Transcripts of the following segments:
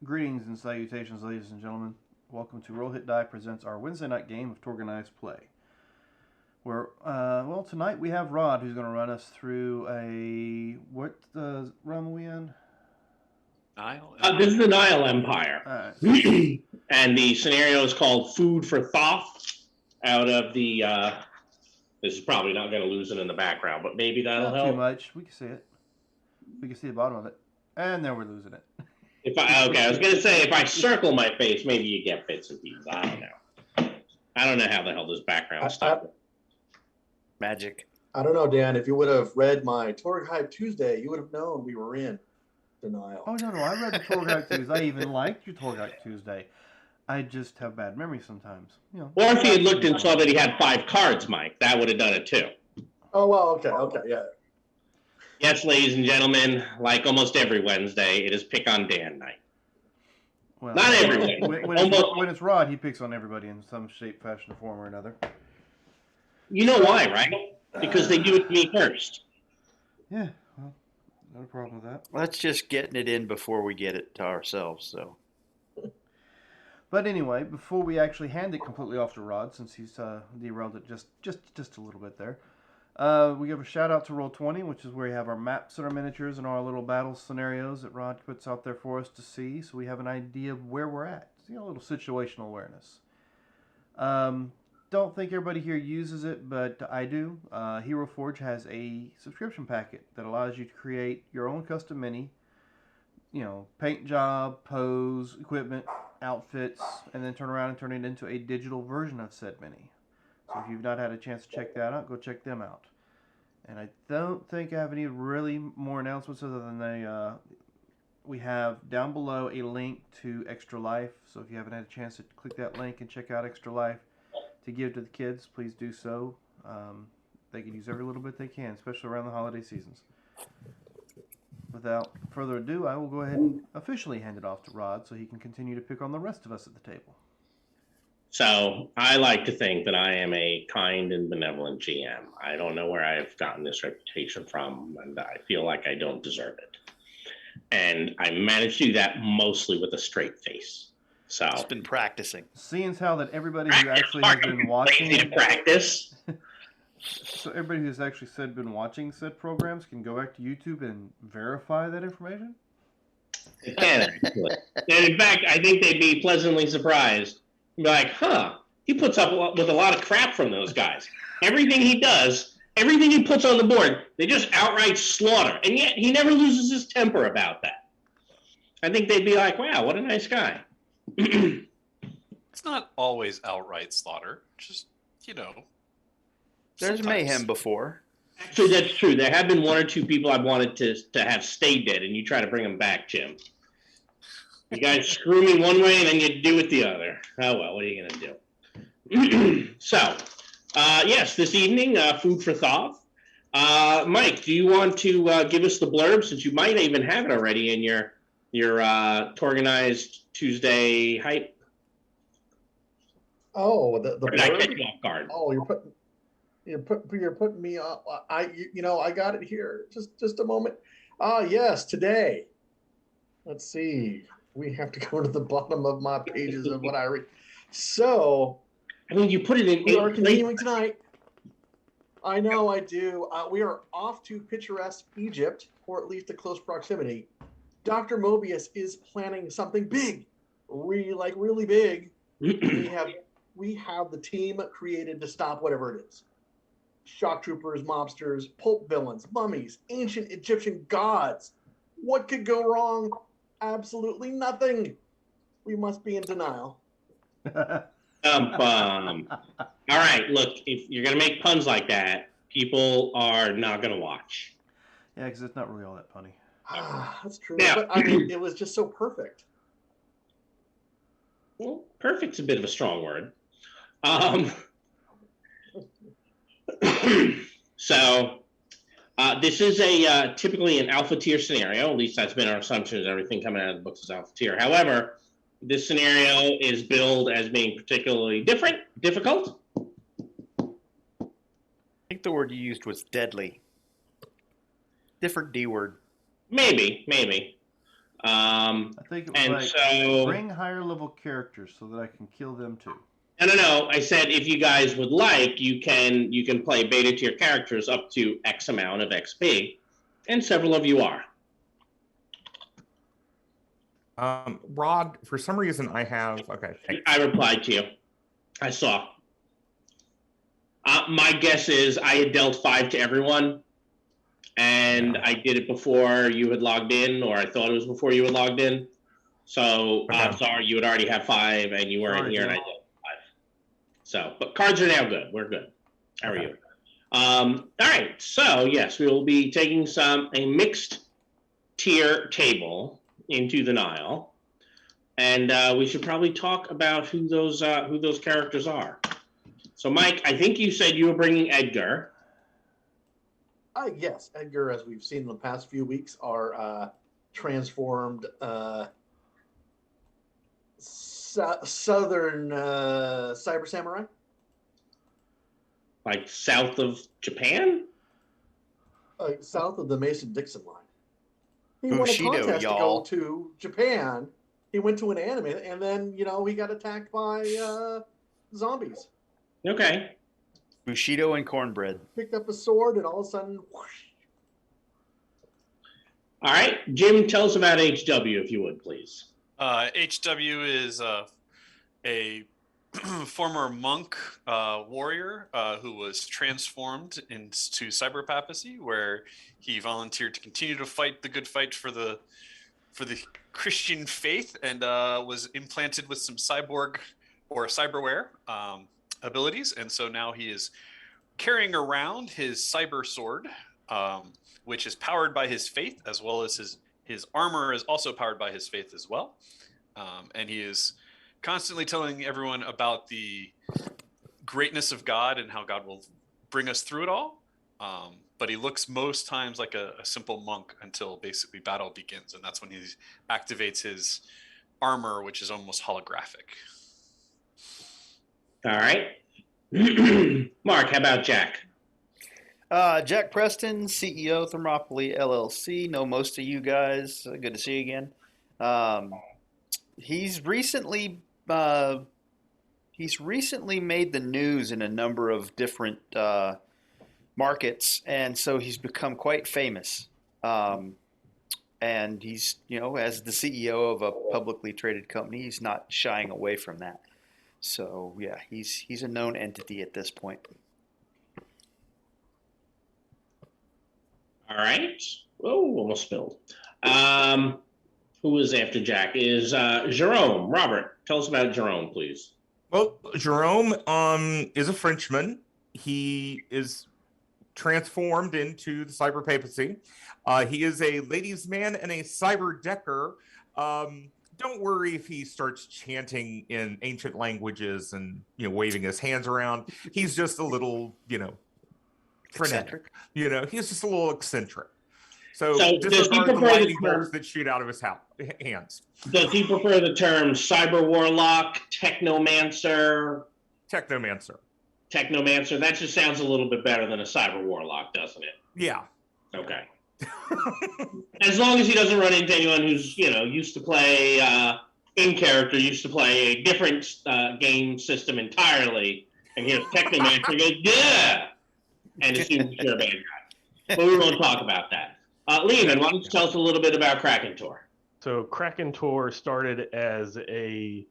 Greetings and salutations, ladies and gentlemen. Welcome to Roll Hit Die presents our Wednesday night game of TORGanized play. Tonight we have Rod who's going to run us through what realm are we in? Nile? This is the Nile Empire. Alright. And the scenario is called Food for Thoth out of the, this is probably not going to lose it in the background, but maybe that'll Not help. too much. We can see it. We can see the bottom of it. And then we're losing it. I was going to say, if I circle my face, maybe you get bits and pieces. I don't know. I don't know how the hell this background stuff. Magic. I don't know, Dan. If you would have read my Tour Guide Tuesday, you would have known we were in denial. Oh, no. I read the Tour Guide Tuesday. I even liked your Tour Guide Tuesday. I just have bad memory sometimes. Or if he had looked and saw that he had 5 cards, Mike, that would have done it too. Oh, well, okay, yeah. Yes, ladies and gentlemen, like almost every Wednesday, it is Pick on Dan night. Well, Not every Wednesday. When it's Rod, he picks on everybody in some shape, fashion, form, or another. You know why, right? Because they do it to me first. Yeah, well, no problem with that. That's just getting it in before we get it to ourselves. So, But anyway, before we actually hand it completely off to Rod, since he's derailed it just a little bit there, we give a shout out to Roll20, which is where we have our maps and our miniatures and our little battle scenarios that Rod puts out there for us to see, so we have an idea of where we're at. So, a little situational awareness. Don't think everybody here uses it, but I do. Hero Forge has a subscription packet that allows you to create your own custom mini, paint job, pose, equipment, outfits, and then turn around and turn it into a digital version of said mini. So if you've not had a chance to check that out, go check them out. And I don't think I have any really more announcements other than we have down below a link to Extra Life. So if you haven't had a chance to click that link and check out Extra Life to give to the kids, please do so. They can use every little bit they can, especially around the holiday seasons. Without further ado, I will go ahead and officially hand it off to Rod so he can continue to pick on the rest of us at the table. So I like to think that I am a kind and benevolent GM. I don't know where I've gotten this reputation from, and I feel like I don't deserve it. And I managed to do that mostly with a straight face. So it's been practicing. Seeing as how that everybody who actually has been watching practice. So everybody who's actually been watching said programs can go back to YouTube and verify that information? They can, actually. And in fact, I think they'd be pleasantly surprised. Be like, he puts up with a lot of crap from those guys. Everything he does, everything he puts on the board, they just outright slaughter. And yet he never loses his temper about that. I think they'd be like, wow, what a nice guy. It's not always outright slaughter. Just, There's sometimes. mayhem before. Actually, that's true. There have been 1 or 2 people I've wanted to have stay dead, and you try to bring them back, Jim. You guys screw me one way, and then you do it the other. Oh, well, what are you going to do? So, yes, this evening, Food for Thoth. Mike, do you want to give us the blurb, since you might even have it already in your TORGanized Tuesday hype? Oh, the Or did I catch blurb? you off guard? Oh, you're putting me on. I got it here. Just a moment. Yes, today. Let's see. We have to go to the bottom of my pages of what I read. So, I mean, you put it in we are 8 continuing tonight. I know I do. We are off to picturesque Egypt, or at least a close proximity. Dr. Mobius is planning something big, really big. we have the team created to stop whatever it is. Shock troopers, mobsters, pulp villains, mummies, ancient Egyptian gods. What could go wrong? Absolutely nothing. We must be in denial. All right, look, if you're going to make puns like that, people are not going to watch. Yeah, because it's not really all that funny. That's true. Yeah. But I mean, it was just so perfect. Well, perfect's a bit of a strong word. So this is a typically an alpha tier scenario. At least that's been our assumption. Is everything coming out of the books is alpha tier. However, this scenario is billed as being particularly difficult. I think the word you used was deadly. Different D word. Maybe. I think it was And like so, bring higher level characters so that I can kill them too. no. I said if you guys would like, you can play beta tier characters up to X amount of XP, and several of you are. Rod, for some reason I have, okay, thanks. I replied to you. I saw. My guess is I had dealt 5 to everyone, and Yeah. I did it before you had logged in, or I thought it was before you had logged in. So I'm sorry, you would already have 5, and you weren't here, and I did 5. So, but cards are now good. We're good. How are you? All right. So yes, we will be taking a mixed tier table into the Nile, and we should probably talk about who those characters are. So, Mike, I think you said you were bringing Edgar. Yes, Edgar, as we've seen in the past few weeks, are transformed southern cyber samurai. Like south of Japan? South of the Mason-Dixon line. He won a Bushido, contest y'all. to go to Japan. He went to an anime, and then, he got attacked by zombies. Okay. Bushido and cornbread. Picked up a sword, and all of a sudden, whoosh. All right. Jim, tell us about HW, if you would, please. HW is a former monk warrior who was transformed into cyber papacy, where he volunteered to continue to fight the good fight for the Christian faith, and was implanted with some cyborg or cyberware abilities, and so now he is carrying around his cyber sword, which is powered by his faith, as well as his armor is also powered by his faith as well. And he is constantly telling everyone about the greatness of God and how God will bring us through it all. But he looks most times like a simple monk until basically battle begins. And that's when he activates his armor, which is almost holographic. All right. Mark, how about Jack? Jack Preston, CEO, Thermopylae LLC. Know most of you guys. Good to see you again. He's recently made the news in a number of different markets, and so he's become quite famous. And he's, as the CEO of a publicly traded company, he's not shying away from that. So yeah, he's a known entity at this point. All right. Oh, almost spilled. Who is after Jack? Is Jerome. Robert, tell us about Jerome, please. Well, Jerome is a Frenchman. He is transformed into the cyber papacy. He is a ladies' man and a cyber decker. Don't worry if he starts chanting in ancient languages and waving his hands around. He's just a little frenetic. He's just a little eccentric. So disregard the lightning bolts that shoot out of his hands. Does he prefer the term cyber warlock, technomancer? Technomancer. That just sounds a little bit better than a cyber warlock, doesn't it? Yeah. Okay. As long as he doesn't run into anyone who's used to play in character, used to play a different game system entirely, and here's Technomancer goes yeah, and assumes you're a bad guy. But we won't talk about that. Lehman, why don't you tell us a little bit about Kraken Tor? So Kraken Tor started as a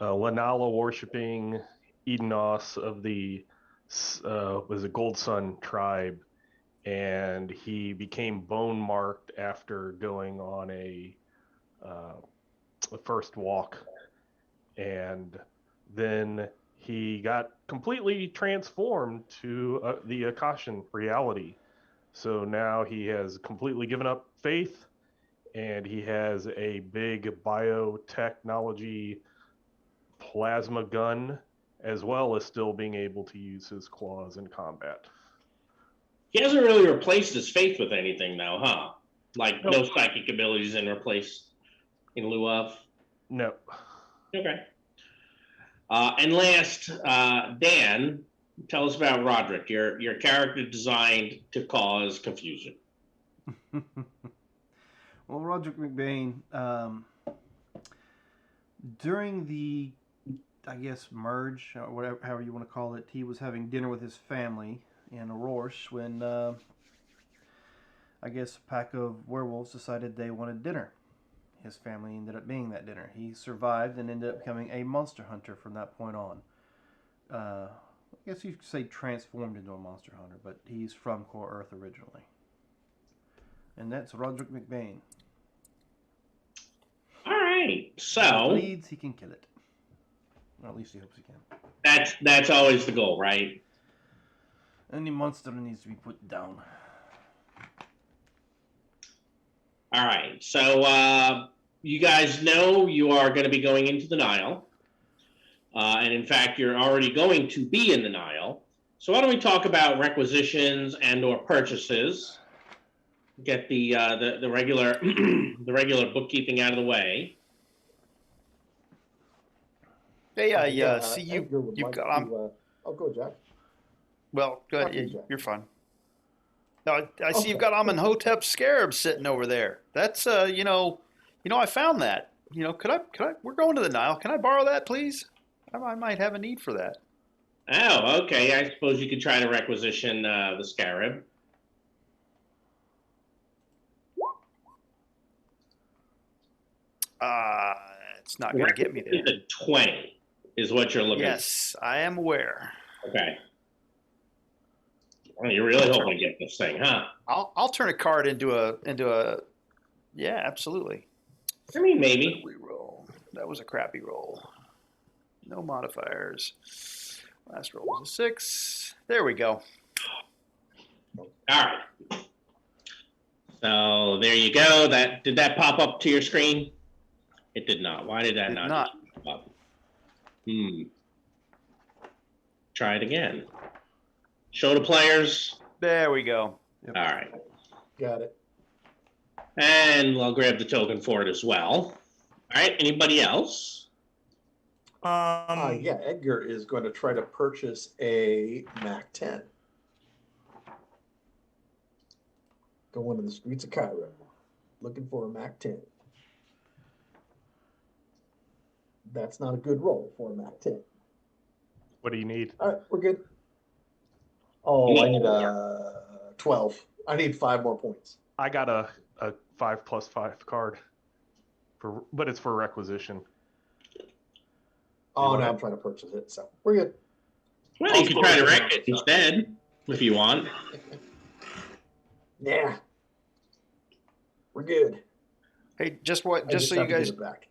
Lanala worshipping Edenos of the was a Gold Sun tribe, and he became bone marked after going on a first walk, and then he got completely transformed to the Akashan reality. So now he has completely given up faith, and he has a big biotechnology plasma gun, as well as still being able to use his claws in combat. He hasn't really replaced his faith with anything now, huh? Like no psychic abilities in lieu of? No. Okay. And last, Dan, tell us about Roderick, your character designed to cause confusion. Well, Roderick McBain, during the, I guess, merge, or whatever, however you want to call it, he was having dinner with his family in Aurora when, I guess, a pack of werewolves decided they wanted dinner. His family ended up being that dinner. He survived and ended up becoming a monster hunter from that point on. I guess you could say transformed into a monster hunter, but he's from Core Earth originally. And that's Roderick McBain. All right. If it So bleeds, he can kill it. Or at least he hopes he can. that's always the goal, right? Any monster needs to be put down. All right. So you guys know you are going to be going into the Nile. And in fact, you're already going to be in the Nile. So why don't we talk about requisitions and or purchases? Get the regular the regular bookkeeping out of the way. Hey, I think, see Edgar would you've like got. to, oh, go, Jack. Well, go ahead. Talk to Jack. You're fine. No, I see Okay. you've got Amenhotep scarab sitting over there. That's I found that. Could I? We're going to the Nile. Can I borrow that, please? I might have a need for that. Oh, okay. I suppose you could try to requisition the scarab. It's not going to get me there. The 20 is what you're looking Yes, I am aware. for. Okay. Well, you're really hoping to get this thing, huh? I'll turn a card into a. Yeah, absolutely. I mean, maybe. Reroll. That was a crappy roll. No modifiers. Last roll was a 6. There we go. All right. So there you go. Did that pop up to your screen? It did not. Why did that Did not not. pop up? Try it again. Show the players. There we go. Yep. All right. Got it. And I'll grab the token for it as well. All right. Anybody else? Yeah, Edgar is going to try to purchase a Mac 10. Going to the streets of Cairo, looking for a Mac 10. That's not a good roll for a Mac 10. What do you need? All right, we're good. Oh, I need a 12. I need 5 more points. I got a 5+5 card, but it's for requisition. Oh, now I'm trying to purchase it, so we're good. Well, you can try to wreck it instead if you want. Yeah, we're good. Hey, just I so you have to give guys it back.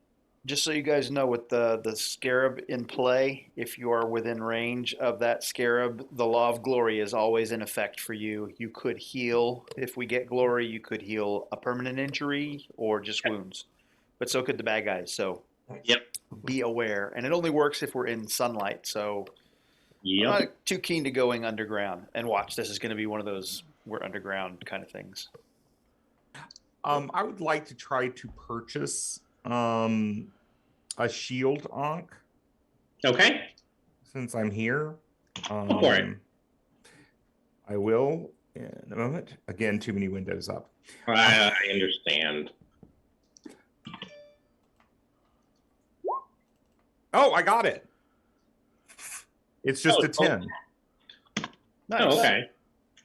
Just so you guys know, with the scarab in play, if you are within range of that scarab, the law of glory is always in effect for you. You could heal. If we get glory, you could heal a permanent injury or just wounds. But so could the bad guys. So Yep. be aware. And it only works if we're in sunlight. So Yep. I'm not too keen to going underground. And watch, this is going to be one of those we're underground kind of things. I would like to try to purchase a shield Ankh Okay. since I'm here. Go for it. I will in a moment. Again, too many windows up. I understand. Oh, I got it. It's just Oh, a 10. Nice. Oh, okay.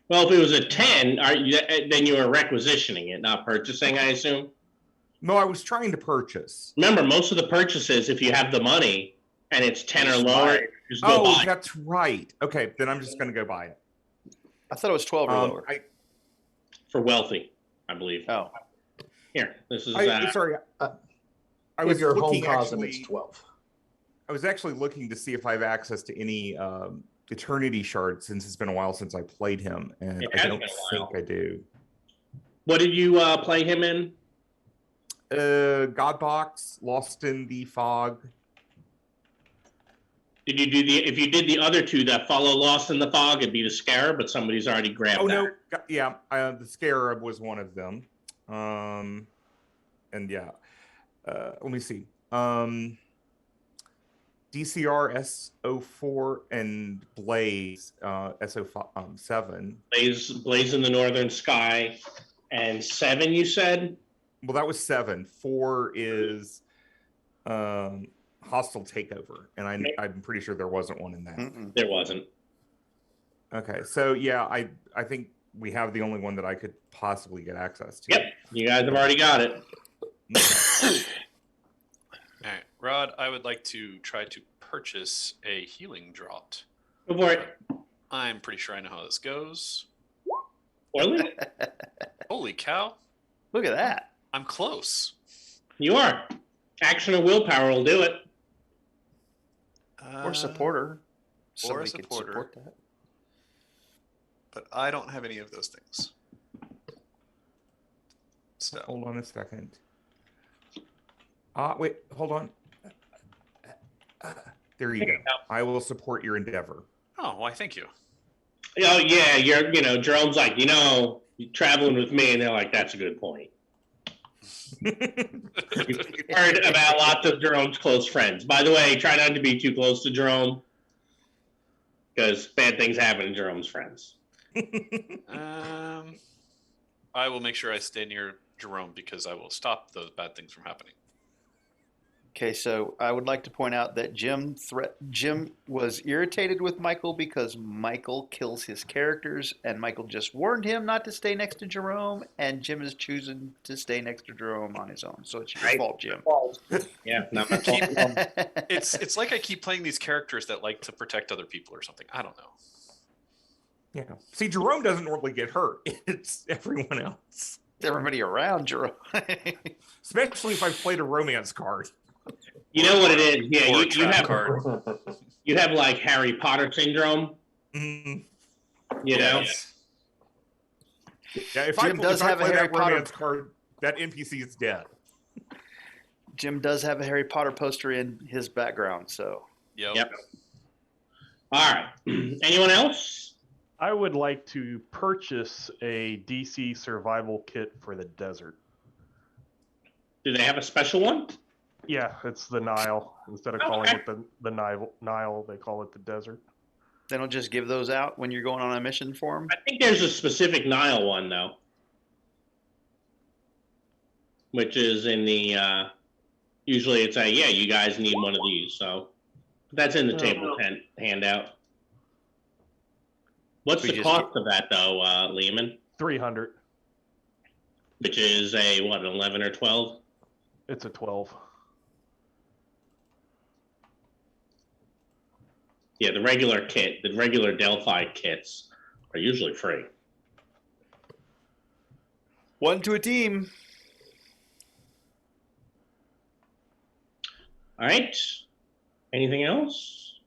Well, if it was a 10, then you were requisitioning it, not purchasing, I assume? No, I was trying to purchase. Remember, most of the purchases, if you have the money and it's 10 or lower, just go Oh, buy it. that's right. Okay, then I'm just going to go buy it. I thought it was 12 or lower. For wealthy, I believe. Oh, Here, this is. Sorry. I If was you're home looking cosm, actually. it's 12. I was actually looking to see if I have access to any Eternity shards since it's been a while since I played him, and It I has don't been a think while. I do. What did you play him in? Godbox, Lost in the Fog. Did you do if you did the other two that follow Lost in the Fog, it'd be the Scarab, but somebody's already grabbed that. No, yeah, the Scarab was one of them. And yeah, let me see. DCR SO4 and Blaze SO7. Blaze in the Northern Sky, and 7, you said? Well, that was 7. 4 is hostile takeover, and I'm pretty sure there wasn't one in that. There wasn't. Okay, so yeah, I think we have the only one that I could possibly get access to. Yep, you guys have already got it. All right, Rod, I would like to try to purchase a healing draught. Go for it. I'm pretty sure I know how this goes. Orly, Holy cow, Look at that. I'm close. you are. Action or willpower will do it. Or supporter. or a Somebody could supporter. support that. But I don't have any of those things. So Hold on a second. Wait, hold on. There you go. I will support your endeavor. oh, why? Thank you. Oh yeah, Jerome's like, you're traveling with me, and they're like, that's a good point. You've heard about lots of Jerome's close friends. By the way, try not to be too close to Jerome, because bad things happen to Jerome's friends. I will make sure I stay near Jerome because I will stop those bad things from happening. Okay, so I would like to point out that Jim was irritated with Michael because Michael kills his characters, and Michael just warned him not to stay next to Jerome, and Jim is choosing to stay next to Jerome on his own. So it's your fault, Jim. Yeah, not my fault. It's like I keep playing these characters that like to protect other people or something. I don't know. Yeah. See, Jerome doesn't normally get hurt. It's everyone else. Everybody around Jerome. Especially if I've played a romance card. You know what it is? Yeah, Or a you trap have card. you have like Harry Potter syndrome. Mhm. You know, Yeah, if Jim I does have a play Harry that Potter- romance card, that NPC is dead. Jim does have a Harry Potter poster in his background, so. Yep. All right. Anyone else? I would like to purchase a DC survival kit for the desert. Do they have a special one? Yeah, it's the Nile. Instead of calling it the Nile, they call it the desert. They don't just give those out when you're going on a mission for them? I think there's a specific Nile one though, which is in the. Usually, it's you guys need one of these, so that's in the table handout. What's We the just cost of that though, Lehman? 300. Which is a what, 11 or 12? It's a 12. Yeah, the regular kit, the regular Delphi kits are usually free. One to a team. All right. Anything else?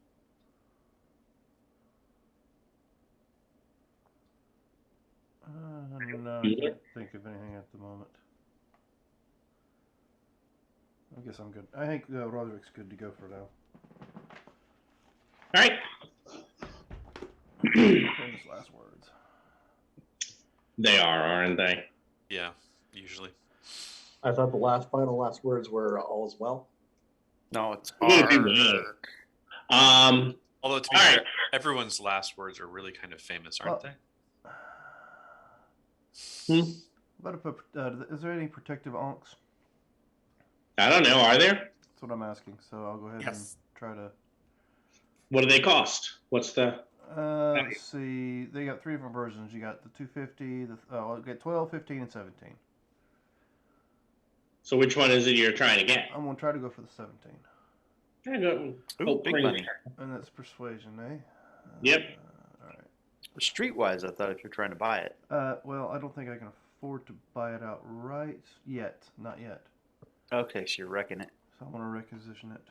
No, I can't think of anything at the moment. I guess I'm good. I think Roderick's good to go for now. All right. Famous last words. They are, aren't they? Yeah, usually. I thought the last words were all is well. No, it's Yeah, hard. Although to be All fair, right. everyone's last words are really kind of famous, aren't Well, they? Is there any protective onks? I don't know. Are there? That's what I'm asking. So I'll go ahead Yes. and try to. What do they cost? What's the? Let's see. They got 3 different versions. You got the 250. You get 12, 15, and 17. So which one is it you're trying to get? I'm gonna try to go for the 17. Yeah, go. Ooh, big money. And that's persuasion, eh? Yep. All right. Streetwise, I thought if you're trying to buy it. Well, I don't think I can afford to buy it outright yet. Not yet. Okay, so you're wrecking it. So I'm gonna requisition it.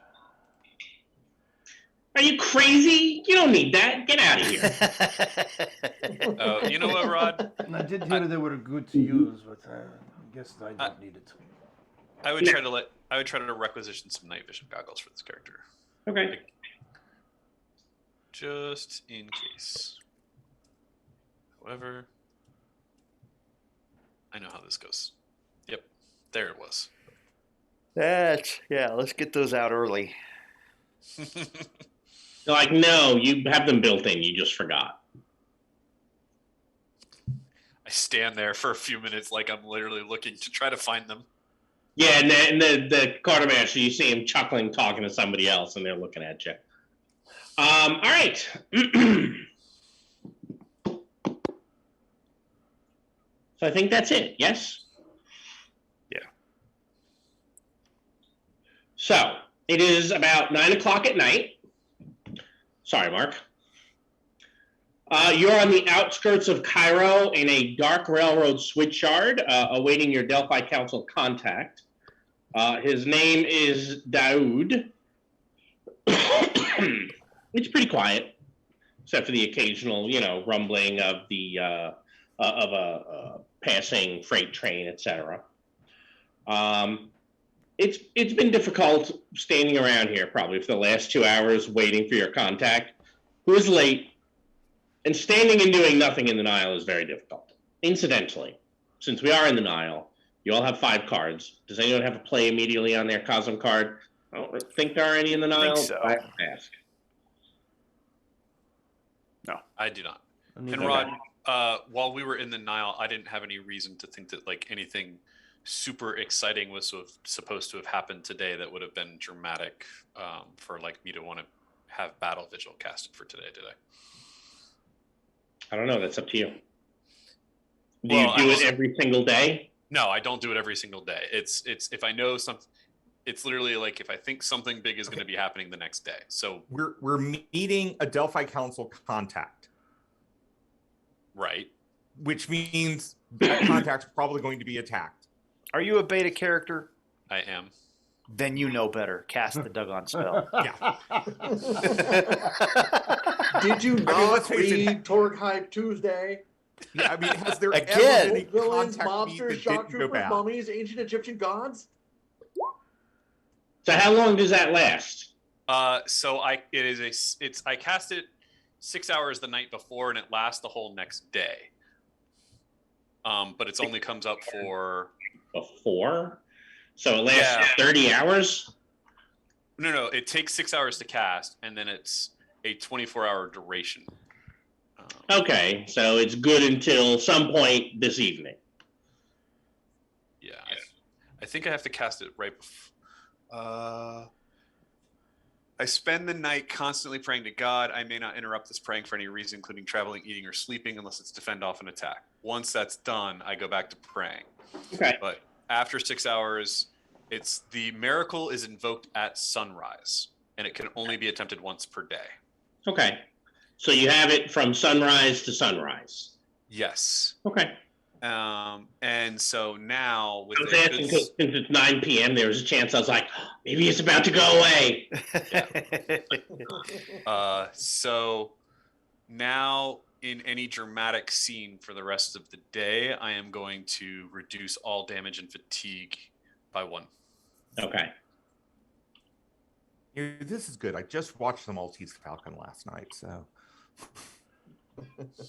Are you crazy? You don't need that. Get out of here. You know what, Rod? And I did hear they were good to use, but I guess I don't need it. I would try to requisition some night vision goggles for this character, Okay. just in case. However, I know how this goes. Yep, there it was. Let's get those out early. They're like, no, you have them built in. You just forgot. I stand there for a few minutes like I'm literally looking to try to find them. Yeah, and the quartermaster, you see him chuckling, talking to somebody else, and they're looking at you. All right. So I think that's it. Yes. Yeah. So it is about 9 o'clock at night. Sorry, Mark. You're on the outskirts of Cairo in a dark railroad switchyard, awaiting your Delphi Council contact. His name is Daoud. It's pretty quiet, except for the occasional, rumbling of of a passing freight train, etc. It's been difficult standing around here probably for the last 2 hours waiting for your contact, who is late. And standing and doing nothing in the Nile is very difficult. Incidentally, since we are in the Nile, you all have 5 cards. Does anyone have a play immediately on their Cosm card? I don't think there are any in the Nile. So. I have to ask. No, I do not. Neither And do Rod, I. while we were in the Nile, I didn't have any reason to think that like anything super exciting was supposed to have happened today that would have been dramatic for like me to want to have Battle Vigil casted for today, did I? I don't know. That's up to you. Do Well, you do it every single day? No, I don't do it every single day. It's if I know something, it's literally like if I think something big is going to be happening the next day. So We're meeting a Delphi Council contact, right. which means that contact's probably going to be attacked. are you a beta character? I am. Then you know better. Cast the Dugon spell. Yeah. Did you mean, not let's face it. read Torg Hype Tuesday? Yeah, I mean, has there Again. ever been a Villains, contact meet mobsters, that shock didn't go troopers, bad? mummies, ancient Egyptian gods? So how long does that last? So I cast it 6 hours the night before, and it lasts the whole next day. But it's only comes up for Before? So it lasts Yeah. 30 hours? no. It takes 6 hours to cast, and then it's a 24-hour duration. Okay, so it's good until some point this evening. Yeah, I think I have to cast it right before. I spend the night constantly praying to God. I may not interrupt this praying for any reason, including traveling, eating, or sleeping, unless it's to fend off an attack. Once that's done, I go back to praying. Okay. But after 6 hours, it's the miracle is invoked at sunrise, and it can only be attempted once per day. Okay. So you have it from sunrise to sunrise. Yes. Okay. And so now with I was asking because since it's 9 p.m., there was a chance I was like, maybe it's about to go away. So now in any dramatic scene for the rest of the day, I am going to reduce all damage and fatigue by 1. Okay. This is good. I just watched the Maltese Falcon last night, so.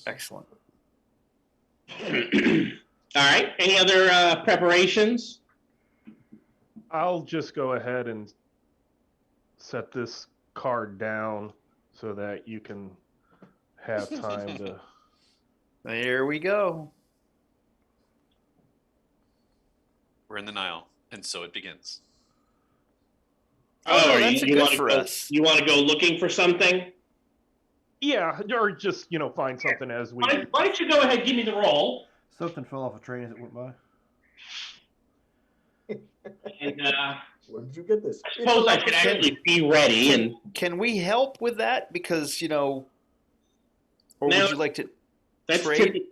Excellent. All right. Any other preparations? I'll just go ahead and set this card down so that you can have time to. There we go. We're in the Nile, and so it begins. Oh, that's you good wanna for go, us. You want to go looking for something? Yeah, or just find something as we. Why don't you go ahead, give me the roll, Something fell off a train as it went by. and Where did you get this? I suppose I should actually be ready. And Can we help with that? Because or No. would you like to that's trade? typical.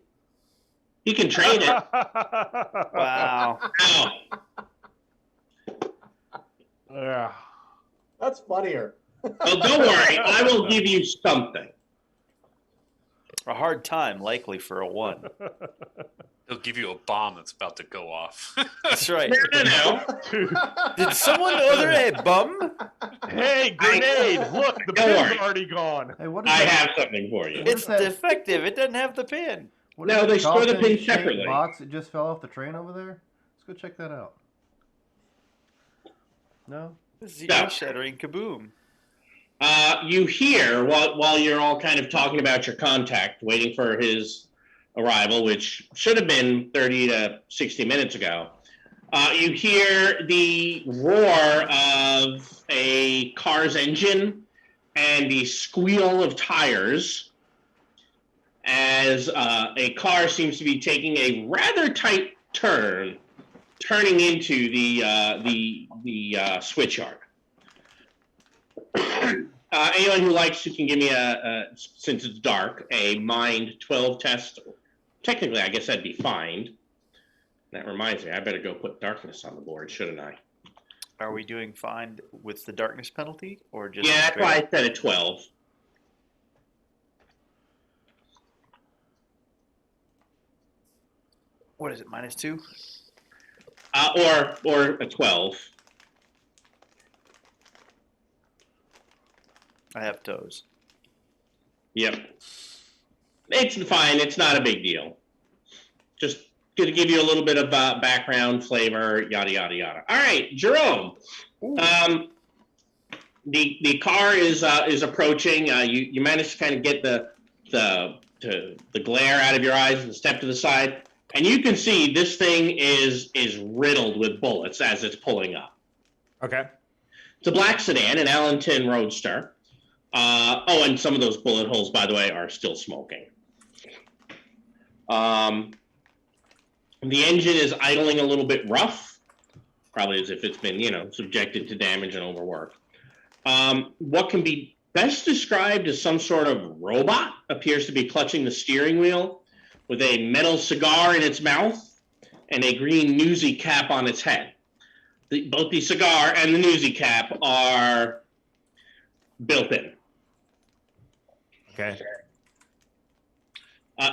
You can trade it. Wow. Now, Yeah. That's funnier. well, don't worry. I will give you something. A hard time, likely for a 1. He'll give you a bomb that's about to go off. That's right. No. Did someone order a bum? Hey, grenade! Look, the Don't pin's worry. already gone. Hey, what is I that? have something for you. What It's is that? defective. It doesn't have the pin. What is No, that they store the pins coffin-shaped separately. box that just fell off the train over there? Let's go check that out. No? Shattering kaboom. You hear while you're all kind of talking about your contact, waiting for his arrival, which should have been 30 to 60 minutes ago. You hear the roar of a car's engine and the squeal of tires as a car seems to be taking a rather tight turn, turning into the switchyard. Anyone who likes to can give me since it's dark, a mind 12 test. Technically, I guess that'd be fine. That reminds me, I better go put darkness on the board, shouldn't I? Are we doing fine with the darkness penalty, or just? Yeah, that's why I said a 12. What is it? -2? Or a 12. I have toes. Yep. It's fine. It's not a big deal. Just to give you a little bit of background, flavor, yada yada yada. All right, Jerome. The car is approaching. You managed to kind of get the glare out of your eyes and step to the side, and you can see this thing is riddled with bullets as it's pulling up. Okay. It's a black sedan, an Allenton Roadster. And some of those bullet holes, by the way, are still smoking. The engine is idling a little bit rough, probably as if it's been, subjected to damage and overwork. What can be best described as some sort of robot appears to be clutching the steering wheel with a metal cigar in its mouth and a green newsy cap on its head. Both the cigar and the newsy cap are built in. Okay.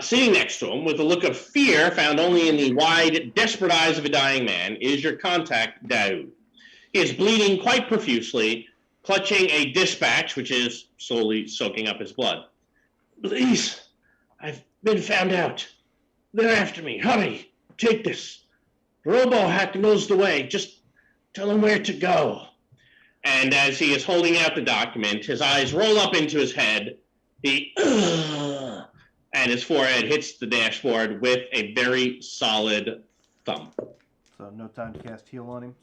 Sitting next to him, with a look of fear found only in the wide, desperate eyes of a dying man, is your contact, Daoud. He is bleeding quite profusely, clutching a dispatch, which is slowly soaking up his blood. Please, I've been found out. They're after me. Hurry, take this. Robo-Hack knows the way. Just tell him where to go. And as he is holding out the document, his eyes roll up into his head. And his forehead hits the dashboard with a very solid thump. So no time to cast heal on him.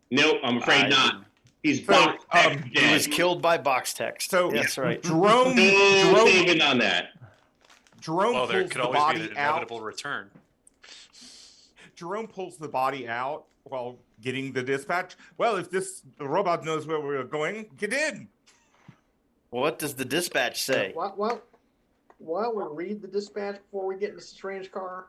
Nope, I'm afraid not. He's So, box text He dead. was killed by box text. So that's right. Jerome No saving on that. Well, there pulls could the always be body an out. inevitable return. Jerome pulls the body out while getting the dispatch. Well, if the robot knows where we're going, get in. What does the dispatch say? While we read the dispatch before we get in this strange car.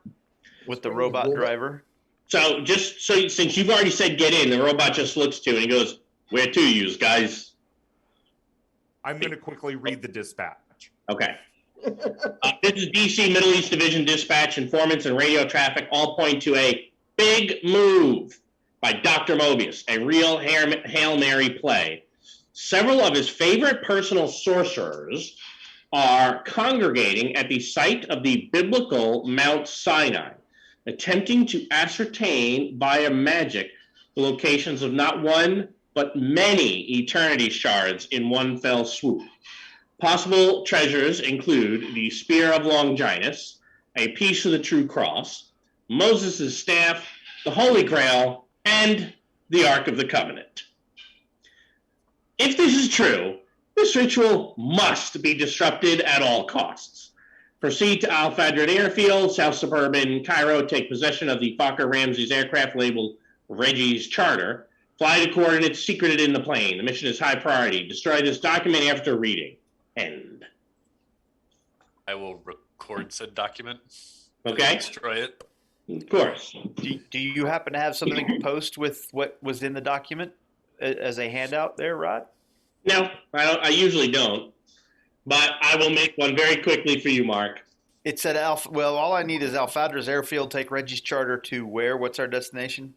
With the robot driver? So since you've already said get in, the robot just looks to you and he goes, "Where to, yous guys?" I'm going to quickly read the dispatch. Okay. This is DC Middle East Division Dispatch. Informants and radio traffic all point to a big move by Dr. Mobius, a real Hail Mary play. Several of his favorite personal sorcerers are congregating at the site of the biblical Mount Sinai, attempting to ascertain via magic the locations of not one, but many eternity shards in one fell swoop. Possible treasures include the Spear of Longinus, a piece of the True Cross, Moses' staff, the Holy Grail, and the Ark of the Covenant. If this is true, this ritual must be disrupted at all costs. Proceed to Al Fadred Airfield, South Suburban Cairo, take possession of the Fokker Ramses aircraft labeled Reggie's Charter, fly to coordinates secreted in the plane. The mission is high priority. Destroy this document after reading. End. I will record said document. Okay? Destroy it. Of course. Do you happen to have something to post with what was in the document as a handout there, Rod? No, I don't. I usually don't. But I will make one very quickly for you, Mark. It said well, all I need is Alfadra's airfield, take Reggie's charter to where? What's our destination?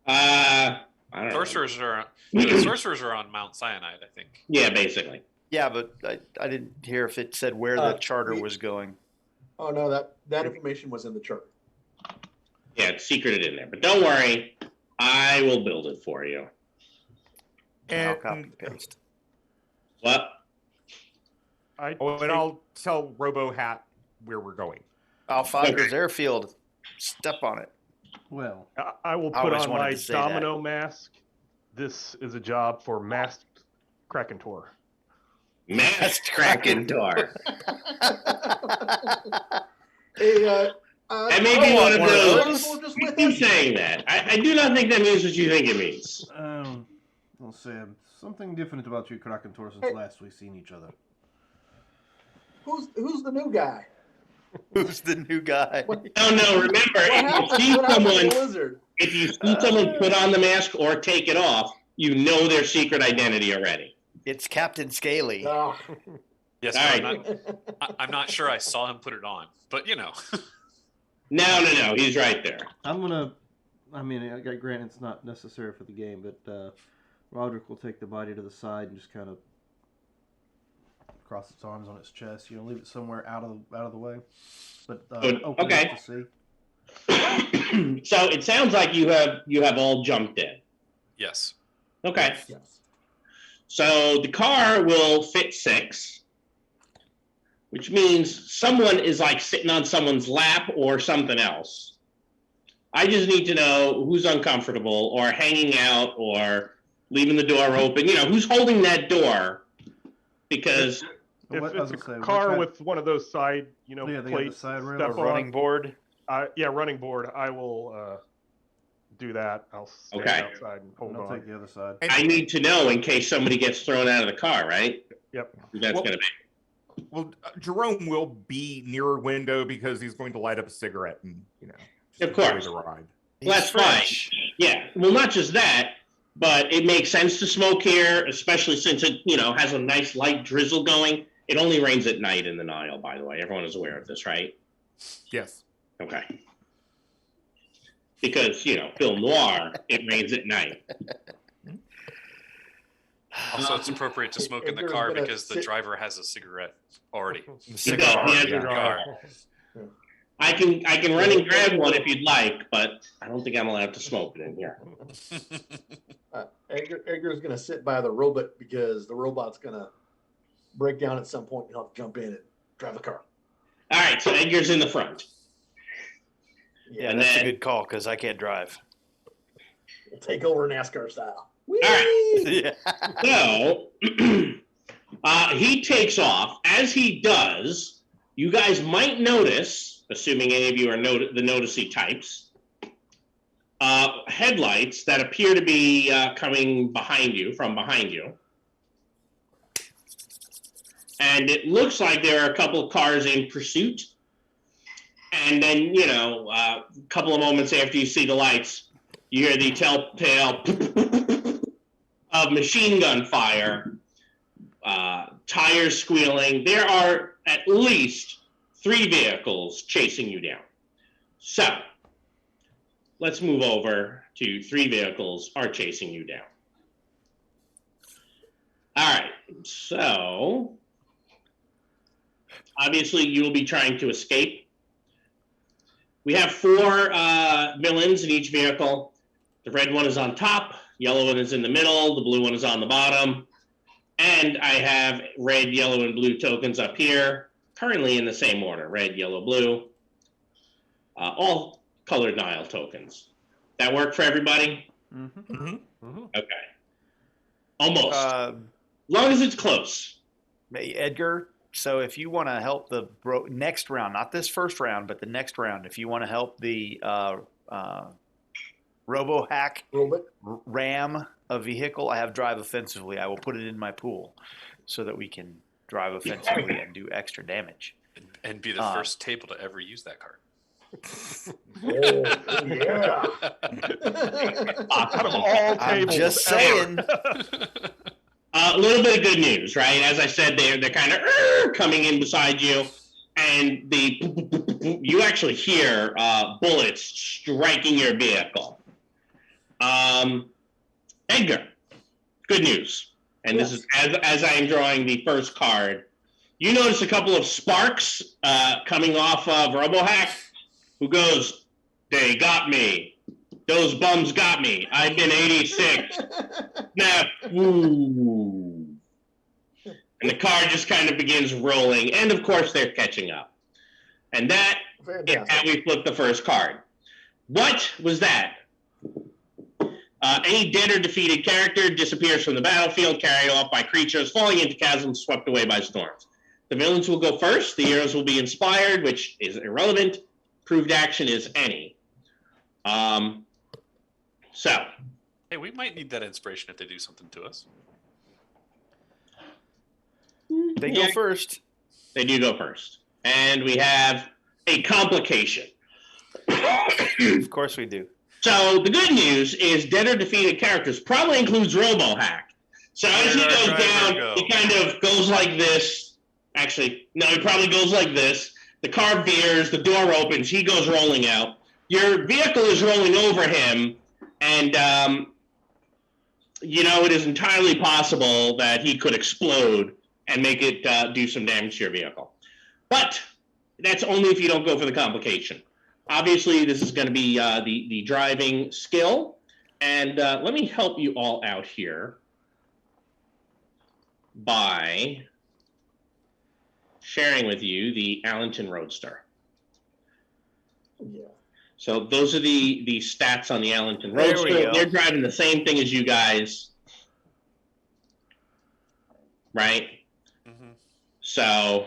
I don't know. The sorcerers are on Mount Cyanide, I think. Yeah, basically. Yeah, but I didn't hear if it said where the charter was going. Oh no, that information was in the chart. Yeah, it's secreted in there. But don't worry, I will build it for you. I'll And, copy and paste. What? and I'll tell Robo Hat where we're going. Alfadra's airfield. Step on it. Well, I will I put always on wanted my to say that. domino mask. This is a job for masked Krakentor. Masked Krakentor. Hey, That may be one of those. Just You with keep us. saying that. I do not think that means what you think it means. I'll say something different about you, Krakentor, since Hey. last we've seen each other. Who's the new guy? Who's the new guy? No. Remember, What happened to the lizard? if you see someone put on the mask or take it off, you know their secret identity already. It's Captain Scaly. Ah. Yes, All but I'm not sure I saw him put it on, but you know. No. He's right there. I grant it's not necessary for the game, but Roderick will take the body to the side and just kind of cross its arms on its chest. Leave it somewhere out of the way, but Good. open Okay. enough to see. So it sounds like you have all jumped in. Yes. Okay. Yes. So the car will fit 6, which means someone is like sitting on someone's lap or something else. I just need to know who's uncomfortable or hanging out or leaving the door open. Who's holding that door? Because If What- I it's was a gonna say, car what with one of those side, they got the plates, side rails. stuff A running on, board. running board. I will do that. I'll stand Okay. outside and hold And I'll on. take the other side. I need to know in case somebody gets thrown out of the car, right? Yep. Who that's Well- going to be. Well, Jerome will be near a window because he's going to light up a cigarette and Of enjoy course. the ride. Well, that's Fresh. fine. Yeah. Well, not just that, but it makes sense to smoke here, especially since it, has a nice light drizzle going. It only rains at night in the Nile, by the way. Everyone is aware of this, right? Yes. Okay. Because, film noir, it rains at night. Also, it's appropriate to smoke in the Edgar's car gonna because the sit- driver has a cigarette already. He does. Cigar. He has a Yeah. cigar. I can run and grab one if you'd like, but I don't think I'm allowed to smoke it in here. Edgar's gonna sit by the robot because the robot's gonna break down at some point. He'll have to jump in and drive the car. All right, so Edgar's in the front. Yeah, And that's then- a good call because I can't drive. We'll take over NASCAR style. Whee! Yeah. So he takes off. As he does, you guys might notice, assuming any of you are the noticey types, headlights that appear to be coming from behind you. And it looks like there are a couple of cars in pursuit. And then, a couple of moments after you see the lights, you hear the telltale of machine gun fire, tires squealing. There are at least 3 vehicles chasing you down. So let's move over to 3 vehicles are chasing you down. All right, so obviously you will be trying to escape. We have 4 villains in each vehicle. The red one is on top, yellow one is in the middle, the blue one is on the bottom. And I have red, yellow, and blue tokens up here, currently in the same order, red, yellow, blue. All colored Nile tokens. That work for everybody? Mm-hmm. Mm-hmm. Okay. Almost. As long as it's close. Edgar, so if you want to help the next round, not this first round, but the next round, if you want to help the robo-hack Robot. ram a vehicle, I have drive offensively. I will put it in my pool so that we can drive offensively and do extra damage. And be the first table to ever use that card. Oh, yeah. Out of all I'm tables just ever. saying. A little bit of good news, right? As I said, they're kind of coming in beside you, and you actually hear bullets striking your vehicle. Edgar, good news. And this is as I am drawing the first card. You notice a couple of sparks coming off of RoboHack, who goes, "They got me. Those bums got me. I've been 86. Snap. Ooh." And the car just kind of begins rolling. And of course, they're catching up. And that is how Fantastic. we flip the first card. What was that? Any dead or defeated character disappears from the battlefield, carried off by creatures, falling into chasms, swept away by storms. The villains will go first. The heroes will be inspired, which is irrelevant. Proved action is any. So. Hey, we might need that inspiration if they do something to us. They go first. They do go first. And we have a complication. Of course we do. So the good news is dead or defeated characters probably includes RoboHack. So as he goes down, he kind of goes like this. Actually, no, he probably goes like this. The car veers, the door opens, he goes rolling out. Your vehicle is rolling over him, and it is entirely possible that he could explode and make it do some damage to your vehicle. But that's only if you don't go for the complication. Obviously, this is going to be the driving skill. And let me help you all out here by sharing with you the Allenton Roadster. Yeah. So those are the stats on the Allenton There we Roadster. go. They're driving the same thing as you guys, right? Mm-hmm. So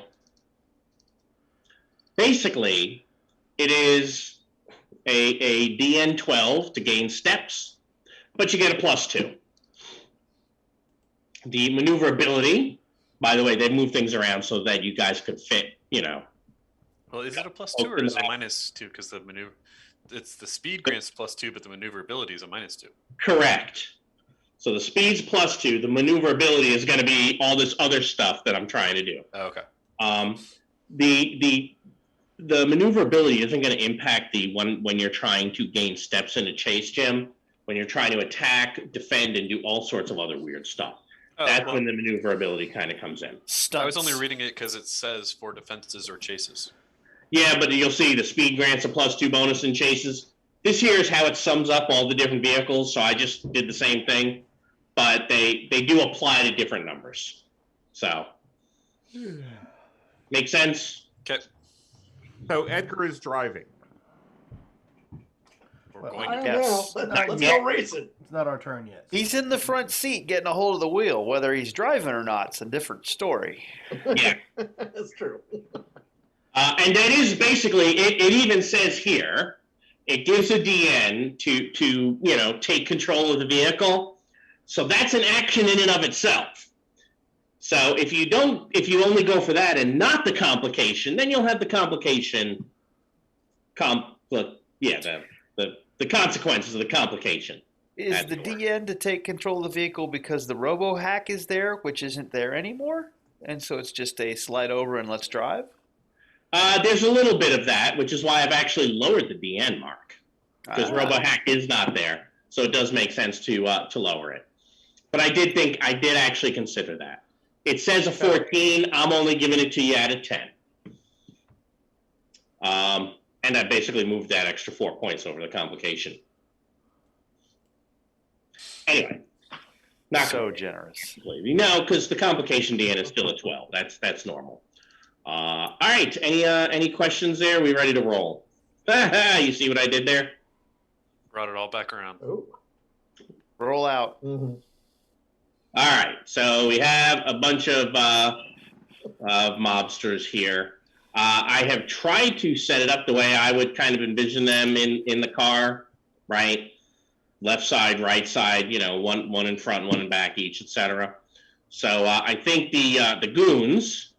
basically, it is a DN12 to gain steps, but you get a +2. The maneuverability, by the way, they move things around so that you guys could fit, Well, is it a +2 or is it a -2? Because it's the speed grants +2, but the maneuverability is a -2. Correct. So the speed's +2. The maneuverability is going to be all this other stuff that I'm trying to do. Oh, okay. The maneuverability isn't going to impact the one when you're trying to gain steps in a chase, Jim. When you're trying to attack, defend, and do all sorts of other weird stuff. Oh, That's well, when the maneuverability kind of comes in. I was only reading it because it says for defenses or chases. Yeah, but you'll see the speed grants a +2 bonus in chases. This here is how it sums up all the different vehicles, so I just did the same thing. But they do apply to different numbers. So, make sense? Okay. So Edgar is driving. We're Well, going I to don't Yes. know. Not Let's yet. go racing. It's not our turn yet. He's in the front seat getting a hold of the wheel. Whether he's driving or not, it's a different story. Yeah. That's true. And that is basically, it even says here, it gives a DN to take control of the vehicle. So that's an action in and of itself. So if you only go for that and not the complication, then you'll have the complication, the consequences of the complication. Is That's the the word. DN to take control of the vehicle because the RoboHack is there, which isn't there anymore? And so it's just a slide over and let's drive? There's a little bit of that, which is why I've actually lowered the DN mark. Because RoboHack is not there, so it does make sense to lower it. But I did actually consider that. It says a 14. I'm only giving it to you at a 10. And I basically moved that extra 4 points over the complication. Anyway, not So generous. completely. No, because the complication DN is still a 12. That's normal. All right. Any questions there? We ready to roll? You see what I did there? brought it all back around. Oh. Roll out. Mm-hmm. All right, so we have a bunch of mobsters here. I have tried to set it up the way I would kind of envision them in the car, right? Left side, right side, one in front, one in back each, etc. So I think the goons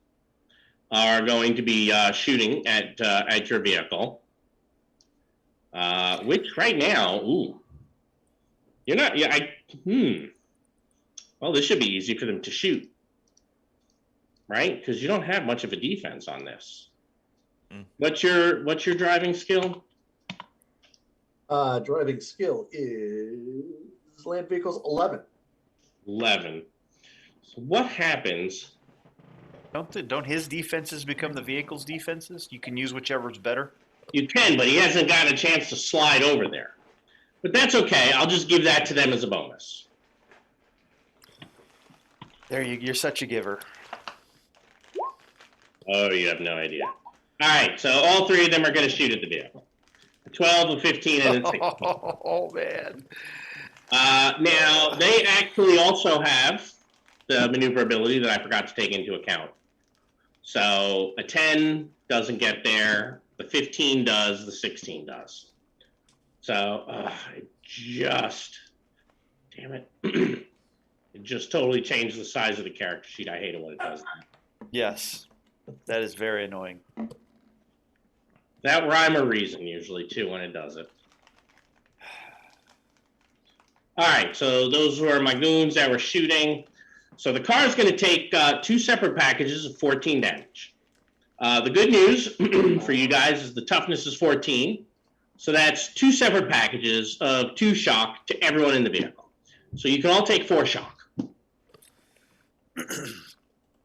are going to be shooting at your vehicle, which right now, you're not. Yeah, Well, this should be easy for them to shoot, right? Because you don't have much of a defense on this. What's your driving skill? Driving skill is land vehicles 11. 11. So what happens? Don't his defenses become the vehicle's defenses? You can use whichever's better. You can, but he hasn't got a chance to slide over there. But that's okay. I'll just give that to them as a bonus. You're such a giver. Oh, you have no idea. All right, so all three of them are going to shoot at the vehicle. 12, a 15, and a 16. Oh man. Now, they actually also have the maneuverability that I forgot to take into account. So a 10 doesn't get there, the 15 does, the 16 does. So damn it. It just totally changed the size of the character sheet. I hate it when it does that. Yes. That is very annoying. That rhyme or reason usually too when it does it. All right, so those were my goons that were shooting. So the car is going to take 2 separate packages of 14 damage. The good news for you guys is the toughness is 14. So that's 2 separate packages of 2 shock to everyone in the vehicle. So you can all take 4 shock.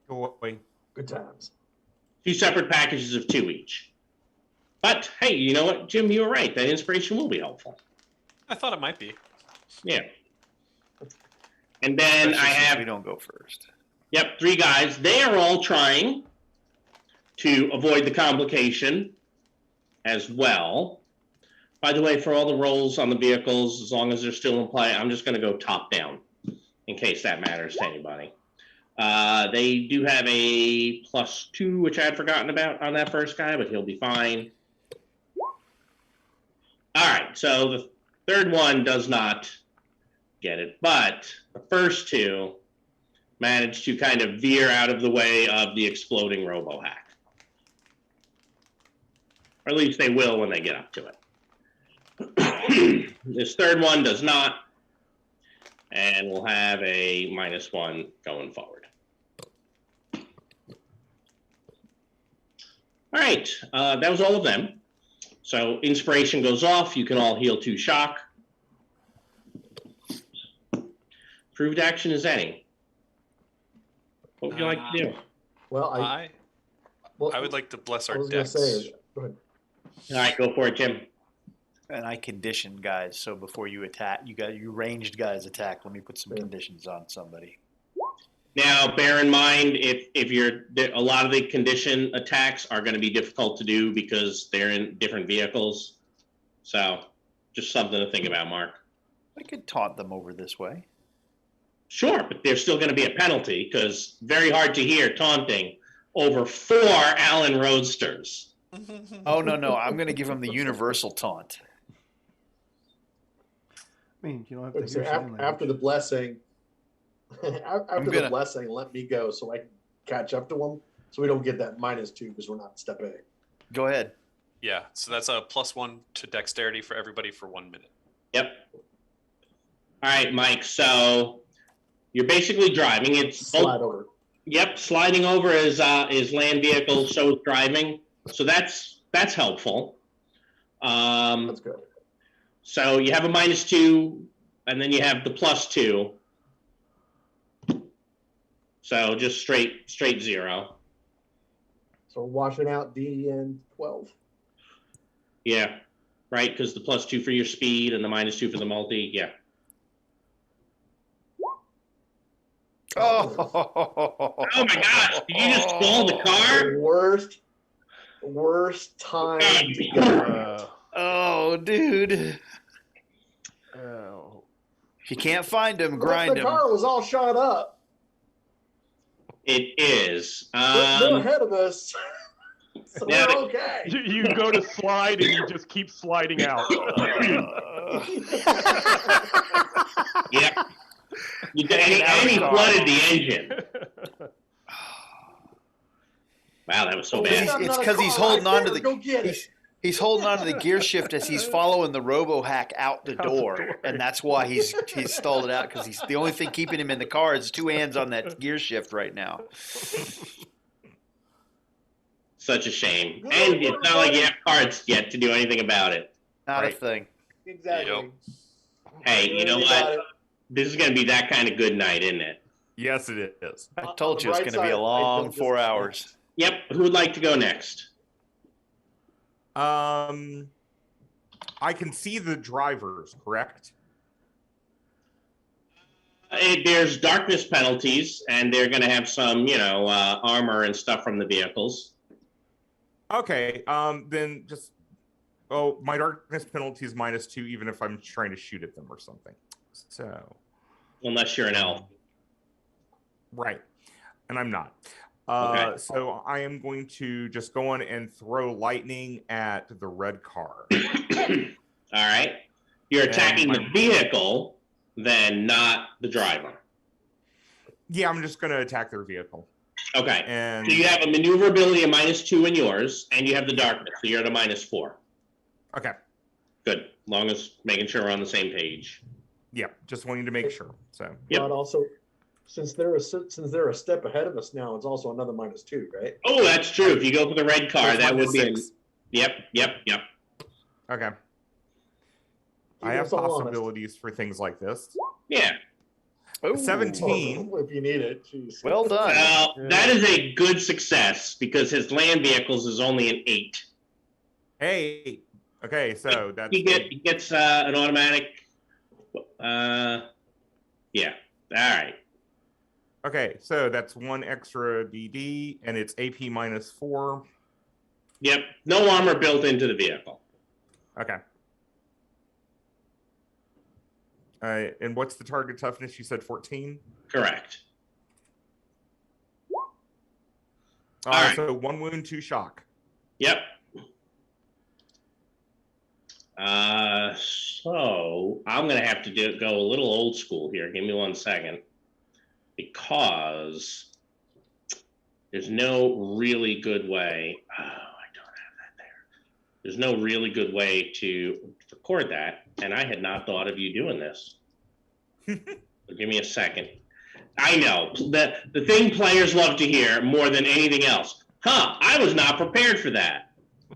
Boy. Good times. 2 separate packages of 2 each. But hey, you know what, Jim, you were right. That inspiration will be helpful. I thought it might be. Yeah. And then Especially I since have we don't go first. Yep, 3 guys. They are all trying to avoid the complication as well. By the way, for all the rolls on the vehicles, as long as they're still in play, I'm just going to go top down in case that matters to anybody. They do have a +2, which I had forgotten about on that first guy, but he'll be fine. All right, so the third one does not get it, but the first 2 managed to kind of veer out of the way of the exploding robo-hack. Or at least they will when they get up to it. This third one does not, and we'll have a -1 going forward. All right, that was all of them. So inspiration goes off. You can all heal 2 shock. Proved action is any. What would you like to do? Well, I well, would like to bless I our was going to decks. say, go ahead. All right, go for it, Jim. And I condition guys, so before you attack, you ranged guys attack. Let me put some Yeah. conditions on somebody. Now, bear in mind, if you're a lot of the condition attacks are going to be difficult to do because they're in different vehicles. So, just something to think about, Mark. I could taunt them over this way. Sure, but there's still going to be a penalty because very hard to hear taunting over 4 Allen Roadsters. Oh no! I'm going to give them the universal taunt. I mean, you don't have to So hear sign after the language. blessing, after the blessing, let me go so I can catch up to them, so we don't get that -2 because we're not in step A. Go ahead. Yeah, so that's a +1 to dexterity for everybody for 1 minute. Yep. All right, Mike. So you're basically driving. It's Slide over. Yep, sliding over is land vehicle, so is driving. So that's helpful. That's good. So you have a -2, and then you have the +2. So just straight 0. So we're washing out D and 12. Yeah, right, because the +2 for your speed and the -2 for the multi. Yeah. Oh, Oh my gosh! Did you just stall the car? The worst time to go. Oh, dude! Oh. If you can't find him, The grind him. car was all shot up. It is. They're ahead of us. So Now- we're okay. You go to slide and you just keep sliding out. Yep. And he Get out of the car. flooded the engine. Wow, that was so bad. It's 'cause he's holding on to the- He's holding on to the gear shift as he's following the robo hack out the door, and that's why he's stalled it out because he's the only thing keeping him in the car is 2 hands on that gear shift right now. Such a shame. And it's not like you have cards yet to do anything about it. Not Right. a thing. Exactly. Yep. Hey, you know what? This is going to be that kind of good night, isn't it? Yes, it is. I told you it's bright going to be a side, I long don't 4 disconnect. hours. Yep. Who would like to go next? I can see the drivers, correct? There's darkness penalties, and they're going to have some, armor and stuff from the vehicles. Okay. Then just Oh, my darkness penalty is -2, even if I'm trying to shoot at them or something. So, Unless you're an elf. right, and I'm not. Okay. So I am going to just go on and throw lightning at the red car. All right. You're attacking the vehicle, then not the driver. Yeah, I'm just going to attack their vehicle. Okay. And so you have a maneuverability of -2 in yours, and you have the darkness, so you're at a -4. Okay. Good. Long as making sure we're on the same page. Yeah, just wanting to make sure. So. Yep. But also, since they're a step ahead of us now, it's also another -2, right? Oh, that's true. If you go for the red car, That's that would be. -6. Yep. Okay. I Keep have us all honest. possibilities for things like this. Yeah. Ooh. 17. If you need it. Jeez. Well done. Well, that is a good success because his land vehicles is only an 8. Hey. Okay, so that's He gets an automatic. Yeah. All right. okay. So that's 1 extra DD, and it's AP -4. Yep. No armor built into the vehicle. Okay. And what's the target toughness? You said 14. Correct. All right. So 1 wound, 2 shock. Yep. So I'm gonna have to go a little old school here. Give me 1 second, because there's no really good way. Oh, I don't have that there. There's no really good way to record that, and I had not thought of you doing this. So give me a second. I know the thing players love to hear more than anything else. I was not prepared for that.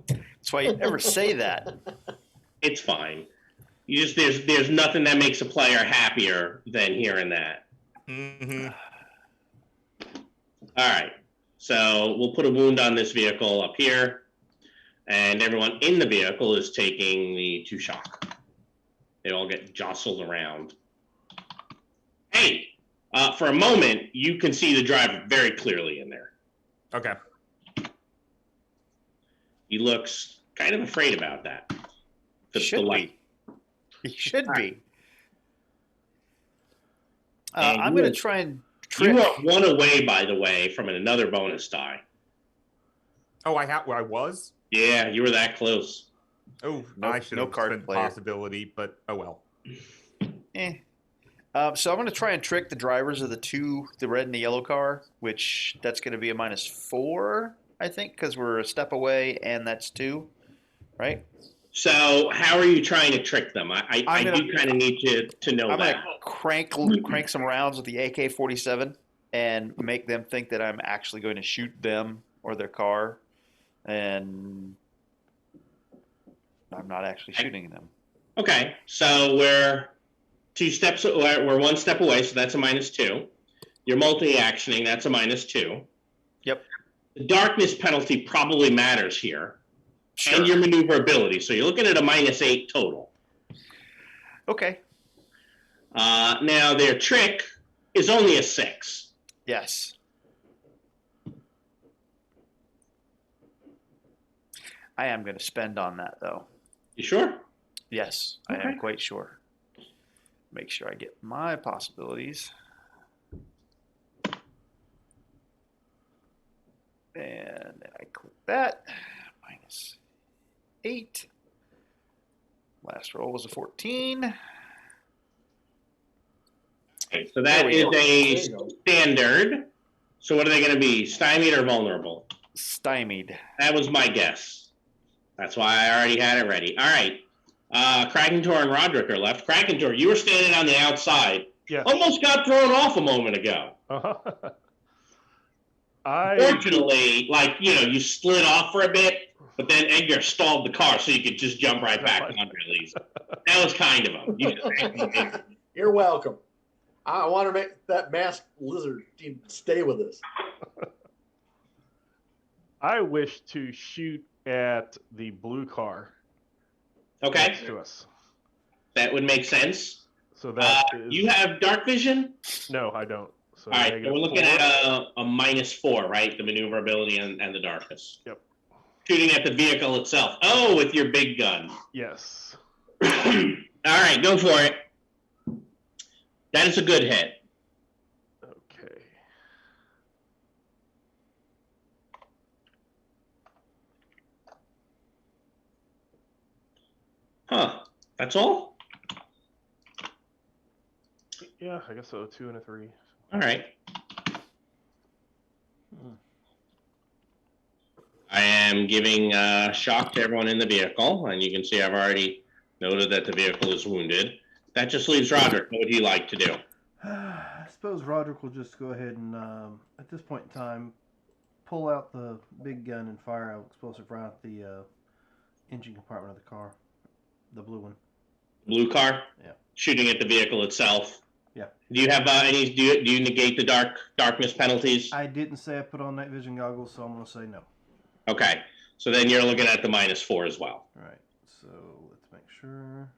That's why you never say that. It's fine. You just there's nothing that makes a player happier than hearing that. Mm-hmm. All right. So we'll put a wound on this vehicle up here, and everyone in the vehicle is taking the 2 shock. They all get jostled around. Hey, for a moment, you can see the driver very clearly in there. Okay. He looks kind of afraid about that. Should light. be. He should be. And I'm you going are- to try and trick. You are 1 away, by the way, from another bonus die. Oh, I was? Yeah, you were that close. Oh, No- I should no have card spent player. possibility, but oh well. So I'm going to try and trick the drivers of the red and the yellow car, which that's going to be a -4, I think, because we're a step away, and that's 2, right? So how are you trying to trick them? I do kind of need to know I'm going that. to crank some rounds with the AK-47 and make them think that I'm actually going to shoot them or their car, and I'm not actually shooting them. Okay, so we're 1 step away, so that's a -2. You're multi-actioning, that's a -2. Yep. The darkness penalty probably matters here, Sure. and your maneuverability. So you're looking at a -8 total. Okay. Now their trick is only a 6. Yes. I am going to spend on that, though. You sure? Yes, I Okay. am quite sure. Make sure I get my possibilities. And I click that. -8. Last roll was a 14. Okay, so that There is we go. a There you go. standard. So what are they going to be? Stymied or vulnerable? Stymied. That was my guess. That's why I already had it ready. All right. Krakentor and Roderick are left. Krakentor, you were standing on the outside. Yes. Almost got thrown off a moment ago. Uh-huh. I Fortunately, you slid off for a bit, but then Edgar stalled the car so you could just jump right back on release. That was kind of him. You just actually did. You're welcome. I want to make that masked lizard team stay with us. I wish to shoot at the blue car Okay, next to us. that would make sense. So that You have dark vision? no, I don't. So All right, so we're looking -4. at a -4, right? The maneuverability and the darkness. Yep. Shooting at the vehicle itself. Oh, with your big gun. Yes. All right, go for it. That is a good hit. Okay. Huh. That's all? Yeah, I guess so. 2 and a 3. All right. I am giving shock to everyone in the vehicle, and you can see I've already noted that the vehicle is wounded. That just leaves Roderick. What would he like to do? I suppose Roderick will just go ahead and, at this point in time, pull out the big gun and fire an explosive round at the engine compartment of the car, the blue one. Blue car? Yeah. Shooting Shooting at the vehicle itself? Yeah. Do you have any? Do you negate the darkness penalties? I didn't say I put on night vision goggles, so I'm going to say no. Okay. So then you're looking at the -4 as well. All right. So let's make sure.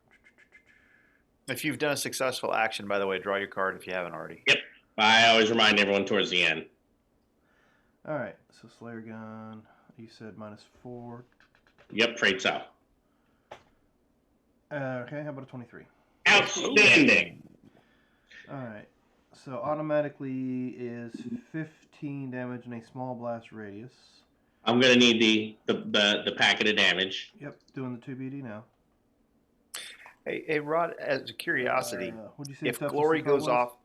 If you've done a successful action, by the way, draw your card if you haven't already. Yep. I always remind everyone towards the end. All right. So Slayer gun. You said -4. Yep. Traits out. Okay. How about a 23? Outstanding. All right. So automatically is 15 damage in a small blast radius. I'm gonna need the packet of damage. Yep. Doing the 2BD now. Hey, Rod, as a curiosity, What'd you say if toughness glory of the car goes was? off,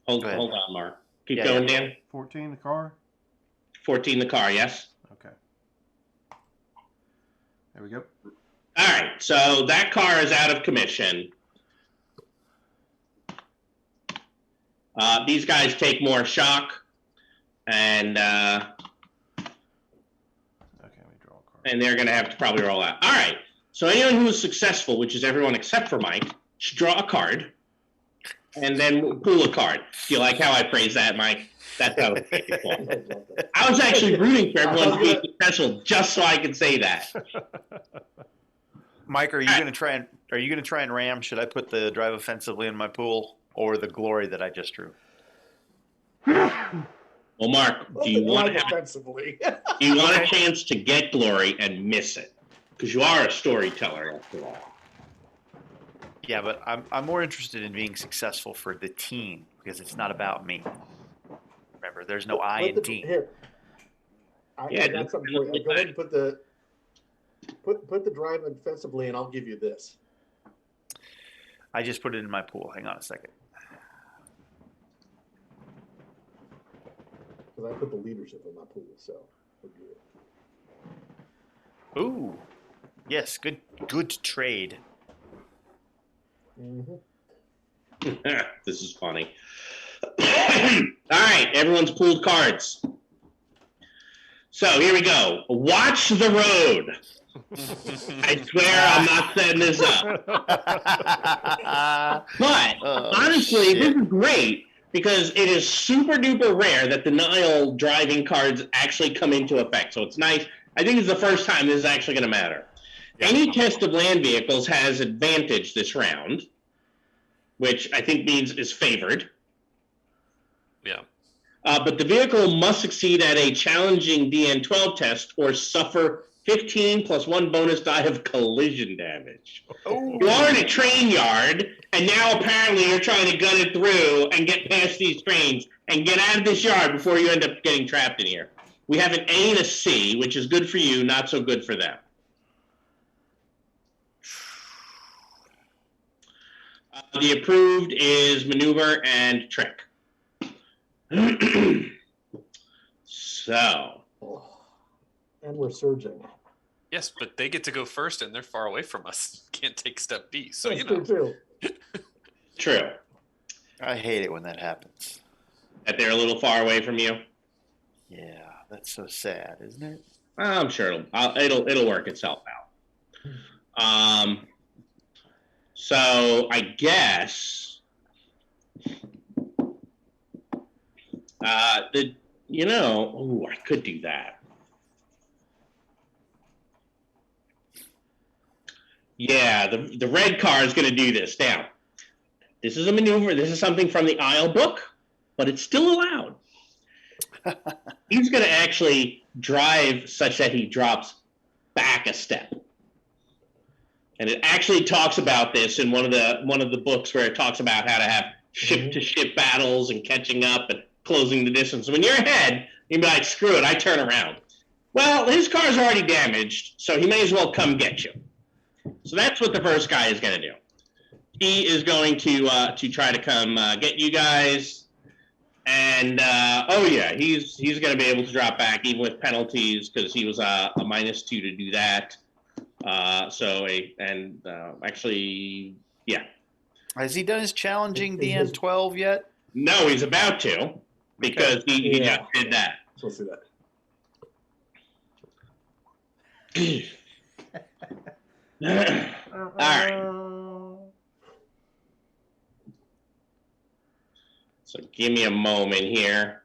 Hold Go ahead. on, Mark. Keep Yeah, going, yeah. Dan. 14 the car. 14 the car. Yes. Okay. There we go. All right. So that car is out of commission. These guys take more shock, and Okay. Let me draw a card. and they're going to have to probably roll out. All right. So anyone who is successful, which is everyone except for Mike, should draw a card, and then pull a card. Do you like how I phrased that, Mike? That's how it's cool. I was actually rooting for everyone to be successful just so I could say that. Mike, are you going to try and ram? Should I put the drive offensively in my pool or the glory that I just drew? Well, Mark, do you want to have offensively? do you want a chance to get glory and miss it? Because you are a storyteller after all. Yeah, but I'm more interested in being successful for the team because it's not about me. Remember, there's no I in team. Here. Yeah, I got something for you. Go ahead and put the drive offensively, and I'll give you this. I just put it in my pool. Hang on a second. Because I put the leadership in my pool, so we're good. Ooh, yes, good trade. Mm-hmm. This is funny. All right, everyone's pulled cards. So here we go. Watch the road. I swear I'm not setting this up. But honestly, this is great because it is super duper rare that the Nile driving cards actually come into effect. So it's nice. I think it's the first time this is actually going to matter. Any test of land vehicles has advantage this round, which I think means is favored. Yeah. But the vehicle must succeed at a challenging DN12 test or suffer 15 plus 1 bonus die of collision damage. Oh. You are in a train yard, and now apparently you're trying to gun it through and get past these trains and get out of this yard before you end up getting trapped in here. We have an A and a C, which is good for you, not so good for them. The approved is maneuver and trick. So. And we're surging. Yes, but they get to go first, and they're far away from us. Can't take step B. So That's you know. true, too. True. I hate it when that happens. That they're a little far away from you. Yeah, that's so sad, isn't it? I'm sure it'll work itself out. So I guess I could do that. Yeah, the red car is going to do this. Now, this is a maneuver. This is something from the Isle book, but it's still allowed. He's going to actually drive such that he drops back a step. And it actually talks about this in one of the books where it talks about how to have ship-to-ship battles and catching up and closing the distance. When you're ahead, you'd be like, screw it, I turn around. Well, his car's already damaged, so he may as well come get you. So that's what the first guy is going to do. He is going to try to come get you guys. And, oh, yeah, he's going to be able to drop back even with penalties because he was a -2 to do that. Actually, yeah. Has he done his challenging DN12 yet? No, he's about to because he just did that. So let's do that. All right. So give me a moment here.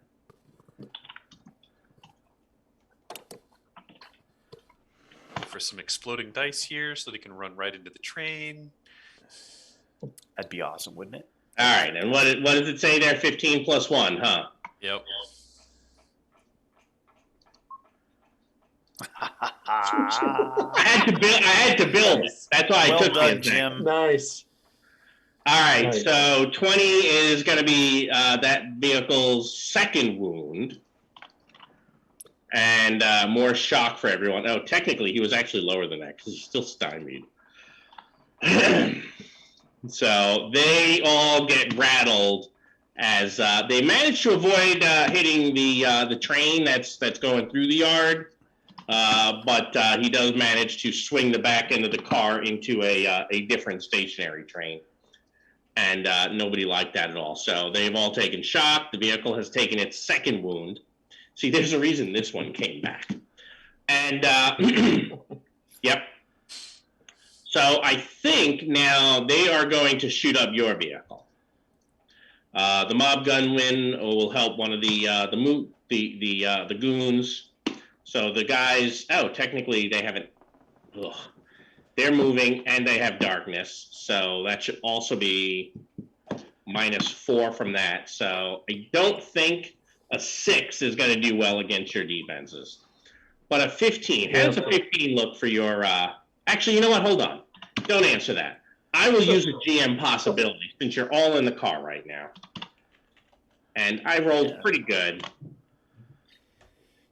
For some exploding dice here so they can run right into the train. That'd be awesome, wouldn't it? All right, and what does it say there? 15 plus 1, huh? Yep. I had to build it. That's why I Well took done, it. Jim. Nice. All right, Nice. so 20 is going to be that vehicle's second wound. And more shock for everyone. Oh, technically, he was actually lower than that because he's still stymied. So they all get rattled as they manage to avoid hitting the train that's going through the yard. But he does manage to swing the back end of the car into a different stationary train. And nobody liked that at all. So they've all taken shock. The vehicle has taken its second wound. See, there's a reason this one came back. And, yep. So I think now they are going to shoot up your vehicle. The mob gun win will help one of the goons. So the guys, technically they haven't, they're moving and they have darkness. So that should also be -4 from that. So I don't think a 6 is going to do well against your defenses. But a 15, how does a 15 look for your, actually, you know what, hold on. Don't answer that. I will use a GM possibility since you're all in the car right now. And I rolled pretty good.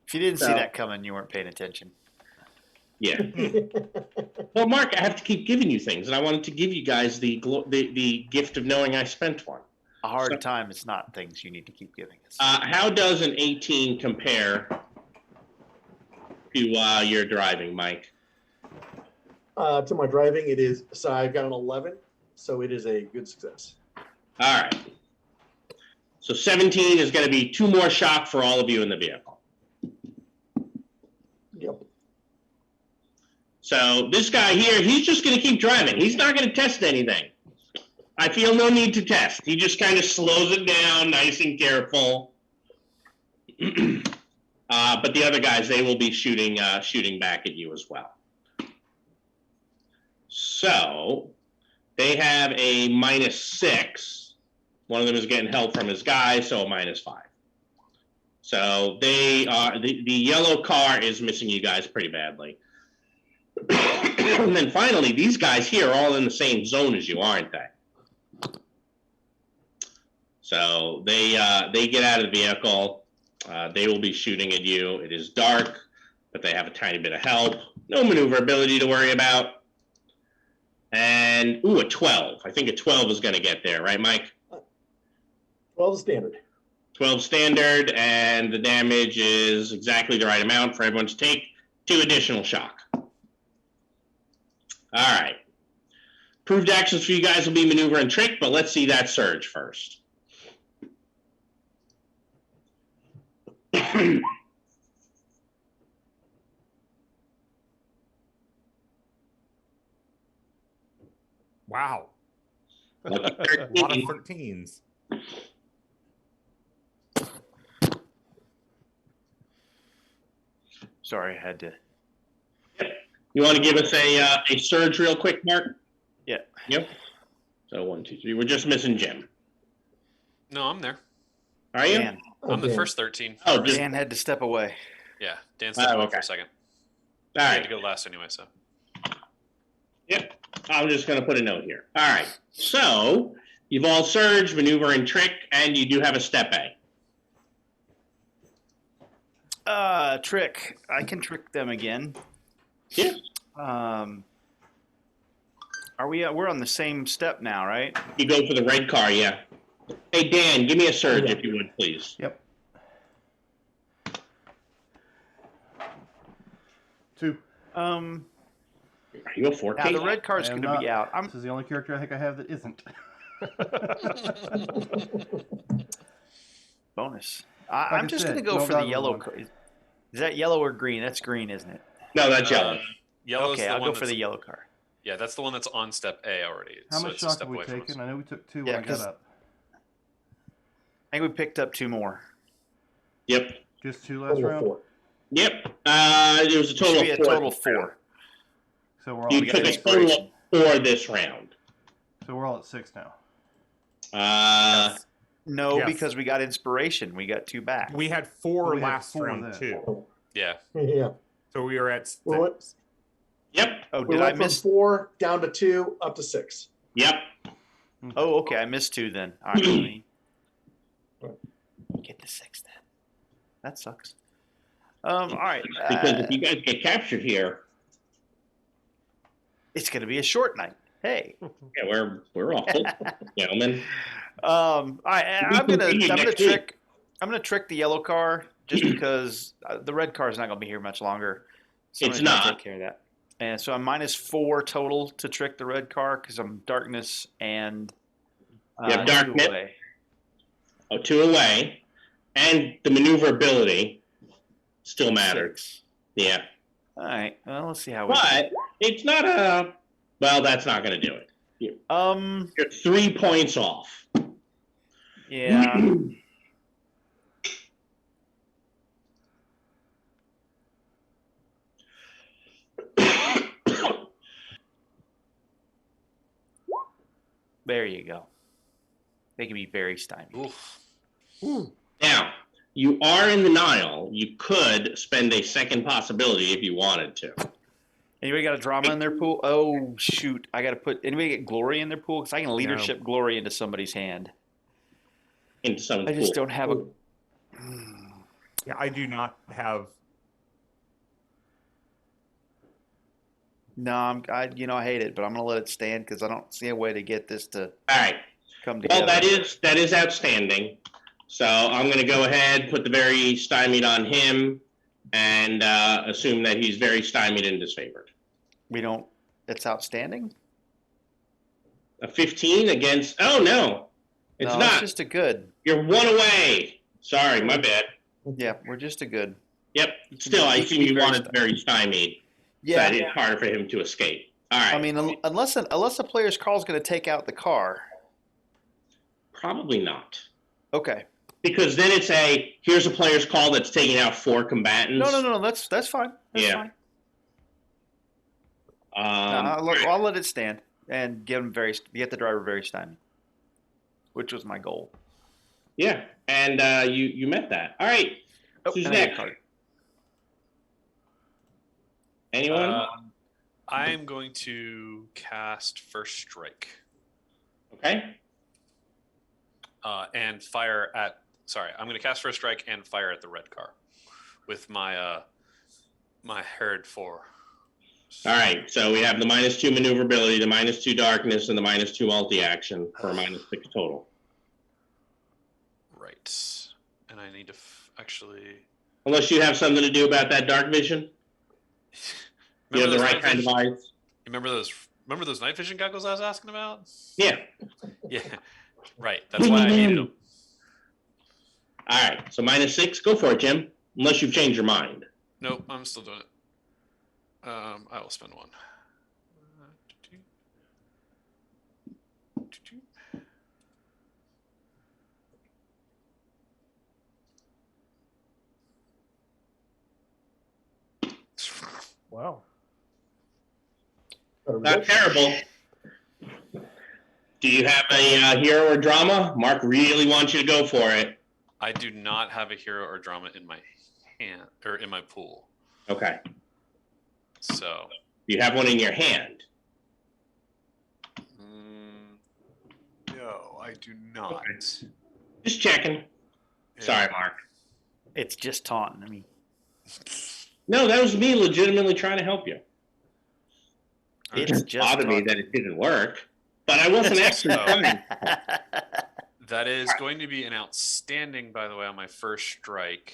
If you didn't see that coming, you weren't paying attention. Yeah. Well, Mark, I have to keep giving you things, and I wanted to give you guys the gift of knowing I spent one. A hard time is not things you need to keep giving us. How does an 18 compare to your driving, Mike? To my driving, it is. So I've got an 11, so it is a good success. All right. So 17 is going to be 2 more shock for all of you in the vehicle. Yep. So this guy here, he's just going to keep driving. He's not going to test anything. I feel no need to test. He just kind of slows it down, nice and careful. But the other guys, they will be shooting back at you as well. So they have a -6. One of them is getting help from his guy, so a -5. So they are the yellow car is missing you guys pretty badly. And then finally, these guys here are all in the same zone as you, aren't they? So they get out of the vehicle. They will be shooting at you. It is dark, but they have a tiny bit of help. No maneuverability to worry about. And, a 12. I think a 12 is going to get there, right, Mike? 12 is standard. 12 standard, and the damage is exactly the right amount for everyone to take 2 additional shock. All right. Proved actions for you guys will be maneuver and trick, but let's see that surge first. Wow. A Lucky lot of 13. 13s. Sorry, I had to. You want to give us a surge real quick, Mark? Yeah. Yep. So 1, 2, 3. We're just missing Jim. No, I'm there. Are you? Man, I'm the Dan. first 13. Oh, for just- Dan had to step away. yeah, Dan stepped away for okay. a second. All I had right. to go last anyway, so. Yep. I'm just going to put a note here. All right. So you've all surge, maneuver, and trick, and you do have a step A. Trick. I can trick them again. Yeah. Are we? We're on the same step now, right? You go for the red car, yeah. Hey, Dan, give me a surge Yeah. if you would, please. Yep. 2. Are you a 14? Now the red card's I am going to be not. out. This is the only character I think I have that isn't. Bonus. Like I'm I just said, going to go no for the dog yellow one. card. Is that yellow or green? That's green, isn't it? No, that's yellow. Yellow's Okay, the I'll one go for that's- the yellow card. Yeah, that's the one that's on step A already. How so much it's a shock step have we away from us. taken? I know we took 2 Yeah, when I got 'cause- up. I think we picked up 2 more. Yep. Just 2 last Total round. 4. Yep. There was a It total should be of a 4. total 4. So we're all You we got took a inspiration. total of 4 this round. so we're all at 6 now. No, Yes. because we got inspiration. We got 2 back. We had 4 Well, we had last 4 round then. too. Yeah. Yeah. So we are at 6. We went, Yep. Oh, we did I went from miss? 4 down to 2 up to 6. Yep. Oh, okay. I missed 2 then. All right. Let me get to 6 then. That sucks. All right. Because if you guys get captured here, It's going to be a short night. Hey. yeah, we're all gentlemen. All right. We I'm gonna continue next trick. I'm gonna trick the yellow car just because the red car is not gonna be here much longer. It's Somebody's gonna not. take care of that. And so I'm -4 total to trick the red car because I'm darkness and You have 2 darkness. away. Oh, 2 away, and the maneuverability still matters. 6. Yeah, All right. Well, let's see how we. but it's not a. Well, that's not going to do it. You're 3 points off. Yeah. There you go. They can be very stymied. Oof. Now, you are in the Nile. You could spend a second possibility if you wanted to. Anybody got a drama in their pool? Oh shoot! I got to put. Anybody get glory in their pool? Because I can leadership glory into somebody's hand. Into someone's I just pool. don't have a. Yeah, I do not have. No, I hate it, but I'm gonna let it stand because I don't see a way to get this to All right. come together. Well, that is outstanding. So I'm going to go ahead, put the very stymied on him, and assume that he's very stymied and disfavored. We don't. It's outstanding. A 15 against. Oh no, it's no, not. It's just a good. You're 1 away. Sorry, my bad. Yeah, we're just a good. Yep. You can Still, be- I you can assume be you very wanted very stymied. Yeah. So it's harder for him to escape. All right. I mean, unless a player's call is going to take out the car. Probably not. Okay. Because then it's here's a player's call that's taking out 4 combatants. No. That's fine. That's Yeah. fine. All right. I'll let it stand and get the driver very stymied, which was my goal. Yeah, and you met that. All right. Oh, Who's and I get a next? card. Anyone? I'm going to cast First Strike Okay. and fire at. Sorry, I'm going to cast First Strike and fire at the red car with my my Herod 4. All right. So we have the -2 maneuverability, the -2 darkness, and the -2 multi-action for a -6 total. Right, and I need to actually. Unless you have something to do about that dark vision. You have the right kind of eyes. Remember those night vision goggles I was asking about? Yeah. Yeah, right. That's why I needed them. All right. So -6. Go for it, Jim. Unless you've changed your mind. Nope, I'm still doing it. I will spend 1. Wow. Not terrible. Do you have a hero or drama? Mark really wants you to go for it. I do not have a hero or drama in my hand or in my pool. Okay. So You have one in your hand. no, I do not. Okay. Just checking. Yeah. Sorry, Mark. It's just taunting. I mean, No, that was me legitimately trying to help you. It it's just just bothered me taunting. that it didn't work, but I wasn't actually So- trying. That is going to be an outstanding, by the way, on my first strike.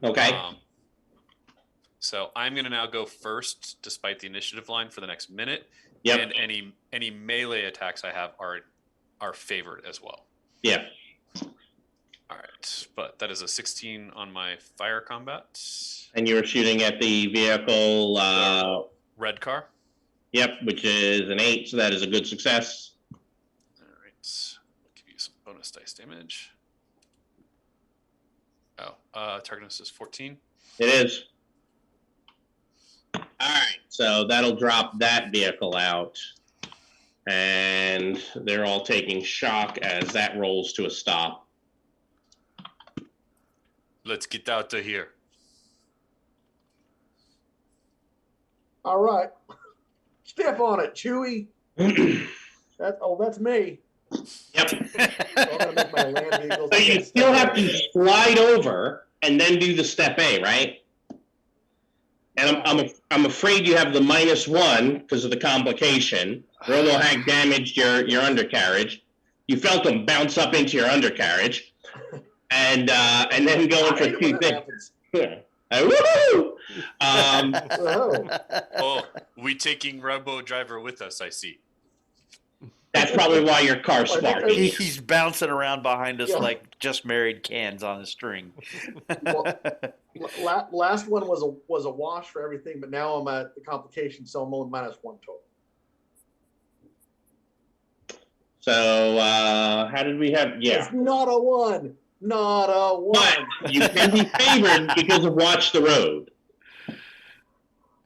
Okay. So I'm going to now go first, despite the initiative line, for the next minute. Yep. And any melee attacks I have are favored as well. Yeah. All right, but that is a 16 on my fire combat. And you were shooting at the vehicle. Red car. Yep, which is an 8, so that is a good success. All right, I'll give you some bonus dice damage. Oh, targetness is 14. It is. All right, so that'll drop that vehicle out. And they're all taking shock as that rolls to a stop. Let's get out of here. All right. Step on it, Chewie. That's me. Yep. So I'm gonna make my land vehicles. So you still have to slide over and then do the step A, right? And I'm afraid you have the -1 because of the complication. Robohack damaged your undercarriage. You felt them bounce up into your undercarriage, and then going for 2 things. Woohoo! Oh, we taking Robo Driver with us, I see. That's probably why your car sparked. He's bouncing around behind us Yeah. like just married cans on a string. Well, last one was a wash for everything, but now I'm at the complication, so I'm only -1 total. So how did we have? Yeah, It's not a 1. Not a 1. but you can be favored because of Watch the Road.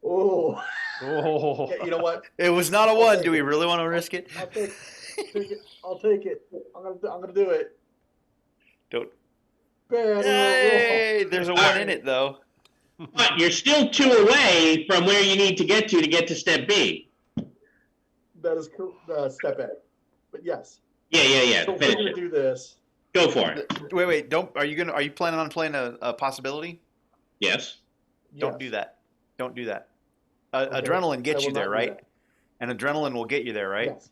Oh, Oh. yeah, you know what? It was not a I'll 1. take Do we it. really want to risk it? I'll take it. I'll take it. I'm gonna do it. Don't. Bad Hey, there's a 1 in it though. But you're still 2 away from where you need to get to step B. That is step A. But yes. Yeah. So we're Finish gonna it. do this. Go for it. Wait. Are you planning on playing a possibility? Yes. Don't Yes. do that. Don't do that. Okay. Adrenaline I gets will you there, not do right? that. And adrenaline will get you there, right? Yes.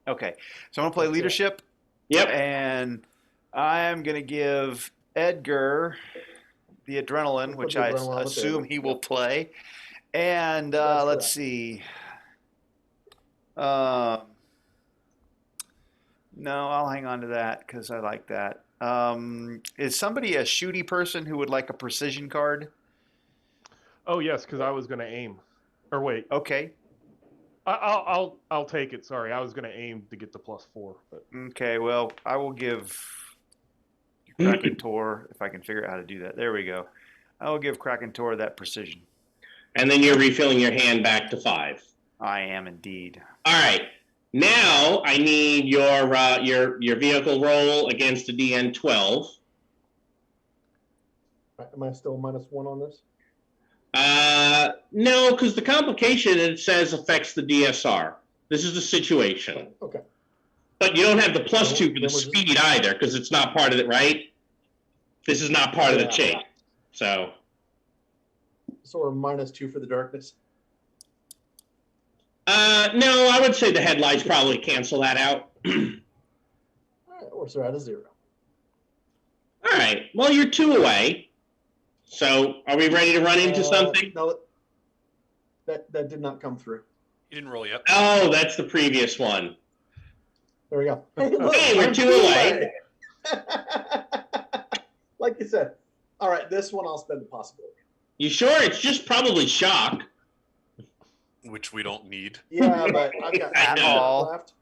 Okay. So I'm gonna play Let's do it. leadership, Yep. and I'm gonna give Edgar the adrenaline, Put which the I adrenaline on the assume table. he will play. And That's let's correct. see. No, I'll hang on to that because I like that. Is somebody a shooty person who would like a precision card? Oh yes, because I was going to aim. Or wait, Okay. I'll take it. Sorry, I was going to aim to get the +4. But Okay. Well, I will give Kraken Tor if I can figure out how to do that. There we go. I will give Kraken Tor that precision. And then you're refilling your hand back to 5. I am indeed. All right. Now I need your vehicle roll against a DN 12. Am I still -1 on this? No, because the complication it says affects the DSR. This is the situation. Okay. But you don't have the +2 for Then the we're just- speed either, because it's not part of it, right? This is not part of the Yeah. chain. So So we're -2 for the darkness. no, I would say the headlights probably cancel that out. All right, or so at a 0. All right. Well, you're 2 away. So are we ready to run into something? No, that did not come through. You didn't roll yet. Oh, that's the previous one. There we go. Hey, look, Hey, we're I'm 2 away. Like you said. All right, this one I'll spend the possibility. You sure? It's just probably shock. Which we don't need. Yeah, but I've got At two all. left.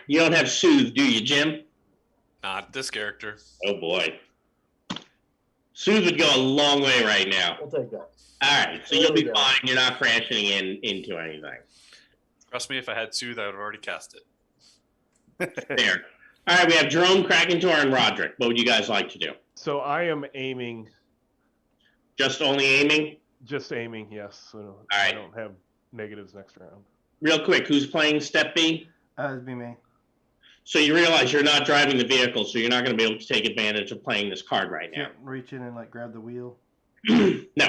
You don't have soothe, do you, Jim? Not this character. Oh boy. Soothe would go a long way right now. We'll take that. All right, so There you'll we be go. fine. You're not crashing into anything. Trust me, if I had Soothe, I would have already cast it. There. All right, we have Jerome, Krakentor, and Roderick. What would you guys like to do? So I am aiming, Just only aiming? just aiming, yes. So right. I don't have negatives next round. Real quick, who's playing step B? That'd be me. So you realize you're not driving the vehicle, so you're not going to be able to take advantage of playing this card right now. Can't reach in and like grab the wheel. No,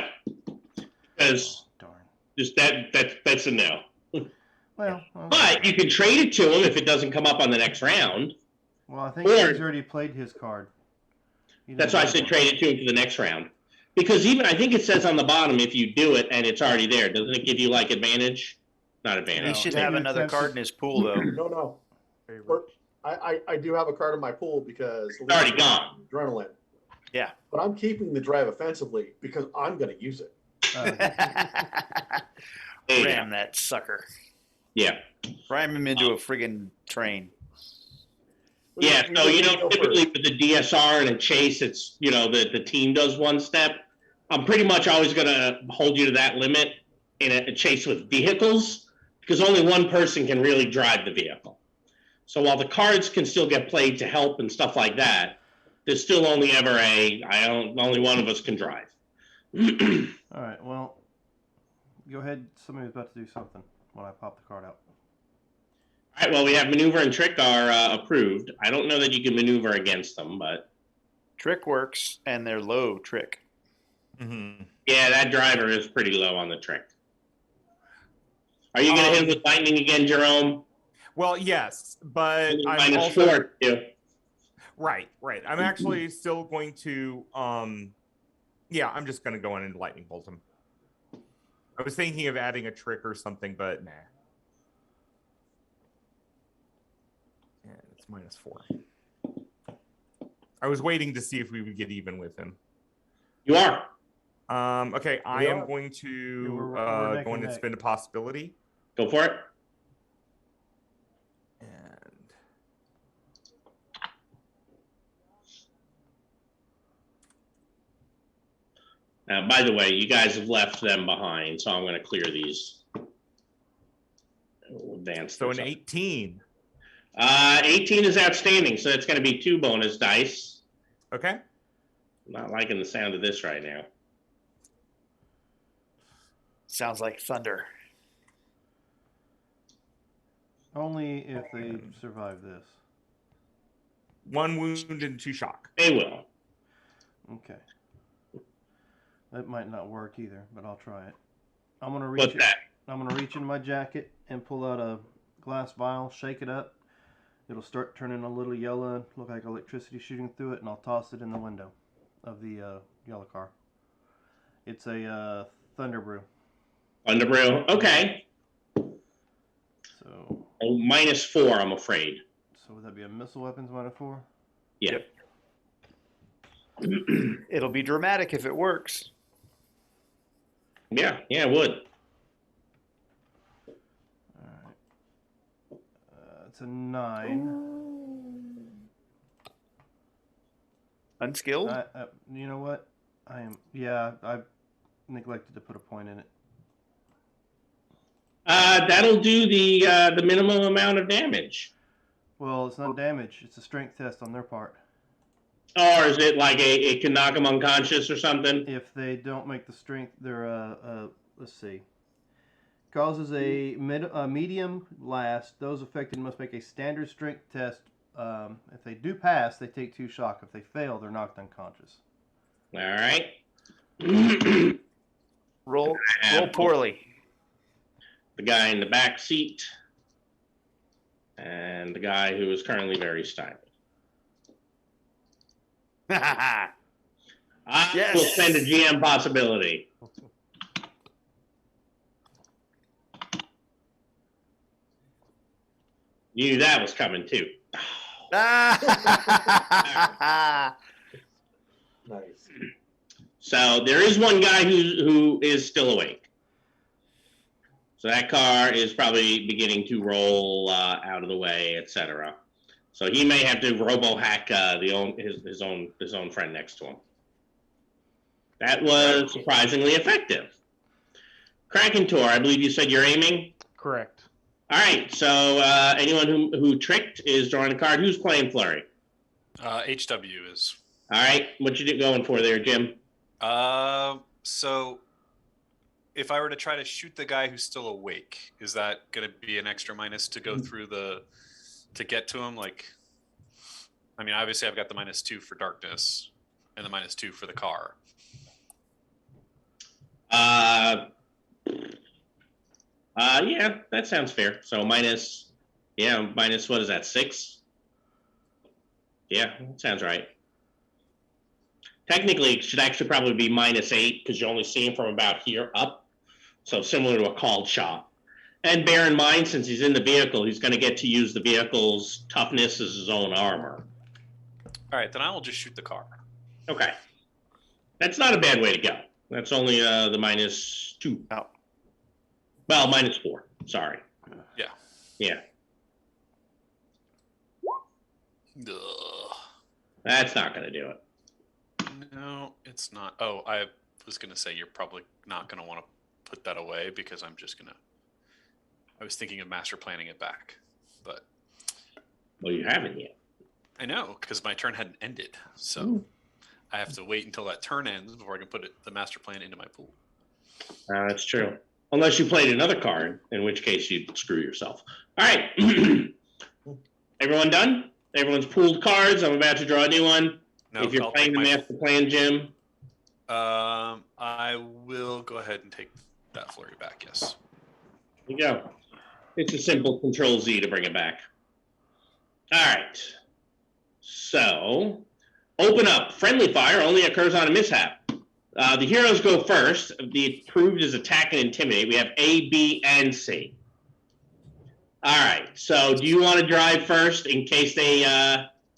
because Darn. just that's a no. Well, But you can trade it to him if it doesn't come up on the next round. well, I think or- he's already played his card. He That's why I doesn't said have one. trade it to him for the next round. Because even I think it says on the bottom if you do it and it's already there, doesn't it give you like advantage? Not He advantage. should No, have you another attempt card to- in his pool, though. No. Or, I do have a card in my pool because It's already gone. adrenaline. Yeah. But I'm keeping the drive offensively because I'm going to use it. There you Ram go. that sucker. Yeah. Ram him into a friggin' train. Yeah, so Go typically first. with the DSR and a chase, it's the team does one step. I'm pretty much always gonna hold you to that limit in a chase with vehicles because only one person can really drive the vehicle. So while the cards can still get played to help and stuff like that, there's still only ever only one of us can drive. All right. Well, go ahead. Somebody's about to do something when I pop the card out. All right, well, we have maneuver and trick are approved. I don't know that you can maneuver against them, but Trick works, and they're low trick. Mm-hmm. yeah, that driver is pretty low on the trick. Are you going to hit with lightning again, Jerome? Well, yes, but I'm Minus also 4, too. right. I'm actually still going to. Yeah, I'm just going to go in and lightning bolt him. I was thinking of adding a trick or something, but nah. Yeah, it's -4. I was waiting to see if we would get even with him. You are. Okay, I am going to we're neck go in and and neck. spin a possibility. Go for it. And Now, by the way, you guys have left them behind, so I'm going to clear these. We'll advance so this an up. 18. 18 is outstanding, so it's going to be 2 bonus dice. Okay. Not liking the sound of this right now. Sounds like thunder. Only if they survive this. 1 wound and 2 shock. They will. Okay. That might not work either, but I'll try it. I'm gonna What's reach. that? I'm gonna reach in my jacket and pull out a glass vial, shake it up. It'll start turning a little yellow and look like electricity shooting through it, and I'll toss it in the window of the yellow car. It's a Thunder Brew. Underbrew. Okay. So, Oh, -4, I'm afraid. so would that be a missile weapons -4? Yeah. It'll be dramatic if it works. Yeah, it would. All right. It's a 9. Unskilled? You know what? I've neglected to put a point in it. That'll do the minimum amount of damage. Well, it's not damage. It's a strength test on their part. Or is it like it can knock them unconscious or something? If they don't make the strength, they're let's see. Causes a medium blast. Those affected must make a standard strength test. If they do pass, they take 2 shock. If they fail, they're knocked unconscious. All right. Roll poorly. The guy in the back seat and the guy who is currently very stylish. I Yes. will spend a GM possibility. You knew that was coming too. Nice. So there is one guy who is still awake. So that car is probably beginning to roll out of the way, etc. So he may have to robo hack his own friend next to him. That was surprisingly effective. Krakentor, I believe you said you're aiming. Correct. All right. So anyone who tricked is drawing a card. Who's playing Flurry? HW is. All right. What you going for there, Jim? So if I were to try to shoot the guy who's still awake, is that going to be an extra minus to go through to get to him? Like, I mean, obviously I've got the -2 for darkness and the -2 for the car. Yeah, that sounds fair. So minus what is that, 6? Yeah, sounds right. Technically, it should actually probably be -8 because you only see him from about here up. So similar to a called shot. And bear in mind, since he's in the vehicle, he's going to get to use the vehicle's toughness as his own armor. All right, then I will just shoot the car. Okay. That's not a bad way to go. That's only the -2. Oh. Well, -4. Sorry. Yeah. Yeah. Ugh. That's not going to do it. No, it's not. Oh, I was going to say you're probably not going to want to put that away because I'm just going to. I was thinking of master planning it back, but. Well, you haven't yet. I know, because my turn hadn't ended. So I have to wait until that turn ends before I can put the master plan into my pool. That's true. Unless you played another card, in which case you'd screw yourself. All right. Everyone done? Everyone's pooled cards. I'm about to draw a new one. No, if you're I'll playing the take master plan, Jim. I will go ahead and take that flurry back, yes. There you go. It's a simple Control-Z to bring it back. All right. So, open up. Friendly fire only occurs on a mishap. The heroes go first. The approved is attack and intimidate. We have A, B, and C. All right. So, do you want to drive first in case they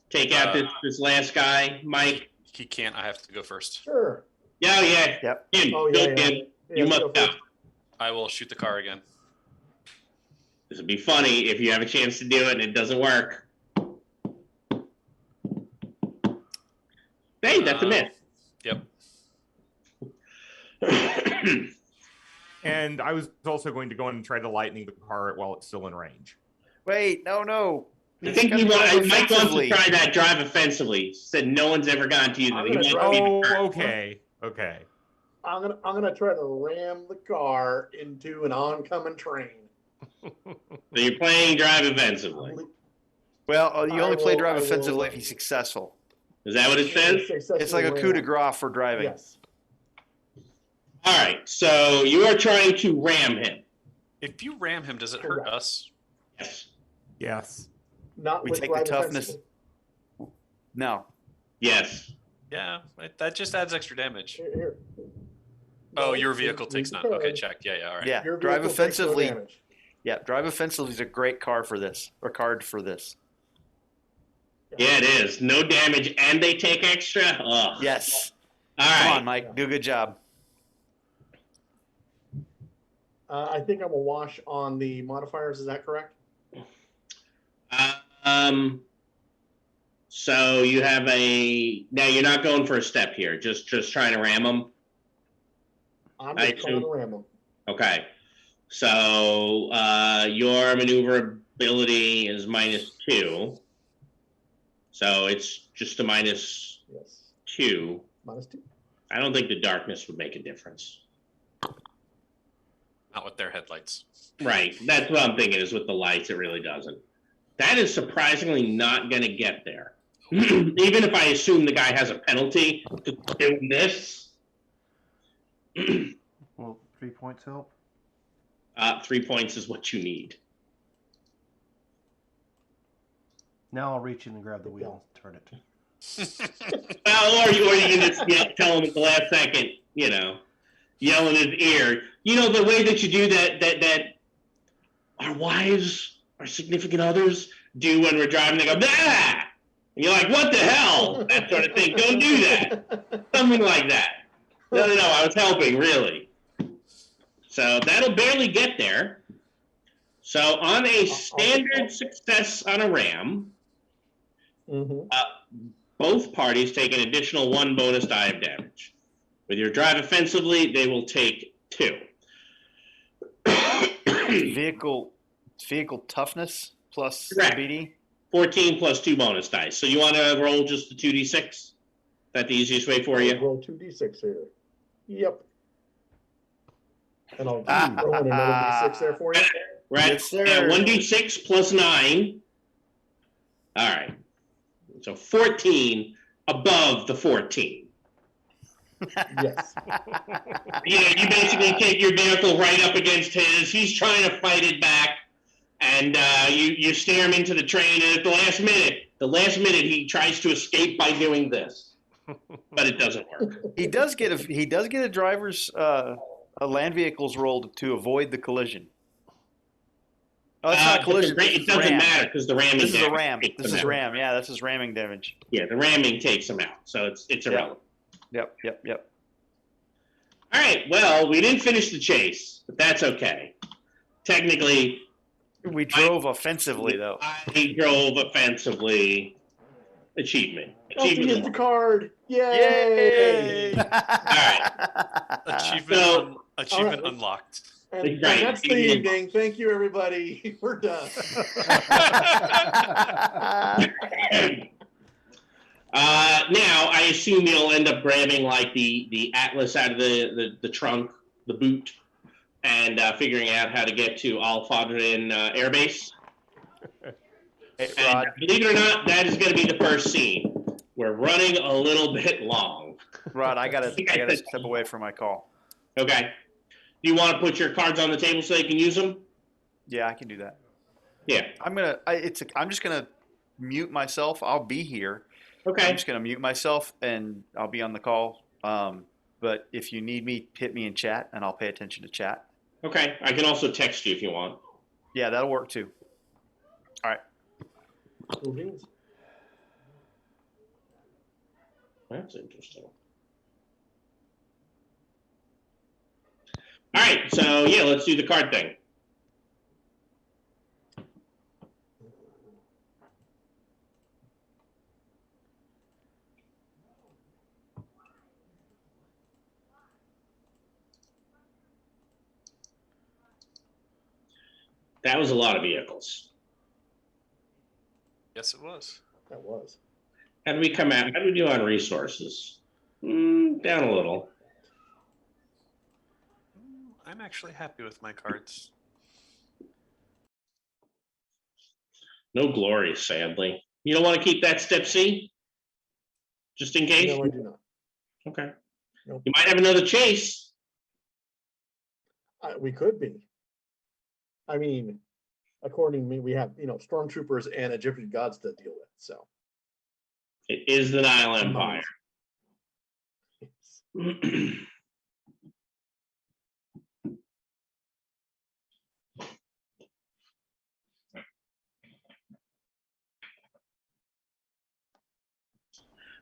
take out this last guy, Mike? He can't. I have to go first. Sure. Yeah, yeah. Yep. Jim, Oh, go, yeah, yeah. Jim. Yeah, You must go go. first. I will shoot the car again. This would be funny if you have a chance to do it and it doesn't work. Hey, that's a miss. Yep. And I was also going to go in and try to lightning the car while it's still in range. Wait, no. I think It's you gotta want, drive Mike wants to offensively. try that drive offensively. Said no one's ever gone to use I'm it. He gonna wants drive- to be the Oh, first. okay. I'm gonna try to ram the car into an oncoming train. So you're playing drive offensively. Well, you I only play will- drive I will- offensively if he's successful. Is that what it says? It's like a coup de grace for driving. Yes. All right. So you are trying to ram him. If you ram him, does it hurt Correct. us? Yes. Yes. Not We with take the drive toughness. offensively. No. Yes. Yeah, that just adds extra damage. Here. Oh, No, your vehicle read takes the none. Okay, card. checked. Yeah, all right. Yeah. Your Drive vehicle takes no offensively. damage. Yeah. Drive offensively is a great card for this, or card for this. Yeah, it is. No damage, and they take extra. Ugh. Yes. All Come right. on, Mike. Do a good job. I think I'm a wash on the modifiers. Is that correct? So you have a. Now you're not going for a step here. Just trying to ram them. I'm I just trying assume- to ram them. Okay. So your maneuverability is -2. So it's just a -2. Yes. -2. I don't think the darkness would make a difference. Not with their headlights. Right. That's what I'm thinking is with the lights, it really doesn't. That is surprisingly not going to get there. Even if I assume the guy has a penalty to doing this. Well, 3 points help. 3 points is what you need. Now I'll reach in and grab the wheel and turn it. Well, or you can just tell him at the last second, yell in his ear. You know, the way that you do that our wives, our significant others do when we're driving, they go, "Bah!" And you're like, "What the hell?" That sort of thing. Don't do that. Something like that. No, I was helping, really. So that'll barely get there. So on a standard success on a ram, Mm-hmm. both parties take an additional 1 bonus die of damage. With your drive offensively, they will take 2. Vehicle vehicle toughness plus Correct. BD. 14 plus 2 bonus dice. So you want to roll just the 2d6? Is that the easiest way for you? Roll 2d6 here. Yep. And I'll throw in another d6 there for you. Right. Yes, sir. Yeah, 1d6 plus 9. All right. So 14 above the 14. Yes. Yeah, you basically take your vehicle right up against his. He's trying to fight it back, and you steer him into the train. And at the last minute, he tries to escape by doing this, but it doesn't work. He does get a driver's a land vehicle's roll to avoid the collision. Oh, it's not collision. It doesn't matter because the ramming. This is a ram. takes This him is out. ram. Yeah, this is ramming damage. Yeah, the ramming takes him out, so it's irrelevant. Yep. All right. Well, we didn't finish the chase, but that's okay. Technically, We drove offensively though. I drove offensively. Achievement. Elsie Achievement. hit the card. Yay! All right. Achievement All right. unlocked. And Right. that's the evening. Thank you, everybody. We're done. Now, I assume you'll end up grabbing like the atlas out of the trunk, the boot, and figuring out how to get to Al Fadrin Air Base. Hey, And Rod, believe it or not, that is going to be the first scene. We're running a little bit long. I gotta step away from my call. Okay. Do you want to put your cards on the table so they can use them? Yeah, I can do that. Yeah. I'm just gonna mute myself. I'll be here. Okay. I'm just gonna mute myself and I'll be on the call. But if you need me, hit me in chat and I'll pay attention to chat. Okay. I can also text you if you want. Yeah, that'll work too. All right. Cool beans. That's interesting. All right, so yeah, let's do the card thing. That was a lot of vehicles. Yes, it was. That was. How did we come out? How did we do on resources? Down a little. I'm actually happy with my cards. No glory, sadly. You don't want to keep that step C? Just in case? No, I do not. Okay. Nope. You might have another chase. We could be. I mean, according to me, we have, stormtroopers and Egyptian gods to deal with. So. It is the Nile Empire.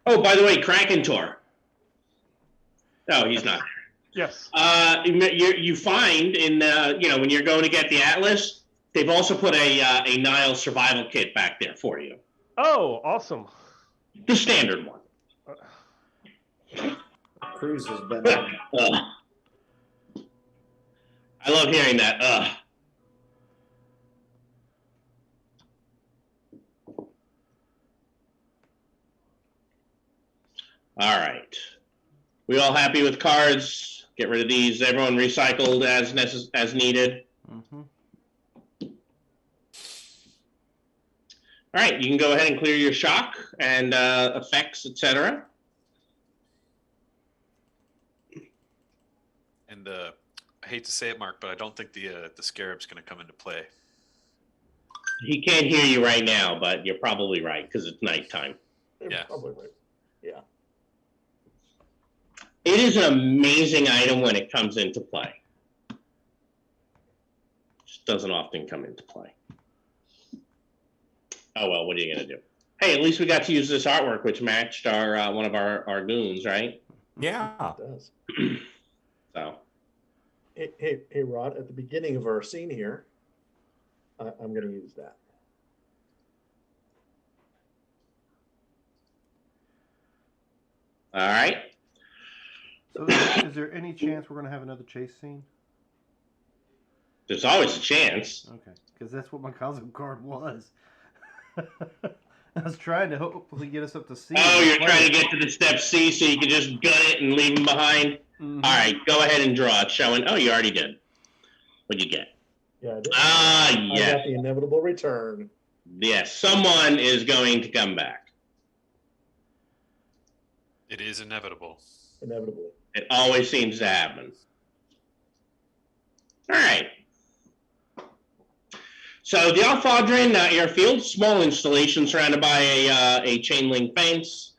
Oh, by the way, Krakentor. Oh, he's not. Yes. You find in when you're going to get the Atlas, they've also put a Nile survival kit back there for you. Oh, awesome. The standard one. Cruise has been on. I love hearing that. All right. We all happy with cards? Get rid of these. Everyone recycled as needed. Mm-hmm. All right, you can go ahead and clear your shock and effects, etc. And I hate to say it, Mark, but I don't think the scarab's going to come into play. He can't hear you right now, but you're probably right because it's nighttime. Yeah. Probably right. Yeah. It is an amazing item when it comes into play. Just doesn't often come into play. Oh well, what are you gonna do? Hey, at least we got to use this artwork, which matched our one of our goons, right? Yeah. It does. So Hey, Rod, at the beginning of our scene here, I'm going to use that. all right. So is there any chance we're going to have another chase scene? There's always a chance. Okay, because that's what my concept card was. I was trying to hopefully get us up to C. Oh, you're trying to get to the step C so you can just gun it and leave them behind? Mhm. All right, go ahead and draw it, showing. Oh, you already did. What'd you get? Yeah, I did. Ah, I yes. got the inevitable return. Yes, someone is going to come back. It is inevitable. Inevitably. It always seems to happen. All right. So the Alfadrin airfield, small installation surrounded by a chain link fence.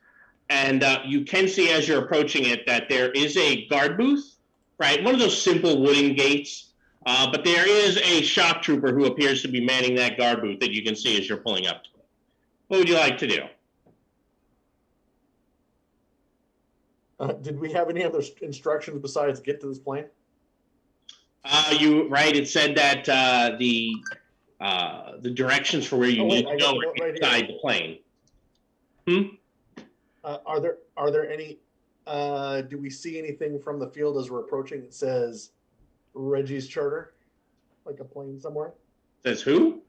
And you can see as you're approaching it that there is a guard booth, right? One of those simple wooden gates. But there is a shock trooper who appears to be manning that guard booth that you can see as you're pulling up to it. What would you like to do? Did we have any other instructions besides get to this plane? It said that the directions for where you need to go are right inside the plane. Are there any? Do we see anything from the field as we're approaching that says Reggie's charter, like a plane somewhere? Says who?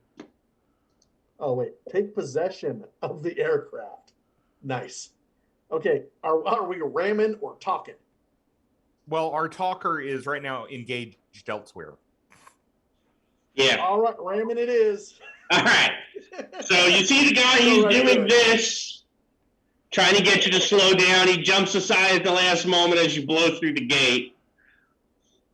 Oh wait, take possession of the aircraft. Nice. Okay, are we ramming or talking? Well, our talker is right now engaged elsewhere. Yeah. All right, ramming it is. All right. So you see the guy, he's doing this, trying to get you to slow down. He jumps aside at the last moment as you blow through the gate.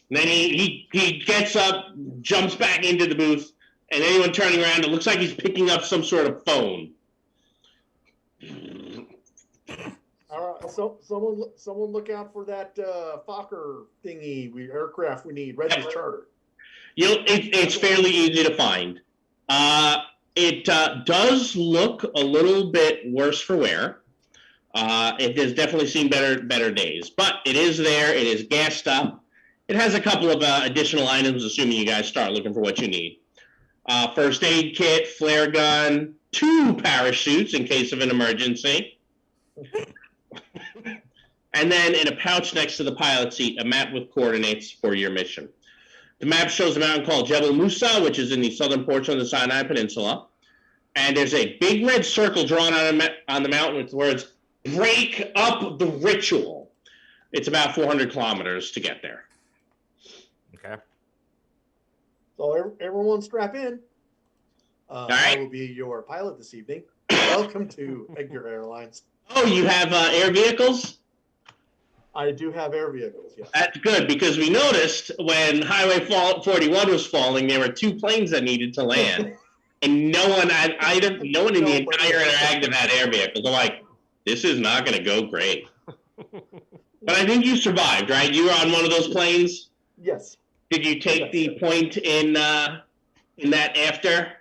And then he gets up, jumps back into the booth, and anyone turning around, it looks like he's picking up some sort of phone. All right, so someone look out for that Fokker thingy, aircraft we need. Reggie's charter. It's fairly easy to find. It does look a little bit worse for wear. It has definitely seen better days, but it is there. It is gassed up. It has a couple of additional items, assuming you guys start looking for what you need. First aid kit, flare gun, 2 parachutes in case of an emergency. And then in a pouch next to the pilot seat, a map with coordinates for your mission. The map shows a mountain called Jebel Musa, which is in the southern portion of the Sinai Peninsula. And there's a big red circle drawn on the mountain with the words, "Break up the ritual." It's about 400 kilometers to get there. Okay. So everyone strap in. right. I will be your pilot this evening. Welcome to Edgar Airlines. Oh, you have air vehicles? I do have air vehicles, yes. That's good, because we noticed when Highway 41 was falling, there were 2 planes that needed to land. And no one in the entire interactive had air vehicles. I'm like, this is not going to go great. But I think you survived, right? You were on one of those planes? Yes. Did you take the point in that after?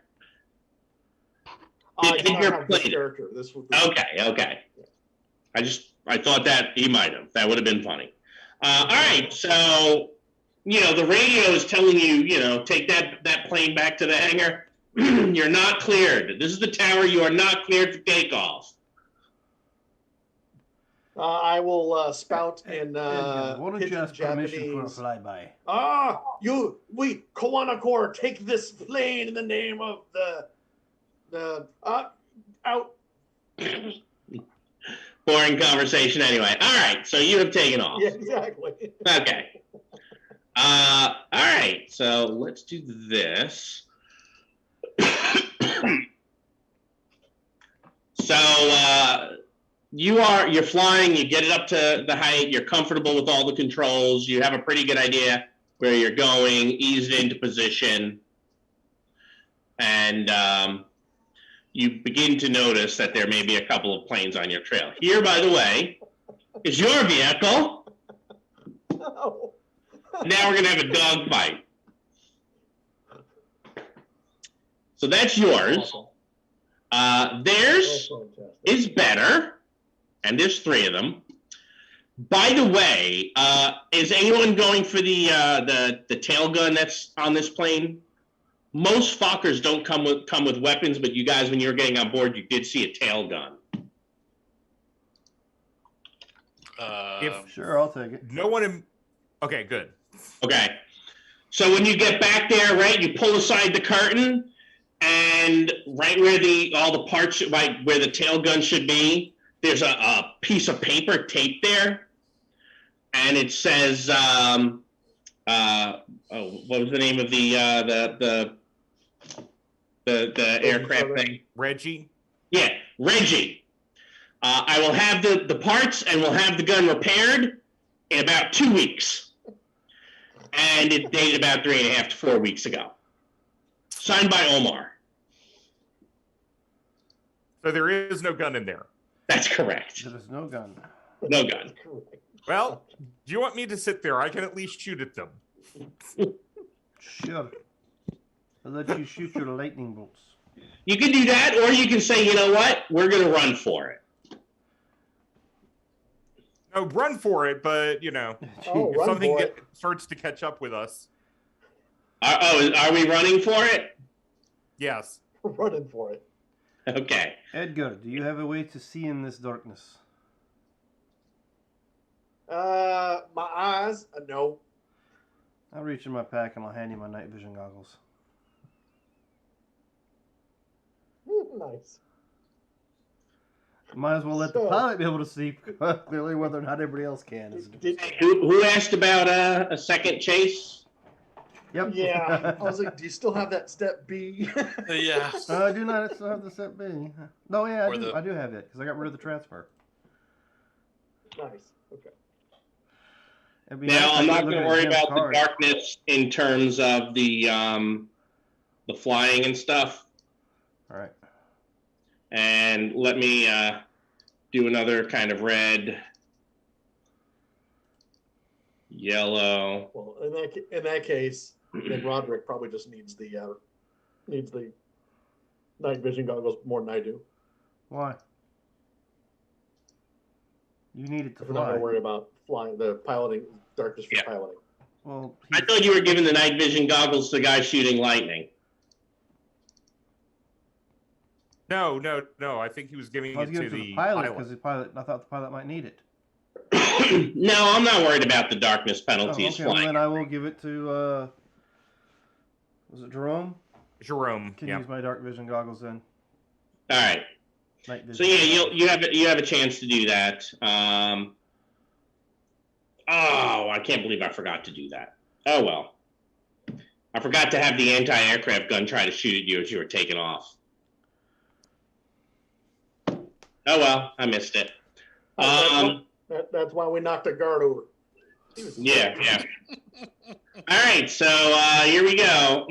I Did did not your have this plane- character. This was Okay. I thought that he might have. That would have been funny. All right, so, the radio is telling you, take that plane back to the hangar. You're not cleared. This is the tower. You are not cleared for takeoff. I will spout in Why don't you pidgin ask permission Japanese. for a flyby? Koanakor, take this plane in the name of out. Boring conversation anyway. All right, so you have taken off. Yeah, exactly. Okay. All right, so let's do this. So you're flying, you get it up to the height, you're comfortable with all the controls, you have a pretty good idea where you're going, eased into position, and you begin to notice that there may be a couple of planes on your trail. Here, by the way, is your vehicle. No. Now we're going to have a dogfight. So that's yours. Theirs Oh, fantastic. is better, and there's 3 of them. By the way, is anyone going for the tail gun that's on this plane? Most Fokkers don't come with weapons, but you guys, when you were getting on board, you did see a tail gun. Sure, I'll take it. No one in. Okay, good. Okay. So when you get back there, right, you pull aside the curtain, and right where all the parts, right where the tail gun should be, there's a piece of paper taped there, and it says, what was the name of the aircraft thing? Reggie. Yeah, Reggie. I will have the parts, and we'll have the gun repaired in about 2 weeks. And it's dated about 3.5 to 4 weeks ago. Signed by Omar. So there is no gun in there. That's correct. There is no gun. No gun. Well, do you want me to sit there? I can at least shoot at them. Sure. I'll let you shoot your lightning bolts. You can do that, or you can say, you know what? We're going to run for it. No, run for it, but, you know, Oh, if run something for it. starts to catch up with us. Are we running for it? Yes. We're running for it. Okay. Edgar, do you have a way to see in this darkness? My eyes, no. I'll reach in my pack and I'll hand you my night vision goggles. Nice. Might as well let the So- pilot be able to see clearly whether or not everybody else can. Who asked about a second chase? Yep. Yeah, I was like, do you still have that step B? Yeah. I do not still have the set B. No, yeah, Or the- I do have it because I got rid of the transfer. Nice. Okay. It'd be Now, nice I'm if I not could going to look at worry Jim's about the card. darkness in terms of the flying and stuff. All right. And let me do another kind of red, yellow. Well, in that case, then Roderick probably just needs the night vision goggles more than I do. Why? You need it to If we're not going fly. to worry about flying, the piloting, darkness for Yeah. piloting. Well, I thought you were giving the night vision goggles to the guy shooting lightning. No. I think he was giving I was it giving to it to the the pilot pilot. because I thought the pilot might need it. No, I'm not worried about the darkness Oh, penalties okay, well flying. then I will give it to. Was it Jerome? Jerome. Can Yeah. use my dark vision goggles then. All right. Night vision. So yeah, goggles. you have a chance to do that. Oh, I can't believe I forgot to do that. Oh well. I forgot to have the anti-aircraft gun try to shoot at you as you were taking off. Oh well, I missed it. That's why we knocked a guard over. He was- Yeah. All right, so here we go.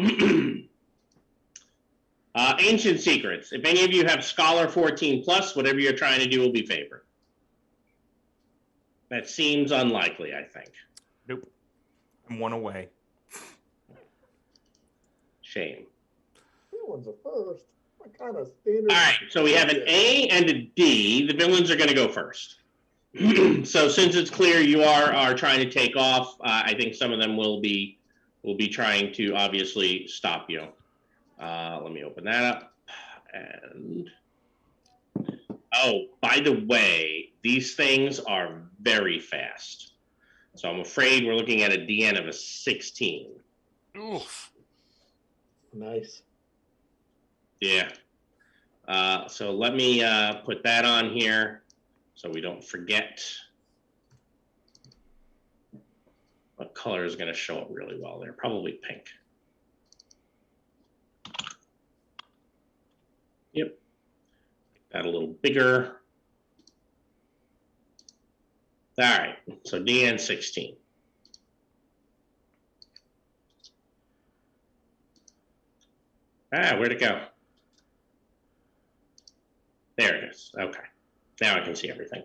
Ancient Secrets. If any of you have Scholar 14 plus, whatever you're trying to do will be favored. That seems unlikely, I think. Nope. I'm one away. Shame. Villains are first. What kind of standard? All right, so we have an A and a D. The villains are going to go first. So since it's clear you are trying to take off, I think some of them will be trying to obviously stop you. Let me open that up. And oh, by the way, these things are very fast. So I'm afraid we're looking at a DN of a 16. Oof. Nice. Yeah. So let me put that on here so we don't forget. What color is going to show up really well there? Probably pink. Yep. That a little bigger. All right. So DN 16. Where'd it go? There it is. Okay. Now I can see everything.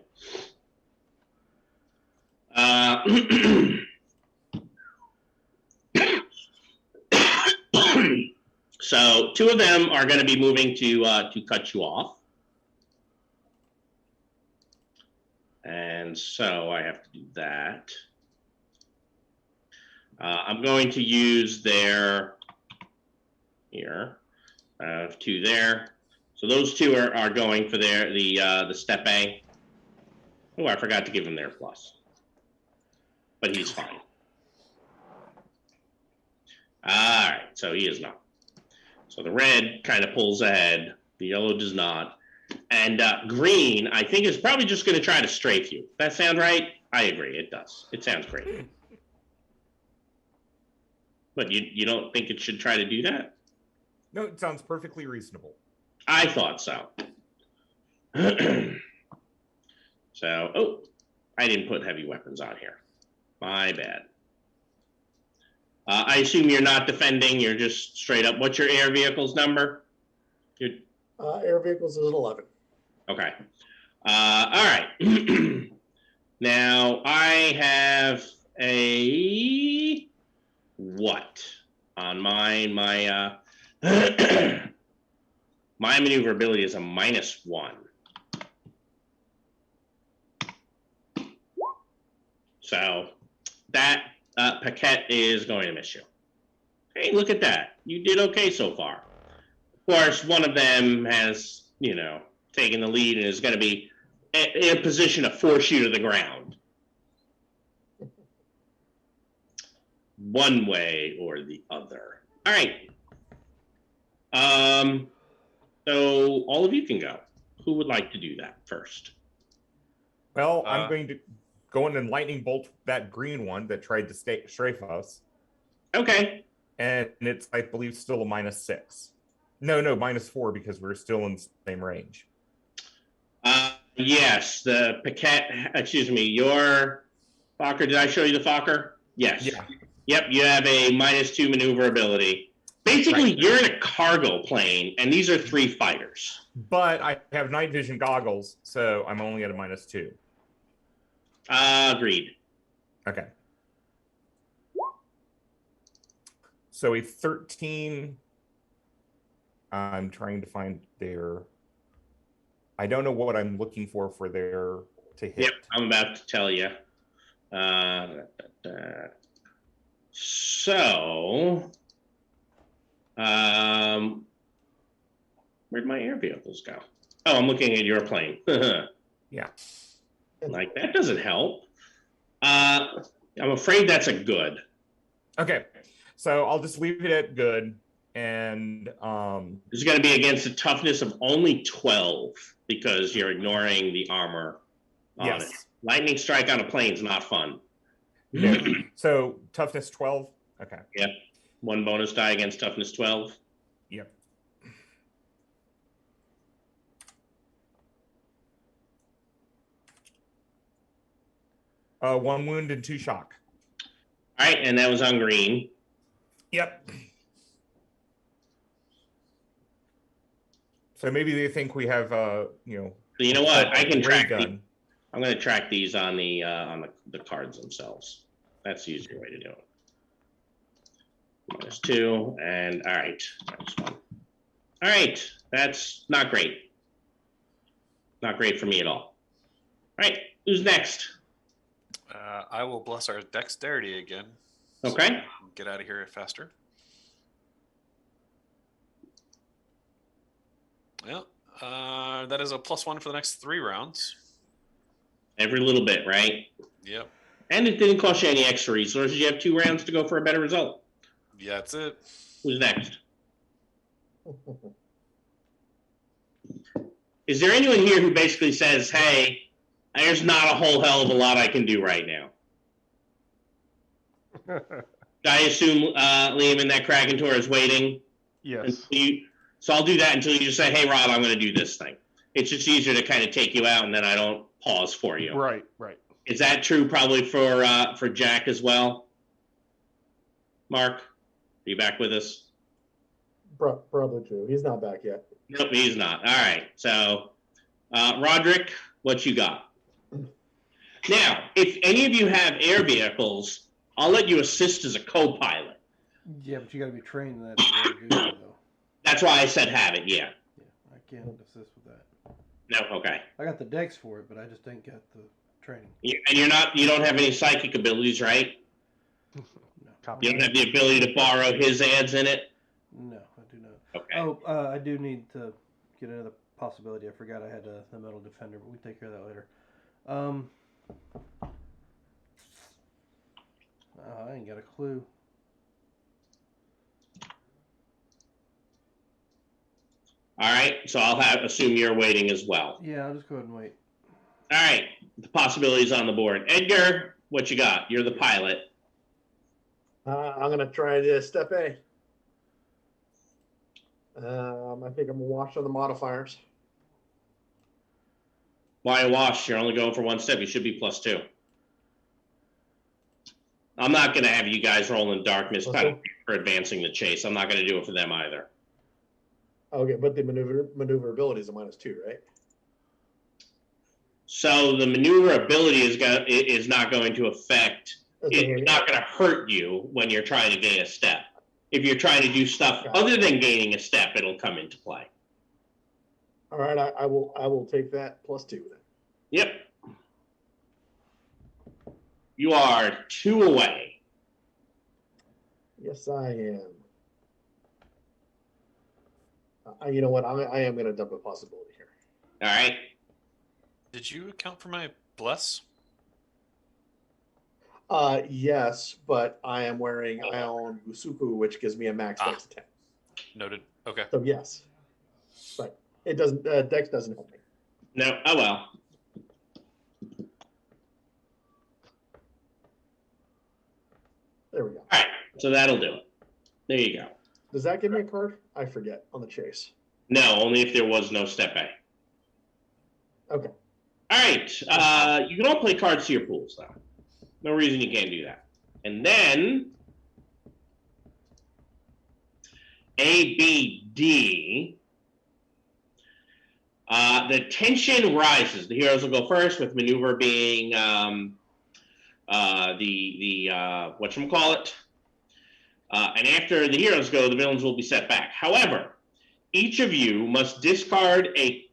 So two of them are going to be moving to cut you off. And so I have to do that. I'm going to use their here. I have two there. So those two are going for the step A. Oh, I forgot to give him their plus. But he's fine. All right, so he is not. So the red kind of pulls ahead. The yellow does not. And green, I think, is probably just going to try to strafe you. That sound right? I agree. It does. It sounds great. But you don't think it should try to do that? No, it sounds perfectly reasonable. I thought so. So, oh, I didn't put heavy weapons on here. My bad. I assume you're not defending. You're just straight up. What's your air vehicle's number? Air vehicles is at 11. Okay. All right. Now I have a what on mine? My my maneuverability is a -1. So that Paquette is going to miss you. Hey, look at that. You did okay so far. Of course, one of them has, taken the lead and is going to be in a position to force you to the ground. One way or the other. All right. So all of you can go. Who would like to do that first? Well, I'm going to go in and lightning bolt that green one that tried to strafe us. Okay. And it's, I believe, still a -6. No, -4 because we're still in the same range. Yes, the Paquette, excuse me, your Fokker, did I show you the Fokker? Yes. Yeah. Yep, you have a -2 maneuverability. Basically, Right. You're in a cargo plane, and these are 3 fighters. But I have night vision goggles, so I'm only at a -2. Agreed. Okay. So a 13. I'm trying to find their. I don't know what I'm looking for their to hit. Yep, I'm about to tell you. So, where'd my air vehicles go? Oh, I'm looking at your plane. Yeah. Like, that doesn't help. I'm afraid that's a good. Okay. So I'll just leave it at good. And It's going to be against a toughness of only 12 because you're ignoring the armor on it. Lightning strike on a plane is not fun. No. So toughness 12. Okay. Yep. 1 bonus die against toughness 12. Yep. One wound and 2 shock. All right, and that was on green. Yep. So maybe they think we have, You know what? I can track. gun. I'm going to track these on the cards themselves. That's the easier way to do it. -2, and all right, -1. All right, that's not great. Not great for me at all. All right, who's next? I will bless our dexterity again. Okay. So get out of here faster. Yeah, that is a +1 for the next 3 rounds. Every little bit, right? Yep. And it didn't cost you any extra resources. You have 2 rounds to go for a better result. Yeah, that's it. Who's next? Is there anyone here who basically says, hey, there's not a whole hell of a lot I can do right now? I assume Liam in that Krakentor is waiting. Yes. So I'll do that until you just say, hey, Rob, I'm going to do this thing. It's just easier to kind of take you out, and then I don't pause for you. Right. Is that true probably for Jack as well? Mark, are you back with us? Probably true. He's not back yet. Nope, he's not. All right. So, Roderick, what you got? Now, if any of you have air vehicles, I'll let you assist as a co-pilot. Yeah, but you got to be trained in that to really do it, though. That's why I said have it, yeah. Yeah, I can't assist with that. No, okay. I got the dex for it, but I just ain't got the training. And you don't have any psychic abilities, right? No. You don't have the ability to borrow his ads in it? No, I do not. Okay. Oh, I do need to get another possibility. I forgot I had the metal defender, but we can take care of that later. I ain't got a clue. All right, so I'll assume you're waiting as well. Yeah, I'll just go ahead and wait. All right, the possibilities on the board. Edgar, what you got? You're the pilot. I'm gonna try this step A. I think I'm gonna wash on the modifiers. Why a wash? You're only going for one step. You should be +2. I'm not going to have you guys roll in darkness Okay. for advancing the chase. I'm not going to do it for them either. Okay, but the maneuverability is a -2, right? So the maneuverability is not going to affect. Okay, It's not going to hurt you when you're trying to gain a step. If you're trying to do stuff other than gaining a step, it'll come into play. All right, I will take that +2 then. Yep. You are 2 away. Yes, I am. You know what? I am going to dump a possibility here. All right. Did you account for my bless? Yes, but I am wearing Ion Busuku, which gives me a max dex attack. Noted. Okay. So yes, but it doesn't. Dex doesn't help me. No. Oh well. There we go. All right. So that'll do it. There you go. Does that give me a card? I forget on the chase. No, only if there was no step A. Okay. All right. You can all play cards to your pools, though. No reason you can't do that. And then A, B, D. The tension rises. The heroes will go first, with maneuver being whatchamacallit. And after the heroes go, the villains will be set back. However, each of you must discard a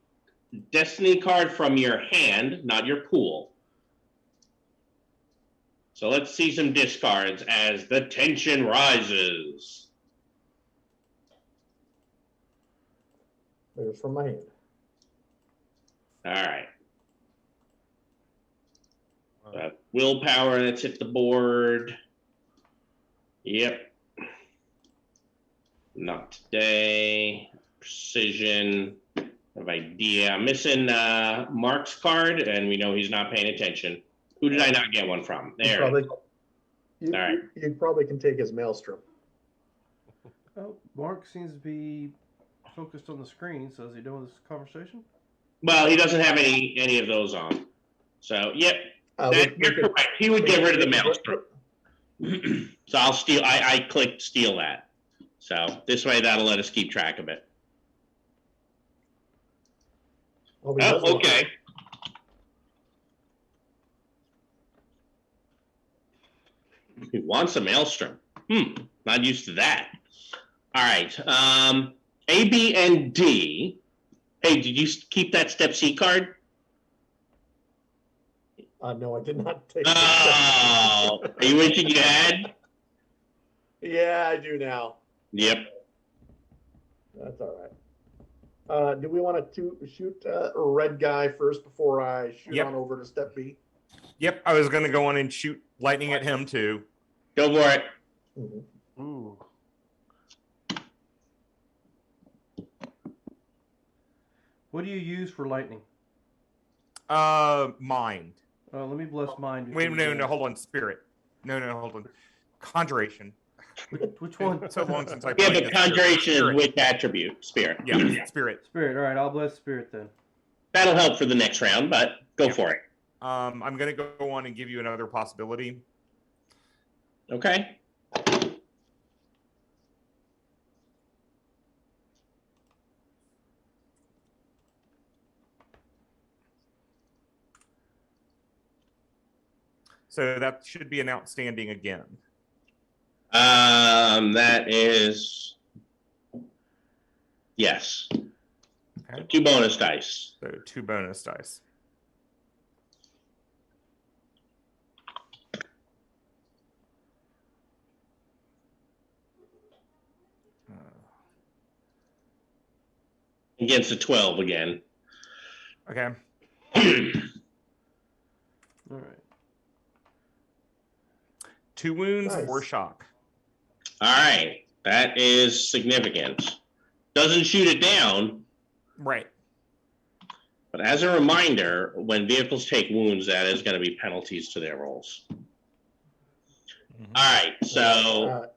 destiny card from your hand, not your pool. So let's see some discards as the tension rises. There's from my hand. All right. Willpower, that's hit the board. Yep. Not today. Precision. Of idea. I'm missing Mark's card, and we know he's not paying attention. Who did I not get one from? There. All All right. You probably can take his maelstrom. Oh, Mark seems to be focused on the screen. So is he doing this conversation? Well, he doesn't have any of those on. So, yep. You're correct. He would get rid of the maelstrom. So I'll steal. I clicked steal that. So this way, that'll let us keep track of it. Oh, okay. He wants a maelstrom. Not used to that. All right. A, B, and D. Hey, did you keep that step C card? No, I did not take. Oh, are you wishing you had? Yeah, I do now. Yep. That's all right. Do we want to shoot a red guy first before I shoot on over to step B? Yep, I was going to go on and shoot lightning at him too. Go for it. Mm-hmm. Ooh. What do you use for lightning? Mind. Let me bless mind. Wait, no, hold on. Spirit. No, hold on. Conjuration. Which one? So long since I Yeah, played but this. conjuration is Spirit. which attribute? Spirit. Yeah, spirit. Spirit. All right, I'll bless spirit then. That'll help for the next round, but go for it. I'm going to go on and give you another possibility. Okay. So that should be an outstanding again. That is yes. Okay. 2 bonus dice. So 2 bonus dice. Against a 12 again. Okay. All right. 2 wounds, Nice. 4 shock. All right. That is significant. Doesn't shoot it down, Right. But as a reminder, when vehicles take wounds, that is going to be penalties to their rolls. Mhm. All right, so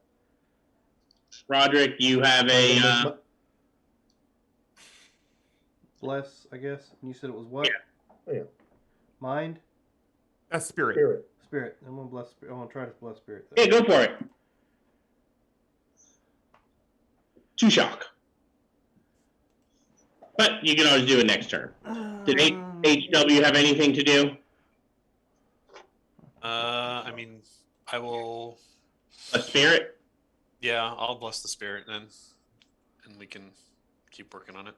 Roderick, you have a Bless, I guess. And you said it was what? Yeah. Mind? A spirit. Spirit. Spirit. I'm gonna bless. I'm gonna try to bless spirit. yeah, go for it. 2 shock. But you can always do it next turn. Did HW have anything to do? I mean, I will. A spirit? Yeah, I'll bless the spirit then, and we can keep working on it.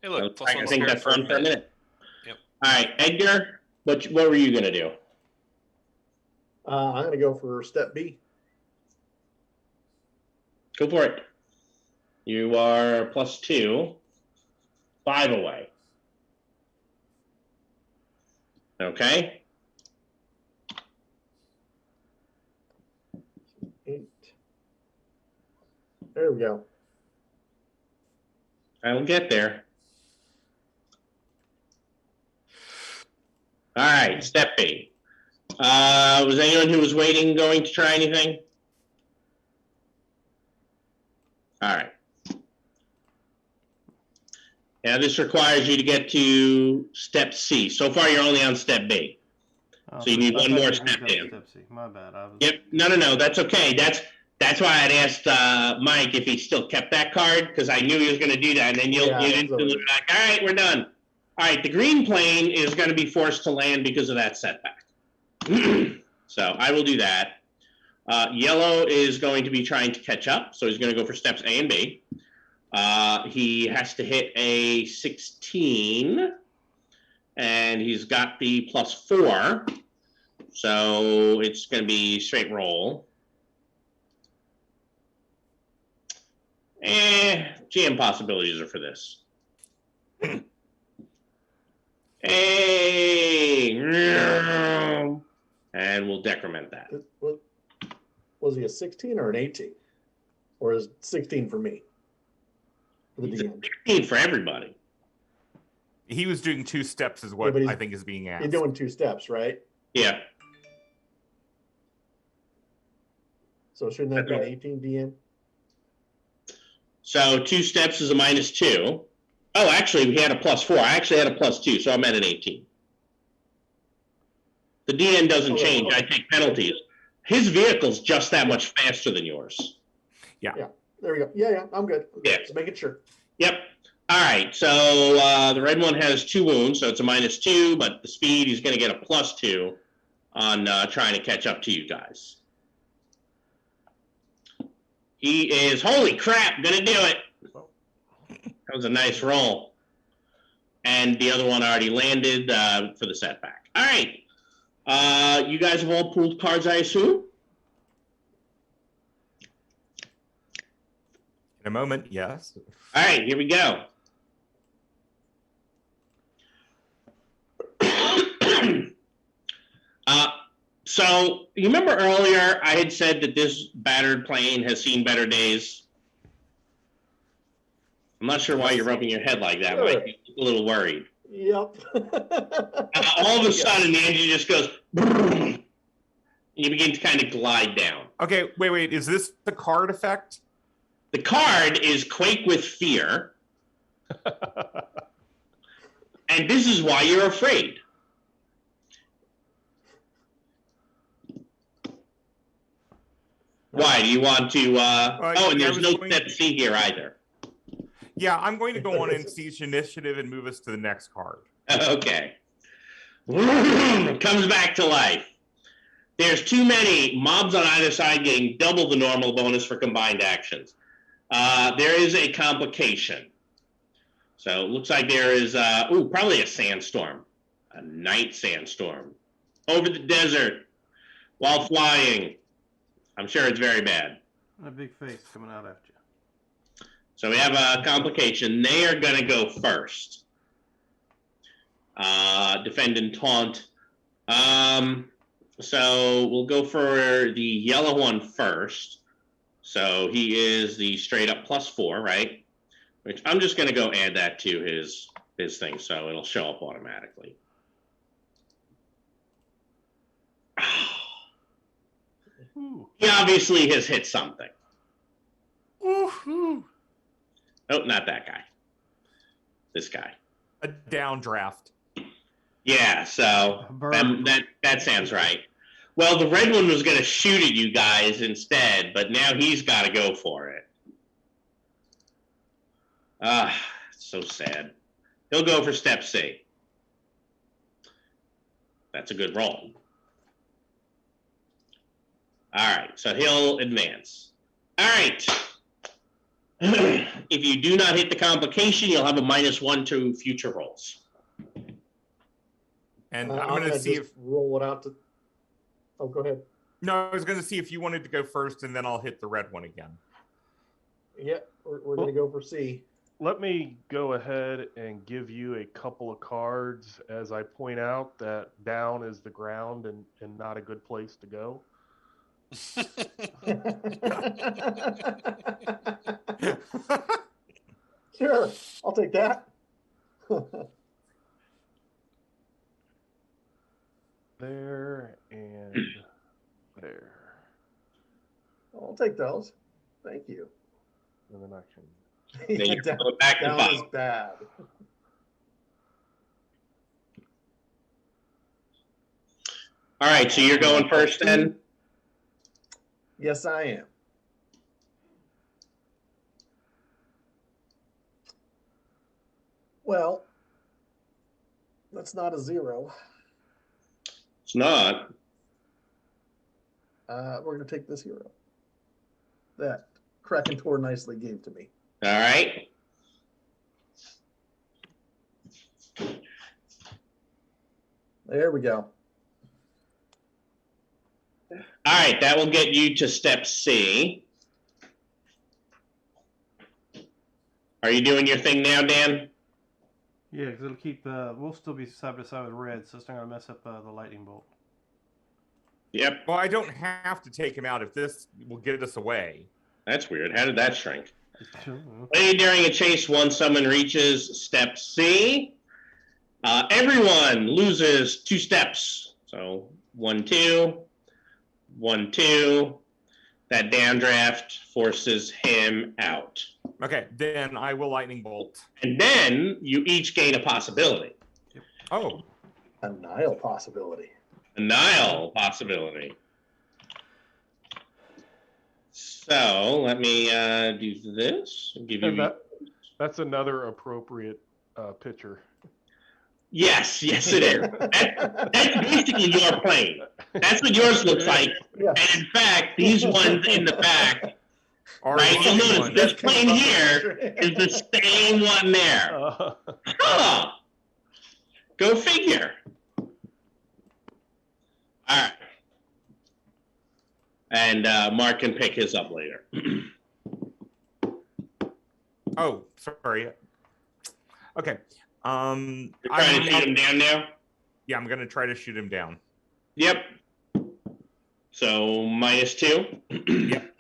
Hey, look, plus I one think spirit that's one for a minute. Yep. All right, Edgar, what were you going to do? I'm going to go for step B. Go for it. You are +2, 5 away. Okay. 8. There we go. I will get there. All right, step B. Was anyone who was waiting going to try anything? All right. Now this requires you to get to step C. So far, you're only on step B. So you need one more step in. Step C. My bad. Yep. No. That's okay. That's why I'd asked Mike if he still kept that card, because I knew he was going to do that, and then you instantly be like, all right, we're done. All right, the green plane is going to be forced to land because of that setback. So I will do that. Yellow is going to be trying to catch up, so he's going to go for steps A and B. He has to hit a 16, and he's got the +4, so it's going to be straight roll. GM possibilities are for this. Hey, and we'll decrement that. Was he a 16 or an 18? Or is 16 for me? For the He's a DM. 16 for everybody. He was doing 2 steps is what I think is being asked. He's doing 2 steps, right? Yeah. So shouldn't that be an 18 DM? So 2 steps is a -2. Oh, actually, we had a +4. I actually had a +2, so I'm at an 18. The DN doesn't change. I take penalties. His vehicle's just that much faster than yours. Yeah. There we go. Yeah, I'm good. Yeah. Just making sure. Yep. All right. So the red one has 2 wounds, so it's a -2, but the speed, he's going to get a +2 on trying to catch up to you guys. He is, holy crap, going to do it. That was a nice roll. And the other one already landed for the setback. All right. You guys have all pulled cards, I assume? In a moment, yes. All right, here we go. So you remember earlier I had said that this battered plane has seen better days? I'm not sure why you're rubbing your head like that, Mike. You look a little worried. Yep. All of a sudden, the engine just goes, and you begin to kind of glide down. Okay, wait. Is this the card effect? The card is Quake with Fear. And this is why you're afraid. Why? Do you want to... and there's no step C here either. Yeah, I'm going to go on and siege initiative and move us to the next card. Okay. Comes back to life. There's too many mobs on either side getting double the normal bonus for combined actions. There is a complication. So it looks like there is, probably a sandstorm. A night sandstorm. Over the desert while flying. I'm sure it's very bad. And a big face coming out after you. So we have a complication. They are going to go first. Defend and taunt. So we'll go for the yellow one first. So he is the straight up +4, right? Which I'm just going to go add that to his thing, so it'll show up automatically. He obviously has hit something. Woohoo! Oh, not that guy. This guy. A downdraft. Yeah, so Burn. that sounds right. Well, the red one was going to shoot at you guys instead, but now he's got to go for it. Ah, so sad. He'll go for step C. That's a good roll. All right, so he'll advance. All right. If you do not hit the complication, you'll have a -1 to future rolls. And I'm I'm going to see just if. roll it out to. Oh, go ahead. No, I was going to see if you wanted to go first, and then I'll hit the red one again. Yeah, we're going to go for C. Let me go ahead and give you a couple of cards as I point out that down is the ground and not a good place to go. Sure, I'll take that. There and there. I'll take those. Thank you. And then I can. Then Yeah, you're going back to down is bottom. bad. All right, so you're going first then? Yes, I am. Well, that's not a 0. It's not. We're going to take this 0 that Kraken Tor nicely gave to me. All right. There we go. All right, that will get you to step C. Are you doing your thing now, Dan? Yeah, because it'll keep. We'll still be side by side with red, so it's not gonna mess up the lightning bolt. Yep. Well, I don't have to take him out if this will get us away. That's weird. How did that shrink? Lady during a chase, once someone reaches step C, everyone loses 2 steps. So 1, 2, 1, 2. That downdraft forces him out. Okay, then I will lightning bolt. And then you each gain a possibility. Oh, A Nile possibility. A Nile possibility. So let me do this. Give And you. that's another appropriate picture. Yes, yes, it is. That's basically your plane. That's what yours looks like. Yeah. And in fact, these ones in the back, our right? You'll lightning notice one. this plane here is the same one there. Huh. Go figure. All right. And Mark can pick his up later. Oh, sorry. Okay. You're I'm trying to shoot him down now? Yeah, I'm gonna try to shoot him down. Yep. So -2. Yep.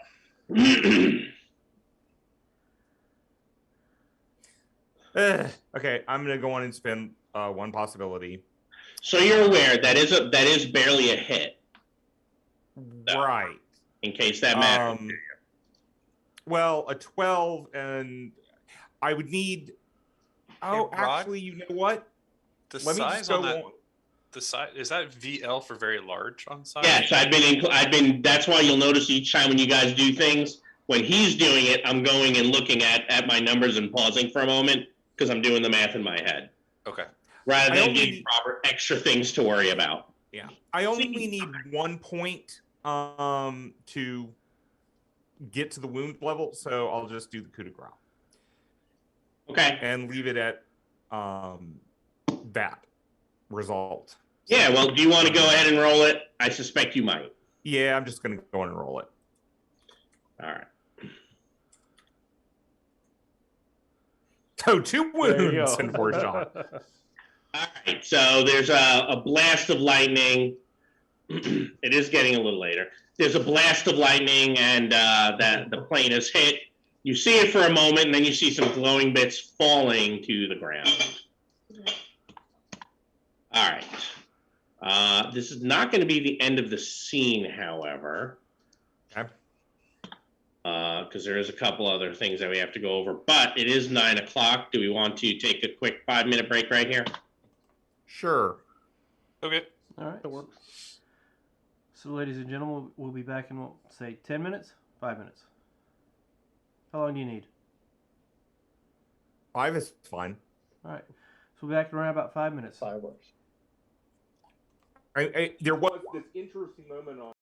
Okay, I'm gonna go on and spend 1 possibility. So you're aware that is barely a hit, Right. in case that matters. Well, a 12, and I would need. Oh, Hey, Rod? actually, you know what? The Let me size just on go that. on. The size is that VL for very large on size? Yes, I've been. That's why you'll notice each time when you guys do things, when he's doing it, I'm going and looking at my numbers and pausing for a moment because I'm doing the math in my head Okay. rather I than only getting need- proper extra things to worry about. Yeah, I only need 1 point to get to the wound level, so I'll just do the coup de grace Okay. and leave it at that result. Yeah. Well, do you want to go ahead and roll it? I suspect you might. Yeah, I'm just gonna go and roll it. All right. So 2 There you wounds go. and 4 shots. All right. So there's a blast of lightning. It is getting a little later. there's a blast of lightning, and that the plane is hit. You see it for a moment, and then you see some glowing bits falling to the ground. All right. This is not going to be the end of the scene, however. Okay. Because there is a couple other things that we have to go over. But it is 9 o'clock. Do we want to take a quick 5-minute break right here? Sure. Okay. All right. That works. So, ladies and gentlemen, we'll be back in, we'll say, 10 minutes, 5 minutes. How long do you need? 5 is fine. All right. So we'll be back in around about 5 minutes. Fireworks. There was this interesting moment on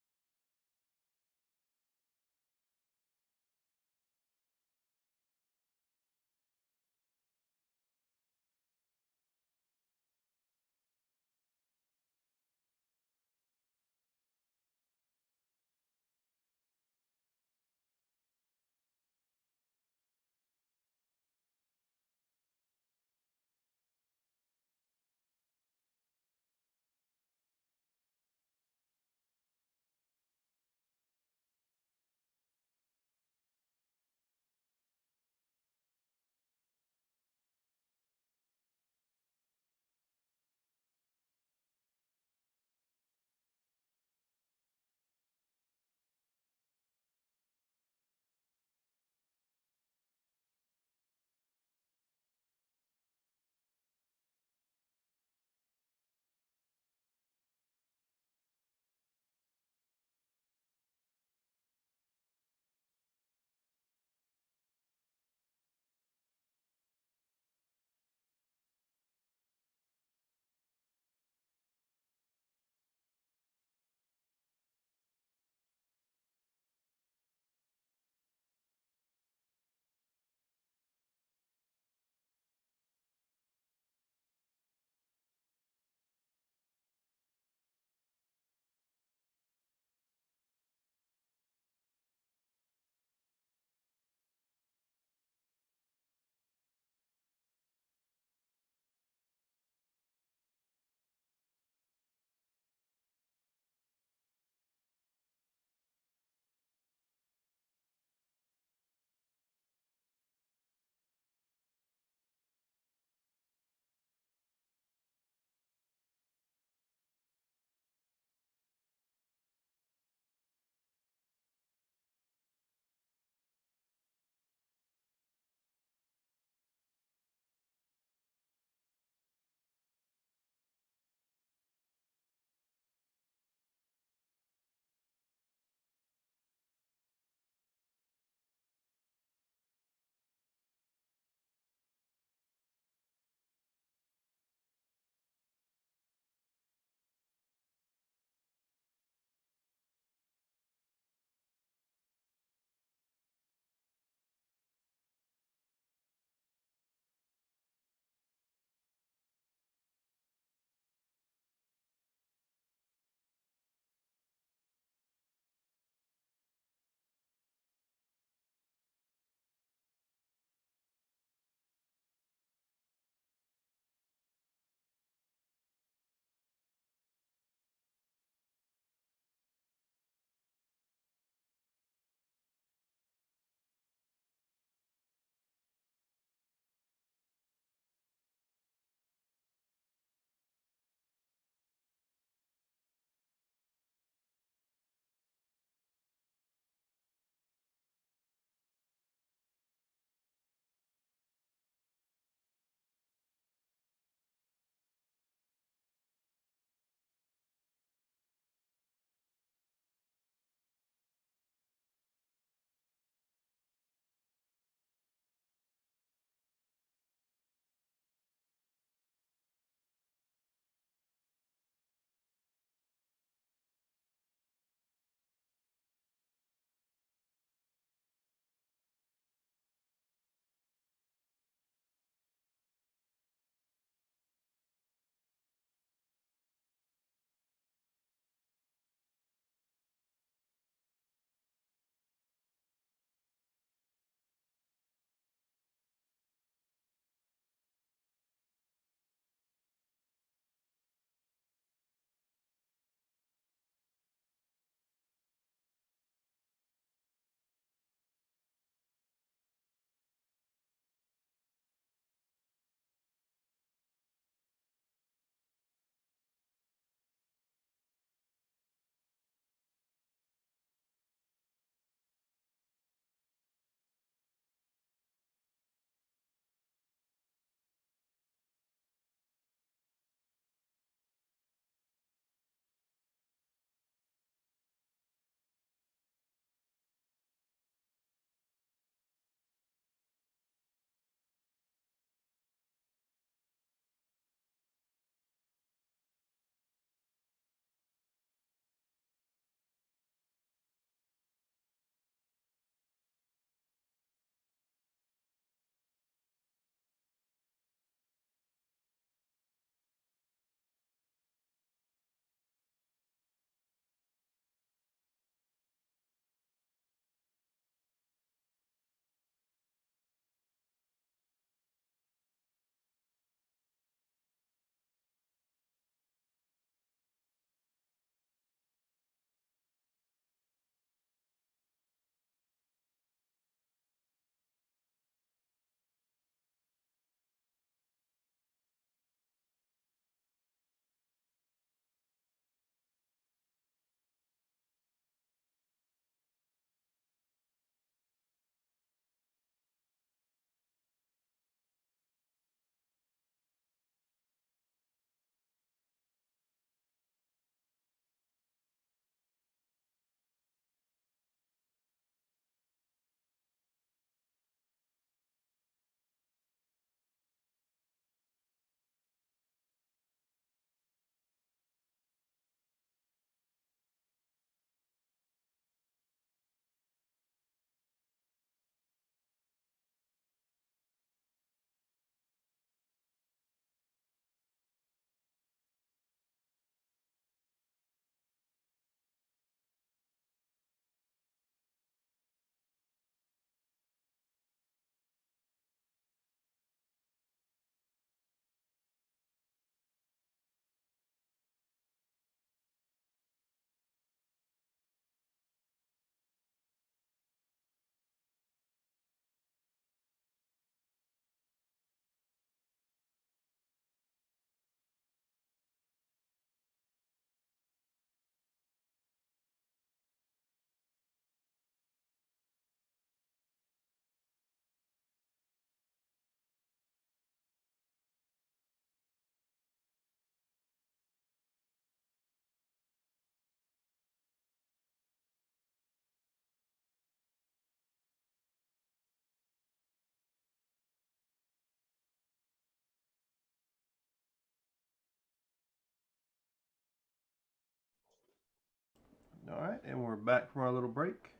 All right, and we're back from our little break.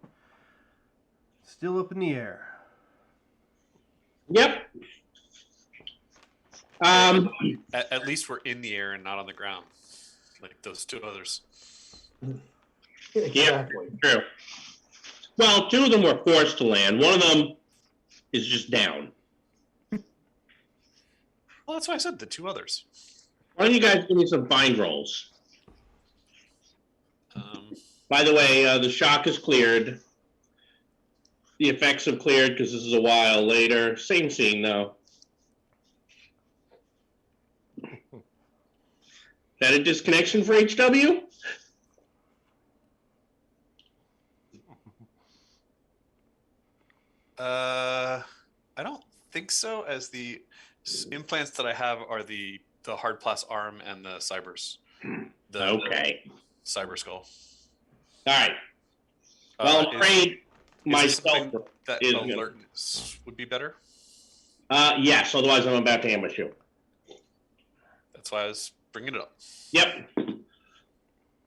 Still up in the air. Yep. At least we're in the air and not on the ground, like those two others. Exactly. True. Well, two of them were forced to land. One of them is just down. Well, that's why I said the two others. Why don't you guys give me some bind rolls? Um, By the way, the shock is cleared. The effects have cleared because this is a while later. Same scene, though. That a disconnection for HW? I don't think so, as the implants that I have are the hard plas arm and the cybers. Okay. Cyber skull. All right. Well, I'm afraid myself that is alertness would be better. Yes, otherwise I'm about to ambush you. That's why I was bringing it up. Yep.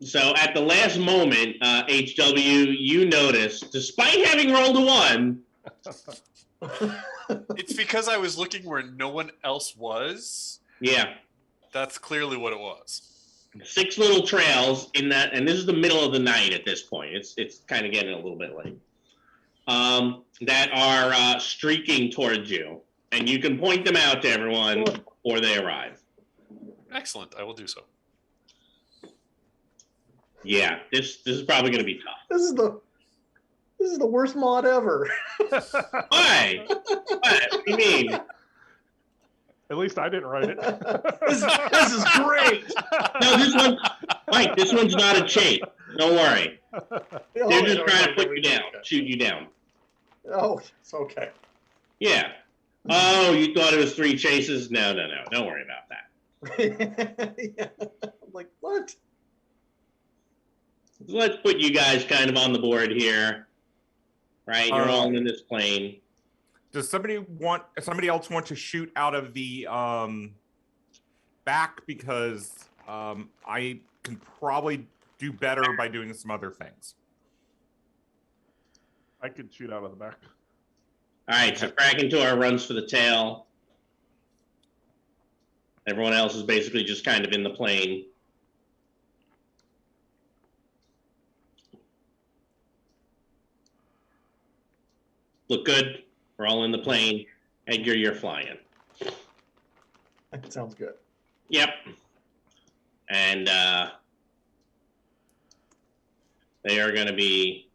So at the last moment, HW, you notice, despite having rolled a 1, It's because I was looking where no one else was. yeah, That's clearly what it was. 6 little trails in that, and this is the middle of the night at this point. It's kind of getting a little bit late. That are streaking towards you, and you can point them out to everyone before they arrive. Excellent. I will do so. Yeah, this is probably going to be tough. This is the worst mod ever. Why? What do you mean? At least I didn't write it. This is great. No, this one, Mike. This one's not a chase. Don't worry. They're just trying to put you down, shoot you down. Oh, it's okay. Yeah. Oh, you thought it was 3 chases? No. Don't worry about that. Yeah. I'm like, what? Let's put you guys kind of on the board here. Right? You're all in this plane. Does somebody else want to shoot out of the back? Because I can probably do better by doing some other things. I could shoot out of the back. All right, so Krakentor runs for the tail. Everyone else is basically just kind of in the plane. Look good. We're all in the plane. Edgar, you're flying. That sounds good. Yep. And they are going to be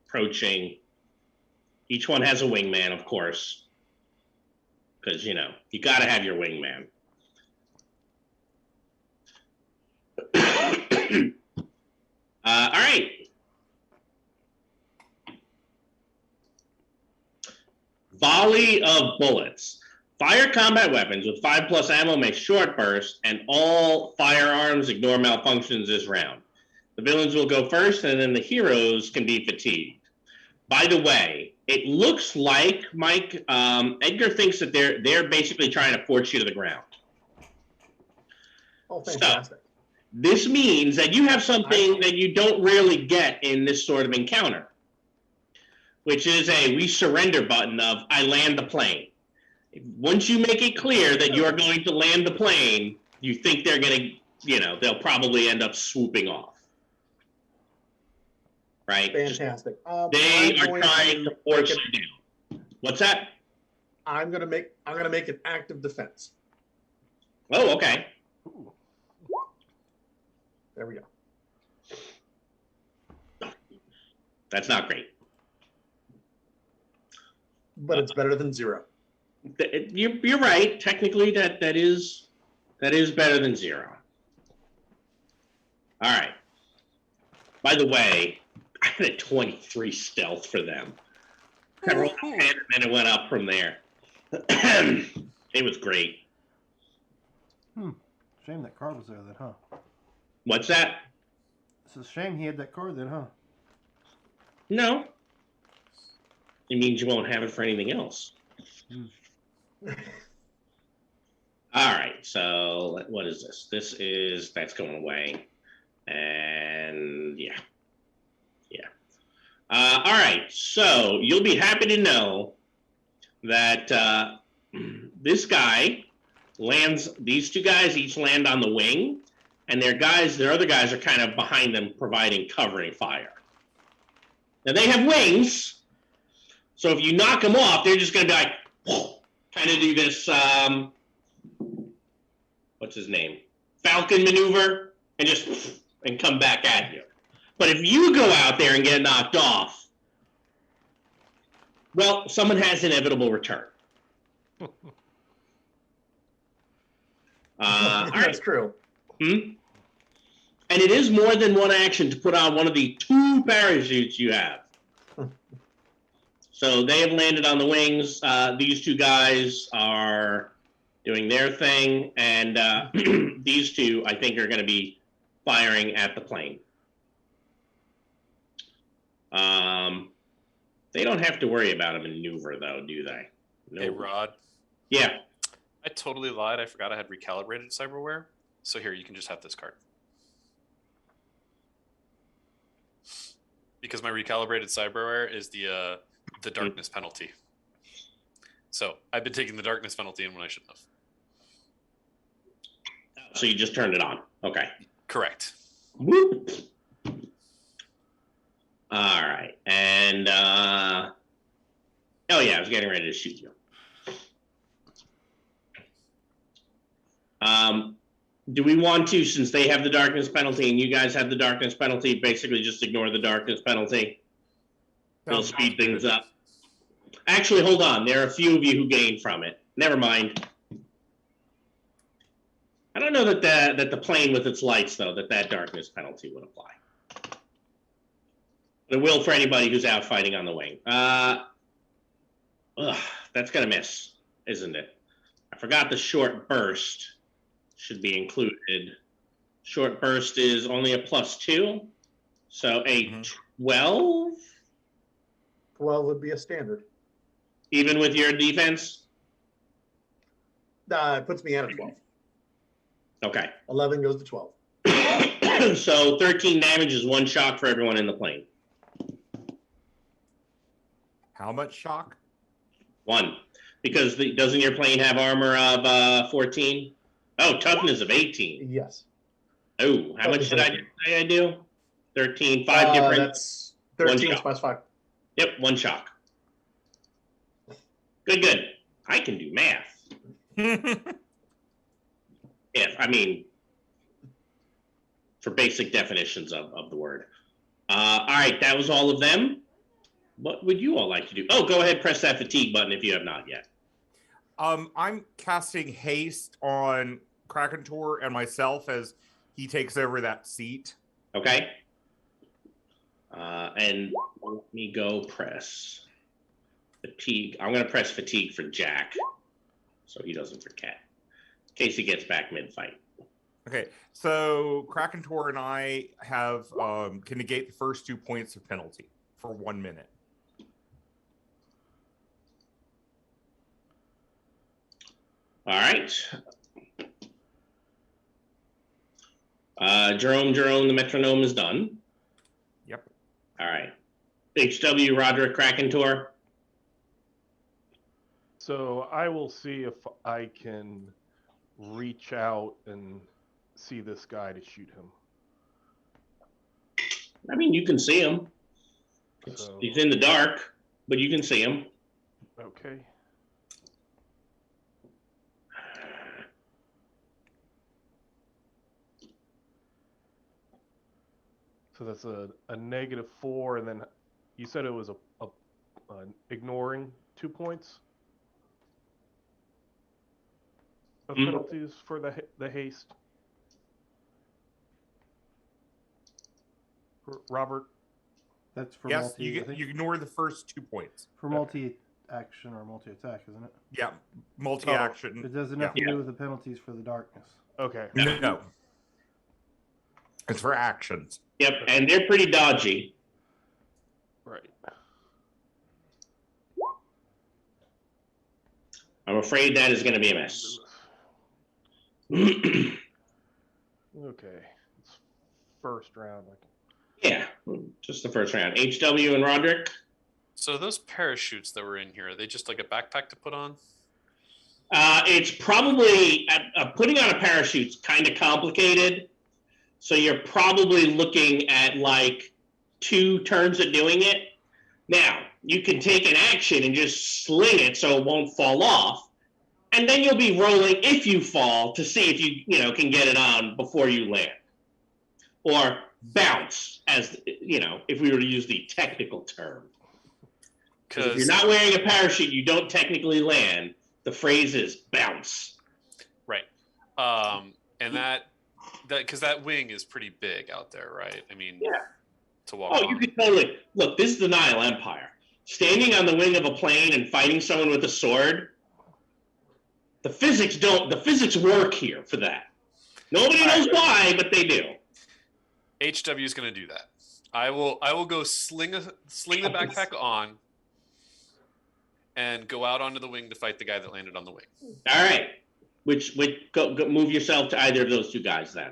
approaching. Each one has a wingman, of course, because, you know, you got to have your wingman. All right. Volley of bullets. Fire combat weapons with 5+ ammo make short bursts, and all firearms ignore malfunctions this round. The villains will go first, and then the heroes can be fatigued. By the way, it looks like, Mike, Edgar thinks that they're basically trying to force you to the ground. Oh, fantastic. So, this means that you have something that you don't really get in this sort of encounter, which is a we surrender button of I land the plane. Once you make it clear that you're going to land the plane, you think they're going to, you know, they'll probably end up swooping off. Right? Fantastic. They are trying to force you down. What's that? I'm gonna make an active defense. Oh, okay. There we go. That's not great. But it's better than 0. You're right. Technically, that is better than 0. All right. By the way, I had a 23 stealth for them. I rolled a 10 and then it went up from there. It was great. Shame that card was there then, huh? What's that? It's a shame he had that card then, huh? No. It means you won't have it for anything else. All right, so what is this? That's going away. And yeah. All right, so you'll be happy to know that this guy lands. These two guys each land on the wing, and their other guys are kind of behind them, providing covering fire. Now they have wings, so if you knock them off, they're just going to be like, kind of do this. What's his name? Falcon maneuver, and come back at you. But if you go out there and get knocked off, well, someone has inevitable return. That's Right. true. And it is more than one action to put on one of the 2 parachutes you have. So they have landed on the wings. These 2 guys are doing their thing, and these 2, I think, are going to be firing at the plane. They don't have to worry about a maneuver, though, do they? No. Hey, Rod. Yeah. I totally lied. I forgot I had recalibrated cyberware. So here, you can just have this card. Because my recalibrated cyberware is the darkness penalty. So I've been taking the darkness penalty in when I shouldn't have. So you just turned it on. Okay. Correct. Whoop. All right. And, oh yeah, I was getting ready to shoot you. Do we want to, since they have the darkness penalty and you guys have the darkness penalty, basically just ignore the darkness penalty? It'll speed things up. Actually, hold on. There are a few of you who gain from it. Never mind. I don't know that the plane with its lights, though, that darkness penalty would apply. But it will for anybody who's out fighting on the wing. That's going to miss, isn't it? I forgot the short burst should be included. Short burst is only a +2, so a 12? 12 would be a standard. Even with your defense? It puts me at a 12. Okay. 11 goes to 12. So 13 damage is 1 shock for everyone in the plane. How much shock? 1. Because doesn't your plane have armor of 14? Oh, toughness of 18. Yes. Oh, how much did I say I do? 13, 5 different. That's 13 plus 5. Yep, 1 shock. Good. I can do math. For basic definitions of the word. All right, that was all of them. What would you all like to do? Oh, go ahead, press that fatigue button if you have not yet. I'm casting haste on Krakentor and myself as he takes over that seat. Okay. And let me go press fatigue. I'm going to press fatigue for Jack so he doesn't forget in case he gets back mid-fight. Okay, so Krakentor and I have can negate the first 2 points of penalty for 1 minute. All right. Jerome, the metronome is done. Yep. All right. HW, Roderick, Krakentor. So I will see if I can reach out and see this guy to shoot him. I mean, you can see him. So, He's in the dark, but you can see him. okay. So that's a -4, and then you said it was a ignoring 2 points of penalties for the haste. Robert? That's for Yes, multi. you ignore the first 2 points. For multi-action or multi-attack, isn't it? Yeah, multi-action. It doesn't have to do with the penalties for the darkness. Okay. No. It's for actions. Yep, and they're pretty dodgy. Right. I'm afraid that is going to be a mess. Okay. It's first round. Yeah, just the first round. HW and Roderick. So those parachutes that were in here, are they just like a backpack to put on? It's probably putting on a parachute's kind of complicated. So you're probably looking at like 2 turns of doing it. Now, you can take an action and just sling it so it won't fall off. And then you'll be rolling if you fall to see if you can get it on before you land. Or bounce, as if we were to use the technical term. Because if you're not wearing a parachute, you don't technically land. The phrase is bounce. Right. And that because that wing is pretty big out there, right? I mean, yeah. To walk Oh, on. you could totally look. This is the Nile Empire. Standing on the wing of a plane and fighting someone with a sword. The physics work here for that. Nobody knows why, but they do. HW is going to do that. I will go sling the backpack on and go out onto the wing to fight the guy that landed on the wing. All right. Which go move yourself to either of those 2 guys then.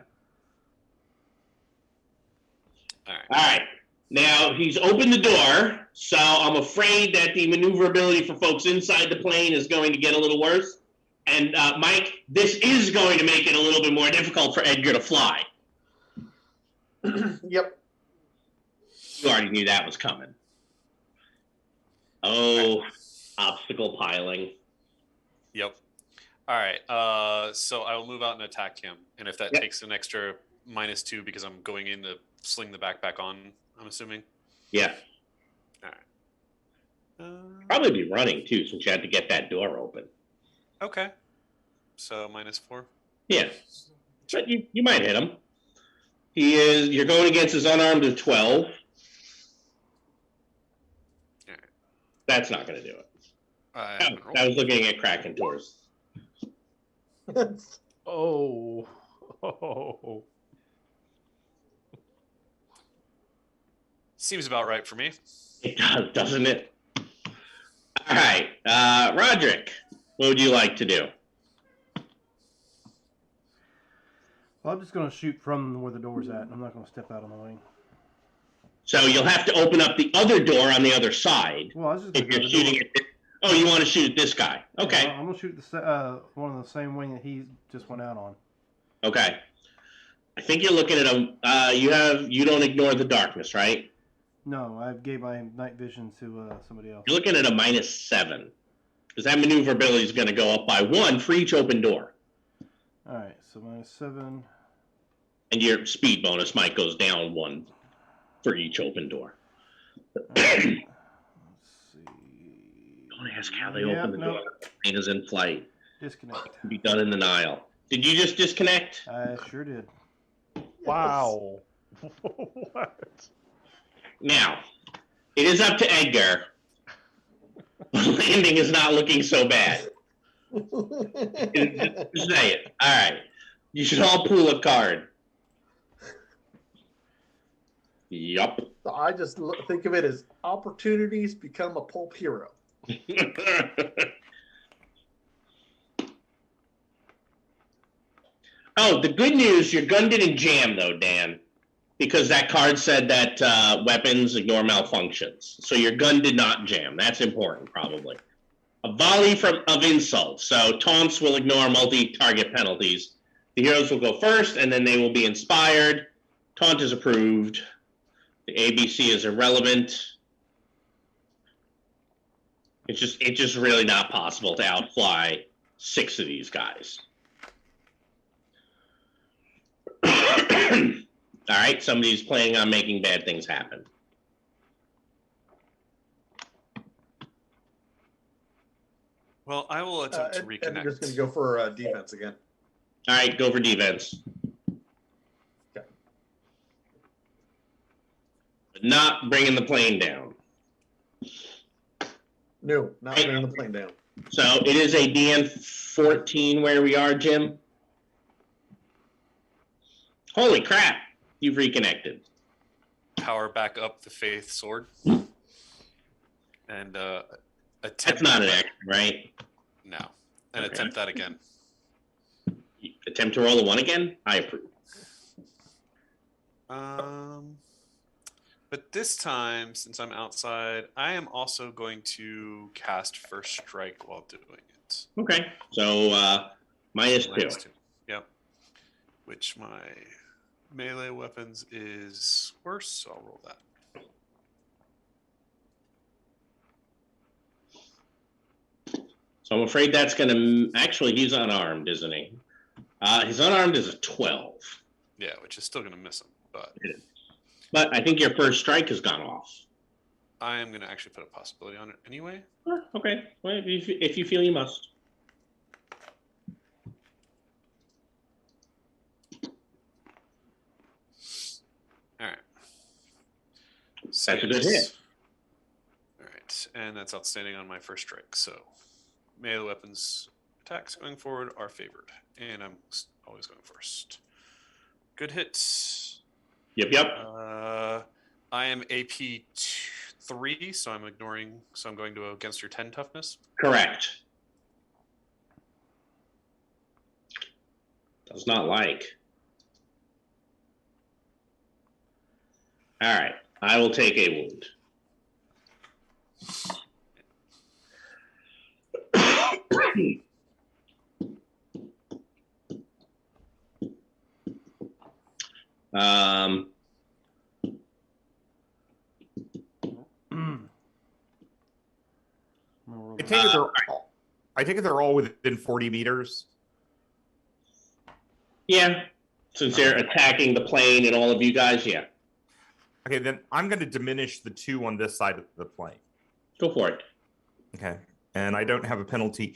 All right. All right. Now he's opened the door, so I'm afraid that the maneuverability for folks inside the plane is going to get a little worse. And Mike, this is going to make it a little bit more difficult for Edgar to fly. Yep. You already knew that was coming. Oh, obstacle piling. Yep. All right. So I will move out and attack him. And if that takes an extra -2 because I'm going in to sling the backpack on, I'm assuming. Yeah. All right. Probably be running too, since you had to get that door open. Okay. So -4. Yeah. But you might hit him. You're going against his unarmed of 12. All right. That's not going to do it. I was looking at Kraken Tours. Oh. Seems about right for me. It does, doesn't it? All right. Roderick, what would you like to do? Well, I'm just going to shoot from where the door's at. I'm not going to step out on the wing. So you'll have to open up the other door on the other side. Well, I was just if you're shooting at oh, you want to shoot at this guy? Okay. Yeah, I'm going to shoot one of the same wing that he just went out on. Okay. I think you're looking at him. You don't ignore the darkness, right? No, I gave my night vision to somebody else. You're looking at a -7 because that maneuverability is going to go up by 1 for each open door. All right, so -7. And your speed bonus might goes down 1 for each open door. Let's see. Don't ask how they open the door. The plane is in flight. Disconnect. It'll be done in the Nile. Did you just disconnect? I sure did. Wow. What? Now, it is up to Edgar. Landing is not looking so bad. Just say it. All right. You should all pull a card. Yup. I just think of it as opportunities become a pulp hero. Oh, the good news, your gun didn't jam though, Dan, because that card said that weapons ignore malfunctions. So your gun did not jam. That's important, probably. A volley of insults. So taunts will ignore multi-target penalties. The heroes will go first, and then they will be inspired. Taunt is approved. The ABC is irrelevant. It's just really not possible to outfly 6 of these guys. All right, somebody's planning on making bad things happen. Well, I will attempt to reconnect. I'm just going to go for defense again. All right, go for defense. Okay. But not bringing the plane down. No, not bringing the plane down. So it is a DN 14 where we are, Jim. Holy crap, you've reconnected. Power back up the Faith sword. And attempt. That's not an action, right? No. And attempt that again. Attempt to roll a 1 again? I approve. But this time, since I'm outside, I am also going to cast First Strike while doing it. Okay. So minus two. Minus 2. Yep. Which my melee weapons is worse, so I'll roll that. So I'm afraid that's going to actually, he's unarmed, isn't he? His unarmed is a 12. Yeah, which is still going to miss him, but But I think your first strike has gone off. I am going to actually put a possibility on it anyway. Okay. Well, if you feel you must. All right. That's a good hit. All right, and that's outstanding on my first strike. So melee weapons attacks going forward are favored, and I'm always going first. Good hits. Yep. I am AP 3, so I'm ignoring. So I'm going to against your 10 toughness. Correct. Does not like. All right. I will take a wound. I take it they're all within 40 meters. Yeah, since they're attacking the plane and all of you guys, yeah. Okay, then I'm going to diminish the 2 on this side of the plane. Go for it. Okay, and I don't have a penalty.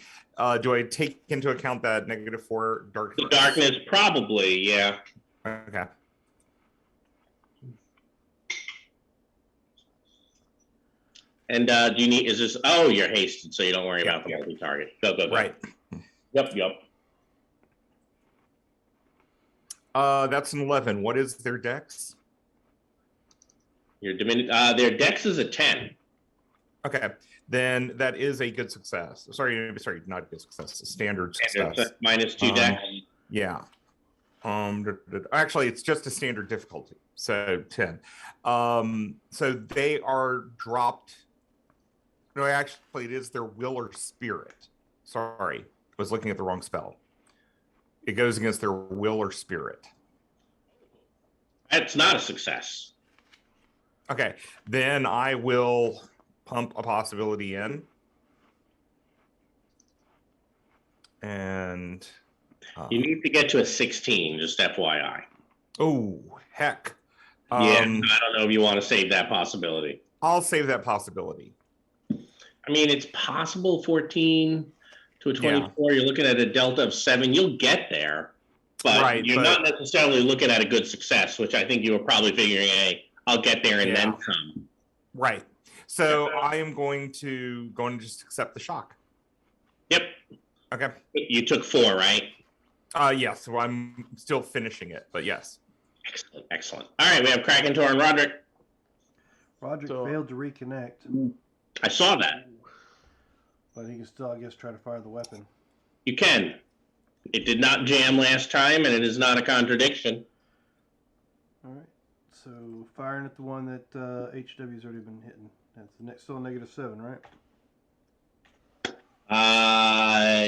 Do I take into account that -4 darkness? The darkness, probably, yeah. Okay. And do you need, is this, oh, you're hasted, so you don't worry about the multi-target. Go. Right. Yep. That's an 11. What is their dex? Their dex is a 10. Okay, then that is a good success. Sorry, not a good success. A standard success. -2 dex. Yeah. Actually, it's just a standard difficulty, so 10. So they are dropped. No, actually, it is their will or spirit. Sorry, I was looking at the wrong spell. It goes against their will or spirit. That's not a success. Okay, then I will pump a possibility in. And you need to get to a 16, just FYI. Oh, heck. Yeah, I don't know if you want to save that possibility. I'll save that possibility. I mean, it's possible 14 to a 24. You're looking at a delta of 7. You'll get there, but you're not necessarily looking at a good success, which I think you were probably figuring, hey, I'll get there and then some. Right. So I am going to just accept the shock. Yep. Okay. You took 4, right? Yes. So I'm still finishing it, but yes. Excellent. All right, we have Krakentor and Roderick. Roderick failed to reconnect. I saw that. But he can still, I guess, try to fire the weapon. You can. It did not jam last time, and it is not a contradiction. All right. So firing at the one that HW's already been hitting. That's still -7, right?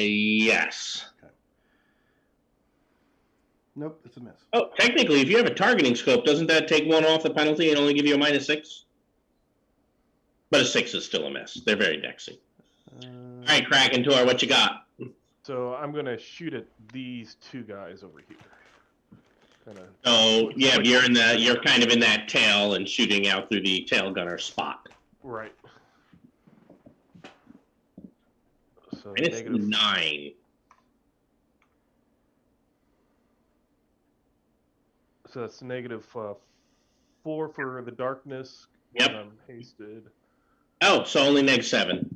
Yes. Okay. Nope, it's a miss. Oh, technically, if you have a targeting scope, doesn't that take 1 off the penalty and only give you a -6? But a 6 is still a miss. They're very dexy. All right, Krakentor, what you got? So I'm going to shoot at these 2 guys over here. So yeah, you're kind of in that tail and shooting out through the tail gunner spot. Right. So -9. So that's -4 for the darkness. Yep. I'm hasted. Oh, so only -7.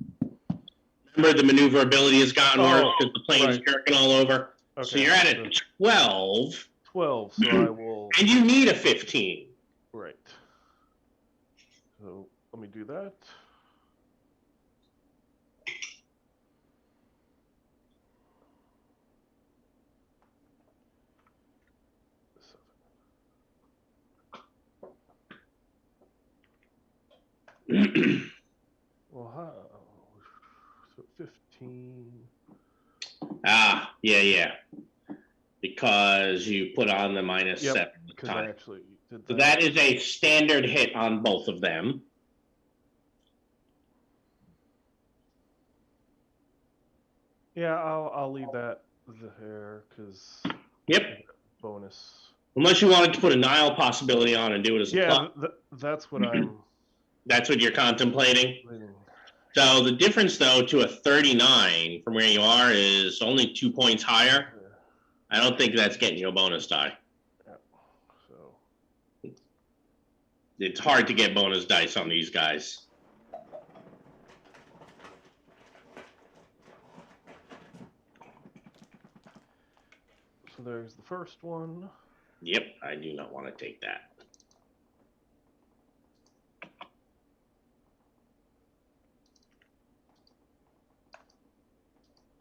Remember, the maneuverability has gotten worse because the plane's jerking all over. Okay, so you're at a 12. 12, so I will... And you need a 15. Right. So let me do that. Well, so 15. Yeah. Because you put on the minus Yep, 7 because I time. actually did So that is a standard hit on both of them. Yeah, I'll leave that there because Yep. bonus. Unless you wanted to put a Nile possibility on and do it as a Yeah, plus. that's what I'm. That's what you're contemplating. Leaving. So the difference, though, to a 39 from where you are is only 2 points higher. I don't think that's getting you a bonus die. Yeah. So It's hard to get bonus dice on these guys. So there's the first one. Yep, I do not want to take that.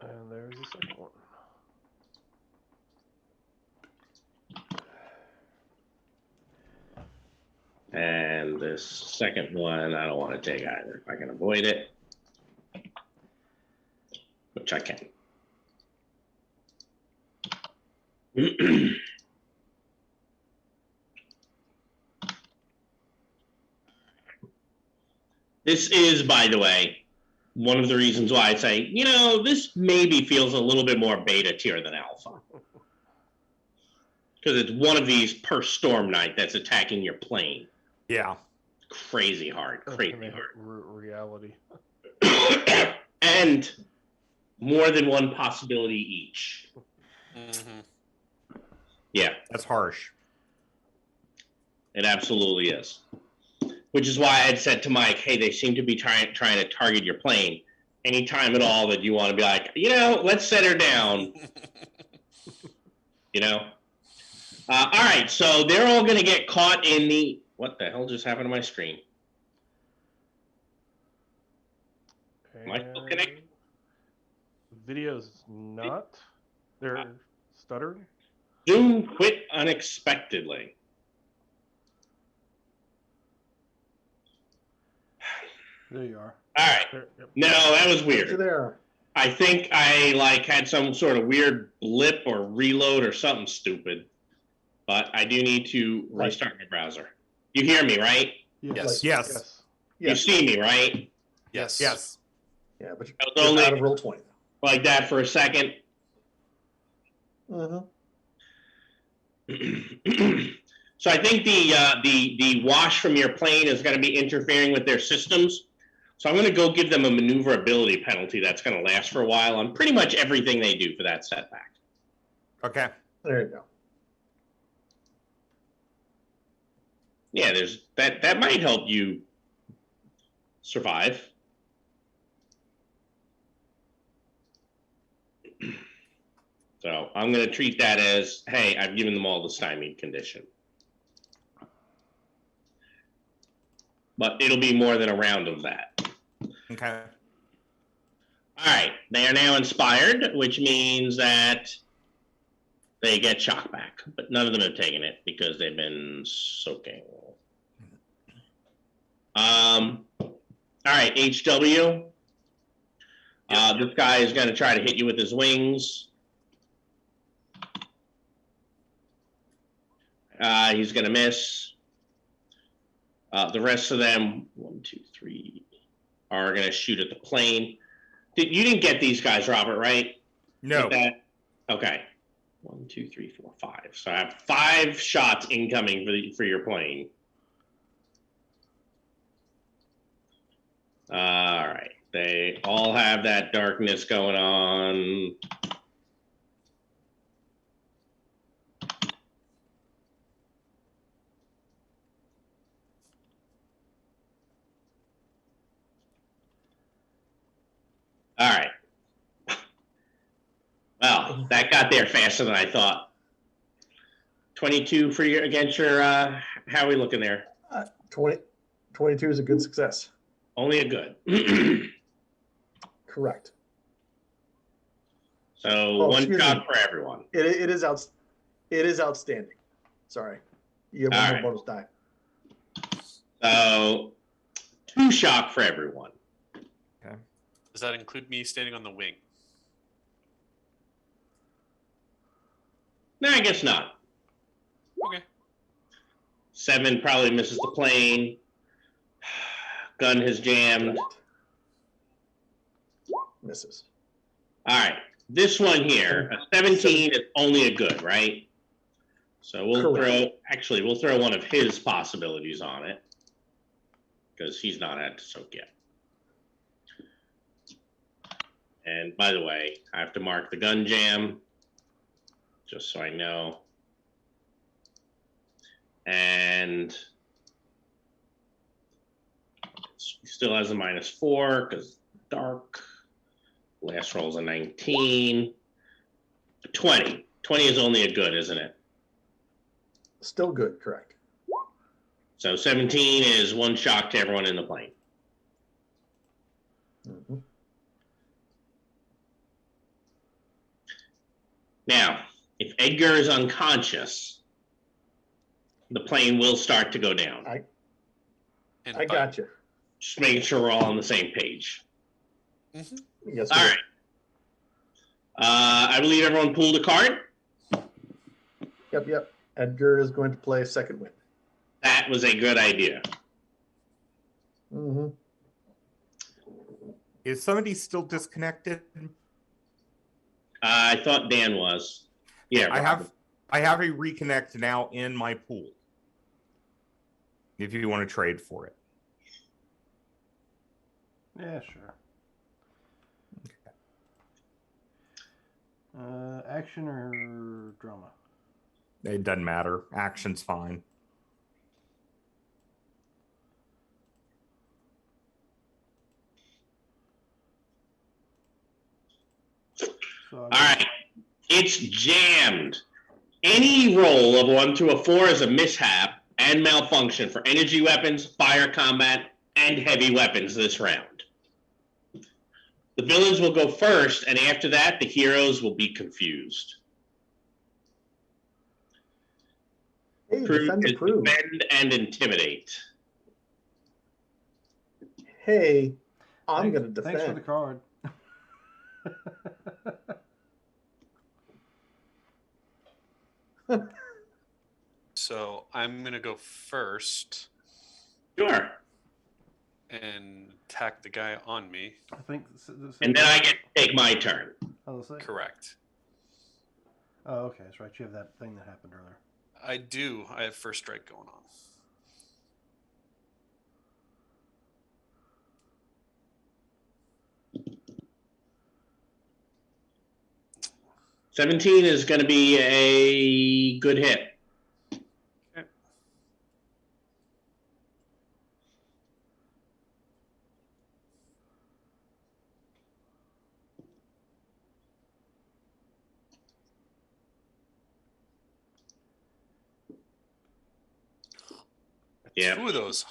And there's the second one. And this second one, I don't want to take either. If I can avoid it, which I can. This is, by the way, one of the reasons why I say, you know, this maybe feels a little bit more beta tier than alpha. Because it's one of these per storm night that's attacking your plane. Yeah. Crazy hard. Reality. And more than one possibility each. Mm-hmm. Yeah. That's harsh. It absolutely is. Which is why I had said to Mike, hey, they seem to be trying to target your plane. Anytime at all that you want to be like, you know, let's set her down. You know? All right, so they're all going to get caught in the... What the hell just happened to my screen? Am I still connected? Video's not. They're stuttering. Zoom quit unexpectedly. There you are. All right. Yep. No, that was You're weird. there. I think I had some sort of weird blip or reload or something stupid. But I do need to restart my browser. You hear me, right? Yes. Yes. You see me, right? Yes. Yes. Yeah, but I was you're only out of roll 20. like that for a second. Mm-hmm. So I think the wash from your plane is going to be interfering with their systems. So I'm going to go give them a maneuverability penalty that's going to last for a while on pretty much everything they do for that setback. Okay. There you go. Yeah, there's that might help you survive. So I'm going to treat that as, hey, I've given them all the stymied condition. But it'll be more than a round of that. Okay. All right, they are now inspired, which means that they get shock back. But none of them have taken it because they've been soaking. All right, HW. This guy is going to try to hit you with his wings. He's going to miss. The rest of them, 1, 2, 3, are going to shoot at the plane. You didn't get these guys, Robert, right? No. Okay. 1, 2, 3, 4, 5. So I have 5 shots incoming for your plane. All right. They all have that darkness going on. All right. Well, that got there faster than I thought. 22 for your against your. How are we looking there? 22 is a good success. Only a good. Correct. So one excuse shot me. for everyone. It is outstanding. Sorry. You have one more bonus die. So 2 shock for everyone. Does that include me standing on the wing? No, I guess not. Okay. 7 probably misses the plane. Gun has jammed. Misses. All right. This one here, a 17 is only a good, right? So we'll throw one of his possibilities on it because he's not had to soak yet. And by the way, I have to mark the gun jam just so I know. And he still has a -4 because dark. Last roll's a 19. 20. 20 is only a good, isn't it? Still good, correct. So 17 is 1 shock to everyone in the plane. Mm-hmm. Now, if Edgar is unconscious, the plane will start to go down. I got you. Just making sure we're all on the same page. Mm-hmm. Yes. All right. I believe everyone pulled a card. Yep. Edgar is going to play second wind. That was a good idea. Mm-hmm. Is somebody still disconnected? I thought Dan was. Yeah, I have a reconnect now in my pool. If you want to trade for it. Yeah, sure. Action or drama? It doesn't matter. Action's fine. All right. It's jammed. Any roll of 1 to a 4 is a mishap and malfunction for energy weapons, fire combat, and heavy weapons this round. The villains will go first, and after that, the heroes will be confused. Hey, Prove defend and intimidate. Hey, I'm going to defend. Thanks for the card. So I'm gonna go first Sure. and attack the guy on me. I think. And then I get to take my turn. Correct. Oh, okay. That's right. You have that thing that happened earlier. I do. I have first strike going on. $17 is going to be a good hit. Okay. Yeah. 2 of those.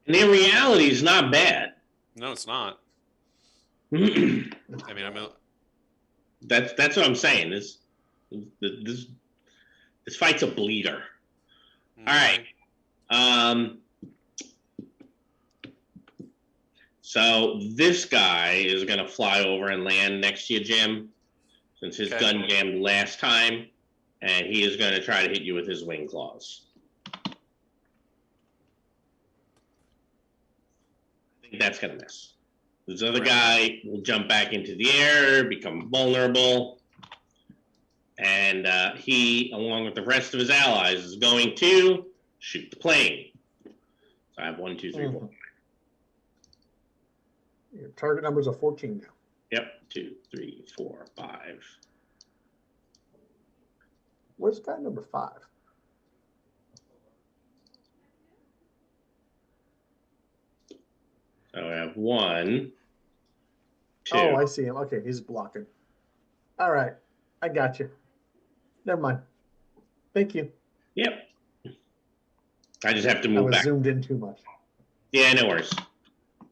And in reality, it's not bad. No, it's not. I mean, that's what I'm saying. This fight's a bleeder. All right. So this guy is gonna fly over and land next to you, Jim, since his gun jammed last time, and he is gonna try to hit you with his wing claws. I think that's gonna miss. This other guy will jump back into the air, become vulnerable, and he, along with the rest of his allies, is going to shoot the plane. So I have 1, 2, 3, 4. Your target numbers are 14 now. Yep, 2, 3, 4, 5. Where's guy number 5? So I have 1, 2. Oh, I see him. Okay, he's blocking. All right, I got you. Never mind. Thank you. Yep. I just have to I move was back. zoomed in too much. Yeah, no worries.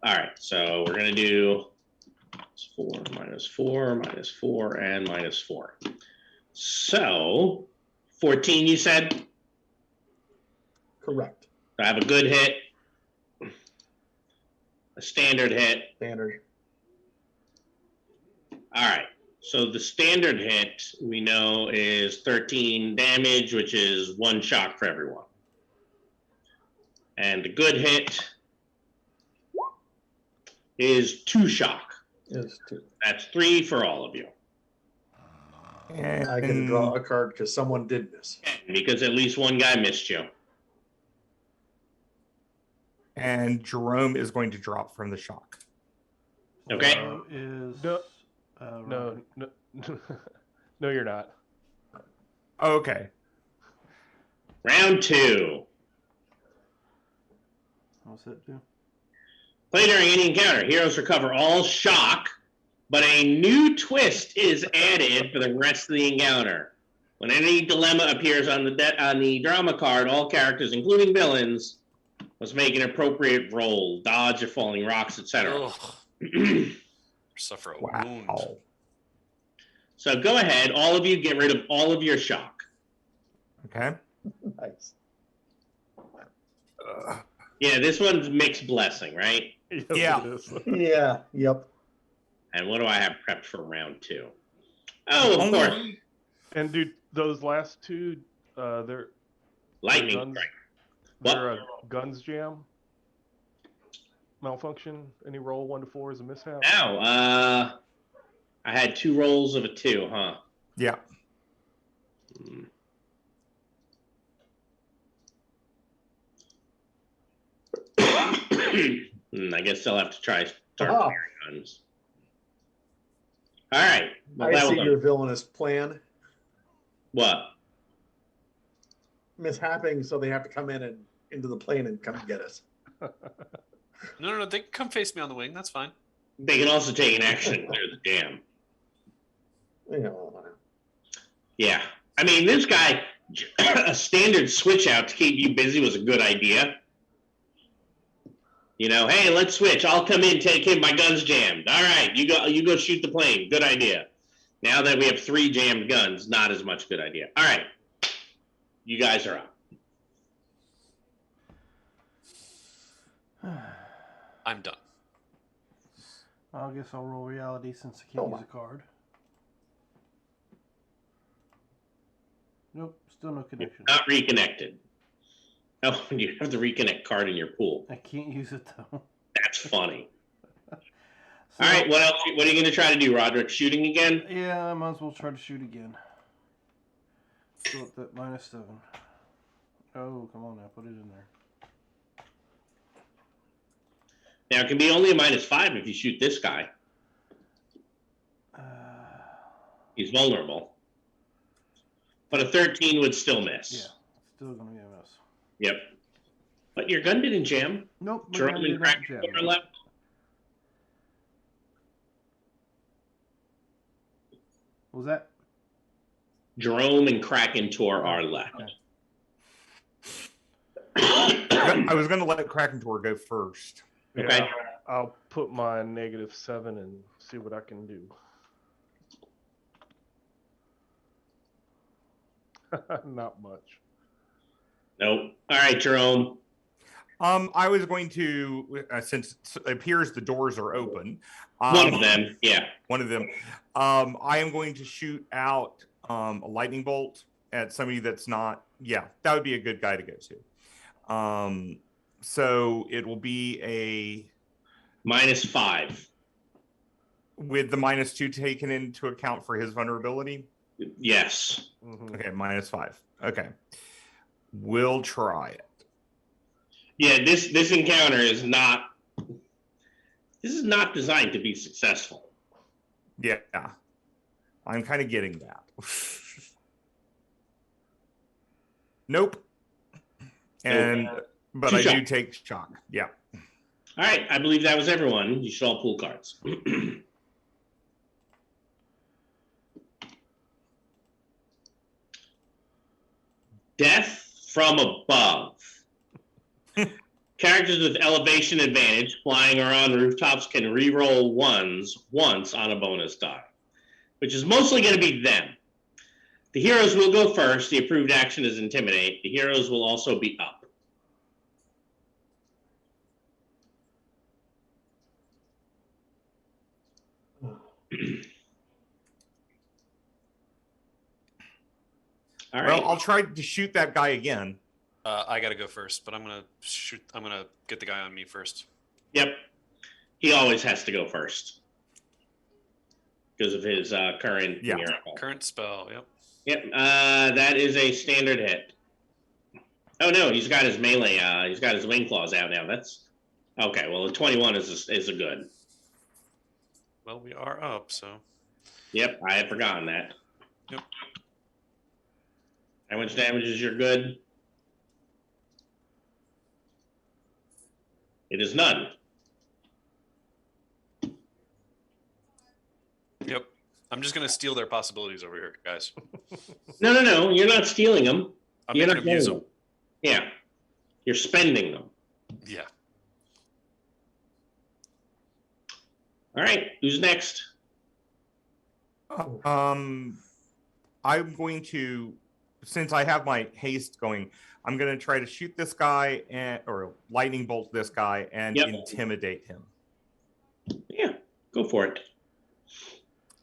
All right, so we're gonna do -4, -4, -4, and -4. So 14, you said? Correct. I have a good hit, a standard hit. Standard. All right. So the standard hit we know is 13 damage, which is 1 shock for everyone. And the good hit is 2 shock. Is 2. That's 3 for all of you. And I can draw a card because someone did miss. Because at least one guy missed you. And Jerome is going to drop from the shock. Okay. So is No. Robert. No, no, you're not. Okay. Round 2. What's that do? Play during any encounter. Heroes recover all shock, but a new twist is added for the rest of the encounter. When any dilemma appears on the drama card, all characters, including villains, must make an appropriate roll, dodge or falling rocks, etc. Suffer a Wow. wound. So go ahead, all of you, get rid of all of your shock. Okay. Nice. Yeah, this one's mixed blessing, right? Yes, Yeah. it is. Yeah. Yep. And what do I have prepped for round 2? Oh, of Only- course, And dude, those last two, they're lightning guns, strike. What? they're a guns jam. Malfunction. Any roll 1 to 4 is a mishap. Now, I had 2 rolls of a 2, huh? Yeah. I guess I'll have to try start Ah. firing guns. All right. Well, I that see was your villainous plan what? mishapping, so they have to come in and into the plane and come get us. No. They can come face me on the wing. That's fine. They can also take an action and clear the jam. You know, Yeah. I mean, this guy, a standard switch out to keep you busy was a good idea. You know, hey, let's switch. I'll come in, take him. My gun's jammed. All right, you go shoot the plane. Good idea. Now that we have 3 jammed guns, not as much good idea. All right, you guys are up. I'm done. I guess I'll roll reality since I can't use a card. Nope, still no connection. Not reconnected. Oh, you have the reconnect card in your pool. I can't use it though. That's funny. So, All right, what else? What are you going to try to do, Roderick? Shooting again? Yeah, I might as well try to shoot again. Still at that -7. Oh, come on now, put it in there. Now, it can be only a -5 if you shoot this guy. He's vulnerable. But a 13 would still miss. Yeah, still gonna be a miss. Yep. But your gun didn't jam. Nope. my Jerome gun and did not crack jam. door left. What was that? Jerome and Krakentor are left. I was going to let Krakentor go first. Okay. Yeah, I'll put my -7 and see what I can do. Not much. Nope. All right, Jerome. I was going to, since it appears the doors are open. One of them. Yeah. One of them. I am going to shoot out a lightning bolt at somebody that's not. Yeah, that would be a good guy to go to. So it will be a -5. with the -2 taken into account for his vulnerability. Yes. Mhm. Okay, -5. Okay, we'll try it. Yeah. This encounter is not. This is not designed to be successful. Yeah, I'm kind of getting that. Nope. And but I do take shock. Yeah. All right. I believe that was everyone. You should all pull cards. Death from above. Characters with elevation advantage, flying or on rooftops, can re-roll ones once on a bonus die, which is mostly going to be them. The heroes will go first. The approved action is intimidate. The heroes will also be up. All right. Well, I'll try to shoot that guy again. I got to go first, but I'm gonna shoot. I'm gonna get the guy on me first. Yep. He always has to go first because of his current miracle. Current spell. Yep. Yep. That is a standard hit. Oh no, he's got his melee. He's got his wing claws out now. That's okay. Well, the 21 is a good. Well, we are up, so. Yep, I had forgotten that. Yep. How much damage is your good? It is none. Yep. I'm just gonna steal their possibilities over here, guys. No. You're not stealing them. I'm You're making not them use getting them. Yeah. You're spending them. Yeah. All right. Who's next? I'm going to, since I have my haste going, I'm going to try to shoot this guy or lightning bolt this guy and intimidate him. Yeah, go for it.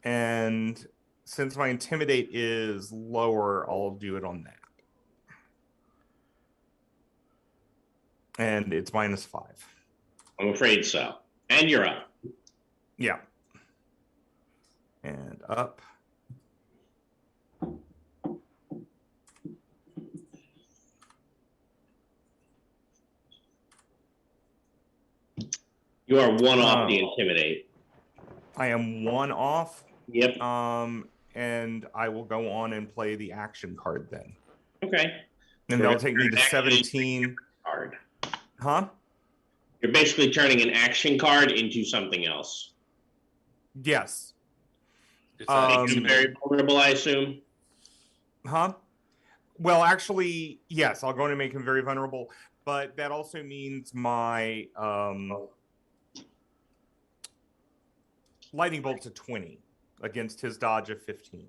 And since my intimidate is lower, I'll do it on that. And it's -5. I'm afraid so. And you're up. Yeah. And up. You are one off the intimidate. I am one off. Yep. And I will go on and play the action card then. Okay. And that'll take me to 17. Card. Huh? You're basically turning an action card into something else. Yes. Making him very vulnerable, I assume. Huh? Well, actually, yes, I'll go in and make him very vulnerable, but that also means my lightning bolt's a 20 against his dodge of 15.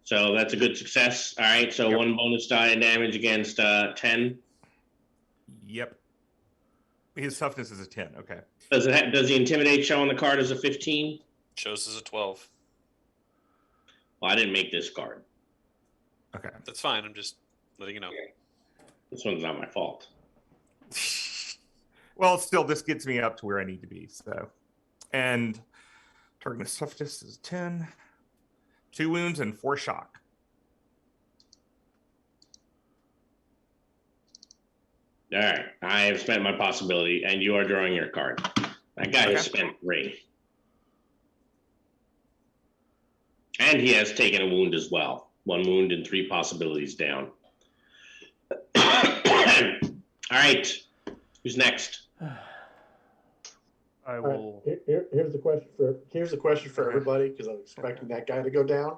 So that's a good success. All right, so one bonus die and damage against 10. Yep. His toughness is a 10. Okay. Does the intimidate show on the card as a 15? Shows as a 12. Well, I didn't make this card. Okay. That's fine. I'm just letting you know. This one's not my fault. Well, still, this gets me up to where I need to be. So, and target toughness is 10. 2 wounds and 4 shock. All right, I have spent my possibility, and you are drawing your card. That guy has spent 3. And he has taken a wound as well. 1 wound and 3 possibilities down. All right, who's next? I will. Here's the question for everybody, because I'm expecting that guy to go down.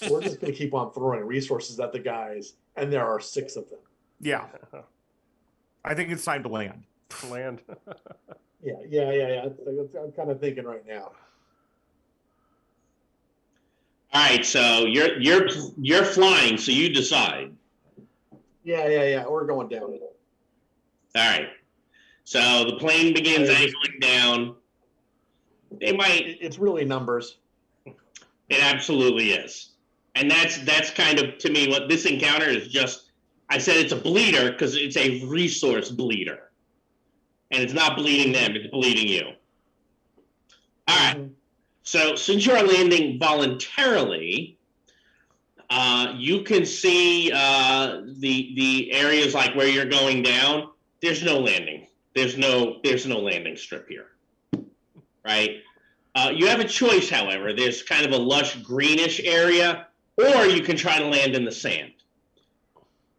We're just going to keep on throwing resources at the guys, and there are 6 of them. Yeah. I think it's time to land. Land. Yeah. I'm kind of thinking right now. All right, so you're flying, so you decide. Yeah. We're going down. All right. So the plane begins angling down. They might. It's really numbers. It absolutely is, and that's kind of, to me, what this encounter is. Just, I said it's a bleeder because it's a resource bleeder, and it's not bleeding them; it's bleeding you. All right. So since you are landing voluntarily, you can see the areas like where you're going down. There's no landing. There's no landing strip here, right? You have a choice, however. There's kind of a lush greenish area, or you can try to land in the sand.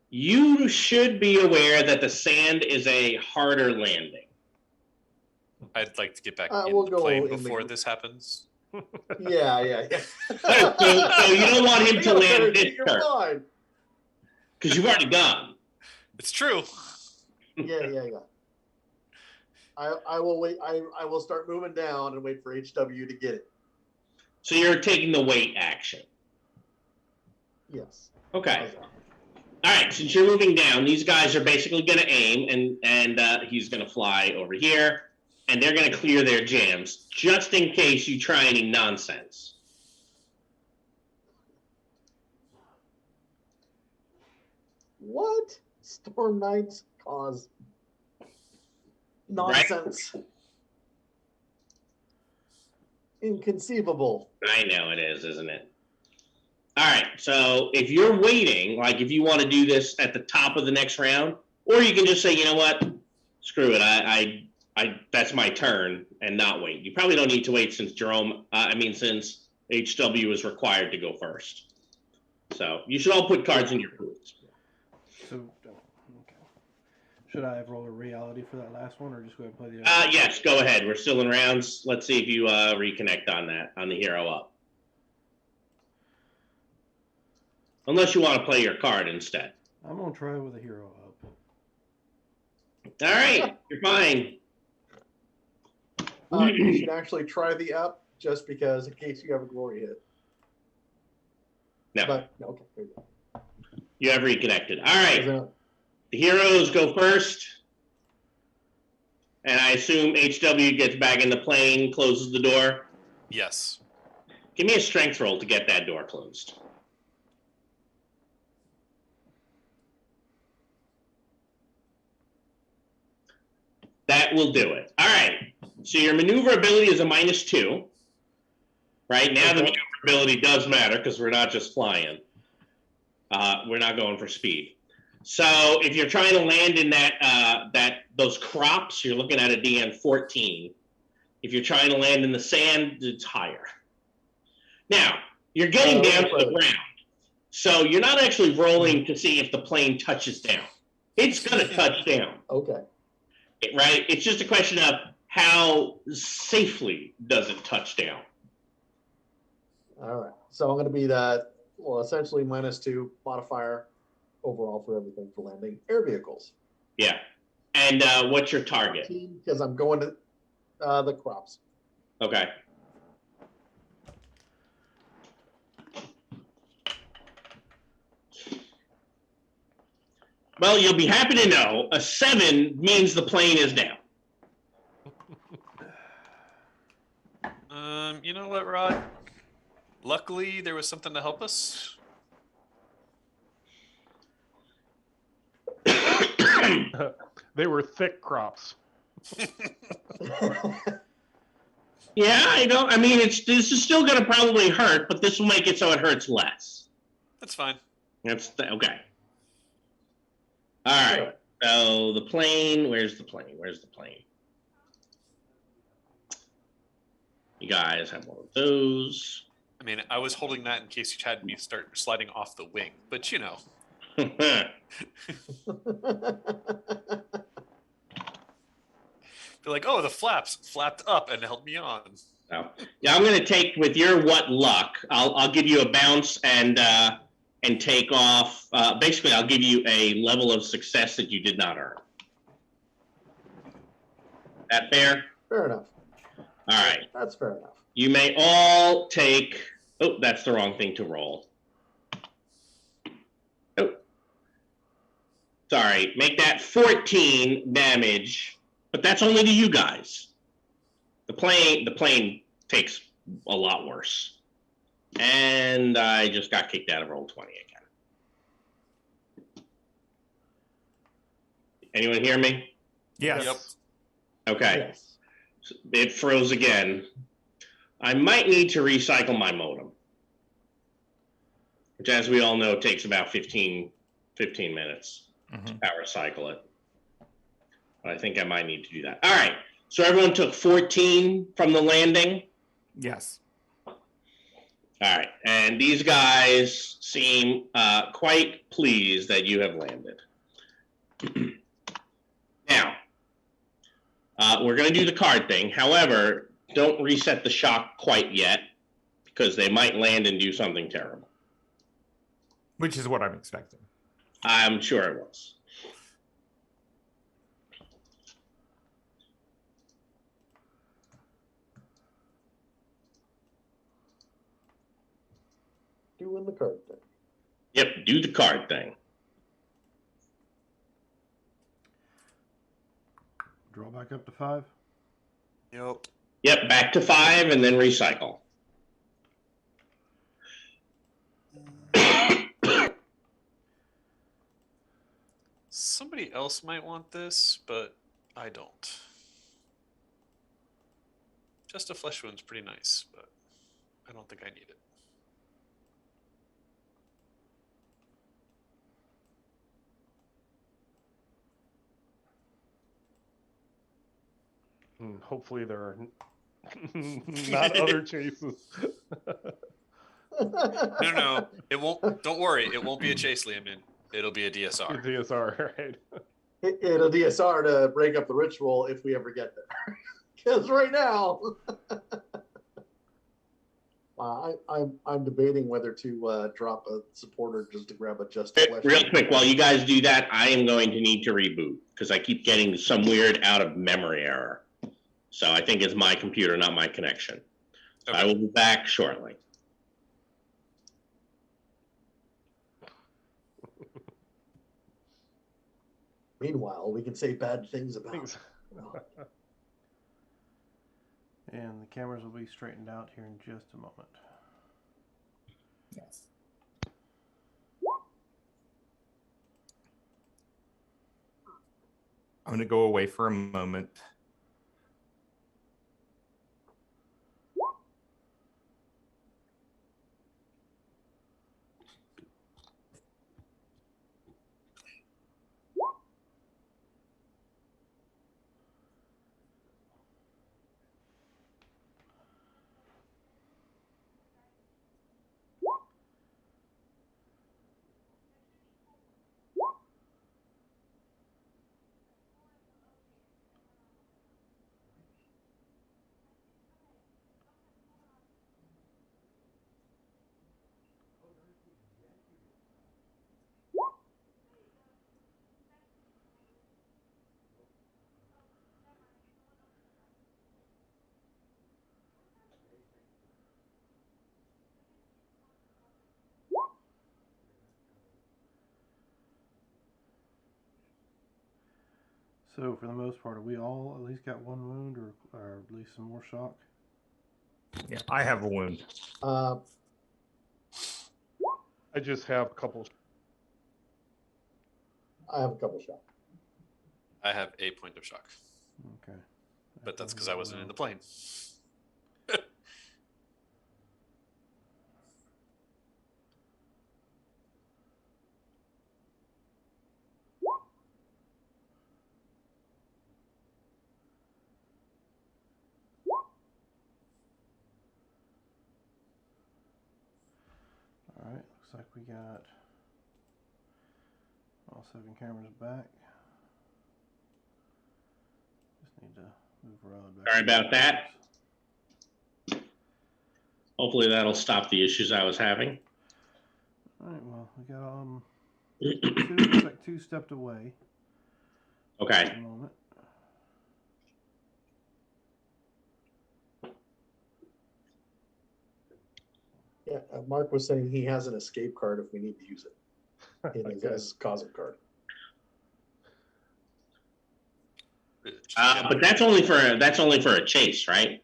You should be aware that the sand is a harder landing. I'd like to get back We'll in the go plane in before this happens. Yeah. So you don't want him to land this You're turn fine. because you've already gone. It's true. Yeah. I will wait. I will start moving down and wait for HW to get it. So you're taking the wait action. Yes. Okay. All right. Since you're moving down, these guys are basically going to aim, and he's going to fly over here. and they're going to clear their jams just in case you try any nonsense. What? Storm Knights cause nonsense. Right? Inconceivable. I know it is, isn't it? All right, so if you're waiting, like if you want to do this at the top of the next round, or you can just say, you know what, screw it, I that's my turn, and not wait. You probably don't need to wait since since HW is required to go first. So you should all put cards in your pools. So, okay. Should I have rolled a reality for that last one, or just go ahead and play the other? Yes, go ahead. We're still in rounds. Let's see if you reconnect on the hero up. Unless you want to play your card instead. I'm going to try with a hero up. All right, you're fine. You should actually try the up just because in case you have a glory hit. No. But, okay. There you go. You have reconnected. All right. The heroes go first. And I assume HW gets back in the plane, closes the door. Yes. Give me a strength roll to get that door closed. That will do it. All right. So your maneuverability is a -2. Right now, the maneuverability does matter because we're not just flying. We're not going for speed. So if you're trying to land in those crops, you're looking at a DN 14. If you're trying to land in the sand, it's higher. Now, you're getting down to the ground. So you're not actually rolling to see if the plane touches down. It's going to touch down. Okay. Right? It's just a question of how safely does it touch down. All right. So I'm going to be that, well, essentially -2 modifier overall for everything for landing air vehicles. Yeah. And what's your target? Because I'm going to the crops. Okay. Well, you'll be happy to know a 7 means the plane is down. You know what, Rod? Luckily, there was something to help us. They were thick crops. Yeah, this is still going to probably hurt, but this will make it so it hurts less. That's fine. Okay. All right. So the plane, where's the plane? You guys have one of those. I mean, I was holding that in case you had me start sliding off the wing, but you know. Be like, oh, the flaps flapped up and held me on. So, yeah, I'm going to take, with your what luck, I'll give you a bounce and take off. Basically, I'll give you a level of success that you did not earn. That fair? Fair enough. All right. That's fair enough. You may all take... Oh, that's the wrong thing to roll. Oh. Sorry. Make that 14 damage, but that's only to you guys. The plane takes a lot worse. And I just got kicked out of roll 20 again. Anyone hear me? Yes. Yep. Okay. Yes. It froze again. I might need to recycle my modem, which, as we all know, takes about 15 minutes to power cycle it. But I think I might need to do that. All right. So everyone took 14 from the landing? Yes. All right. And these guys seem quite pleased that you have landed. Now, we're going to do the card thing. However, don't reset the shock quite yet, because they might land and do something terrible. Which is what I'm expecting. I'm sure it was. Doing the card thing. Yep, do the card thing. Draw back up to 5. Yep. Yep, back to 5 and then recycle. Somebody else might want this, but I don't. Just a flesh wound's pretty nice, but I don't think I need it. Hopefully there are not other chases. No. It won't. Don't worry. It won't be a chase, Liam. It'll be a DSR. DSR, right? It'll DSR to break up the ritual if we ever get there. Because right now, I'm debating whether to drop a supporter just to grab a just flesh. Real quick, while you guys do that, I am going to need to reboot because I keep getting some weird out of memory error. So I think it's my computer, not my connection. So Okay. I will be back shortly. Meanwhile, we can say bad things about it. And the cameras will be straightened out here in just a moment. Yes. I'm going to go away for a moment. So for the most part, are we all at least got one wound or at least some more shock? Yeah, I have a wound. Uh, I just have a couple. I have a couple shots. I have a point of shock, Okay. but that's because I wasn't in the plane. All right. Looks like we got all 7 cameras back. Just need to move Rod back. Sorry about that. Hopefully that'll stop the issues I was having. All right. Well, we got 2. Looks like 2 stepped away at Okay. the moment. Yeah, Mark was saying he has an escape card if we need to use it. In his Okay. as Cosm card. But that's only for a chase, right?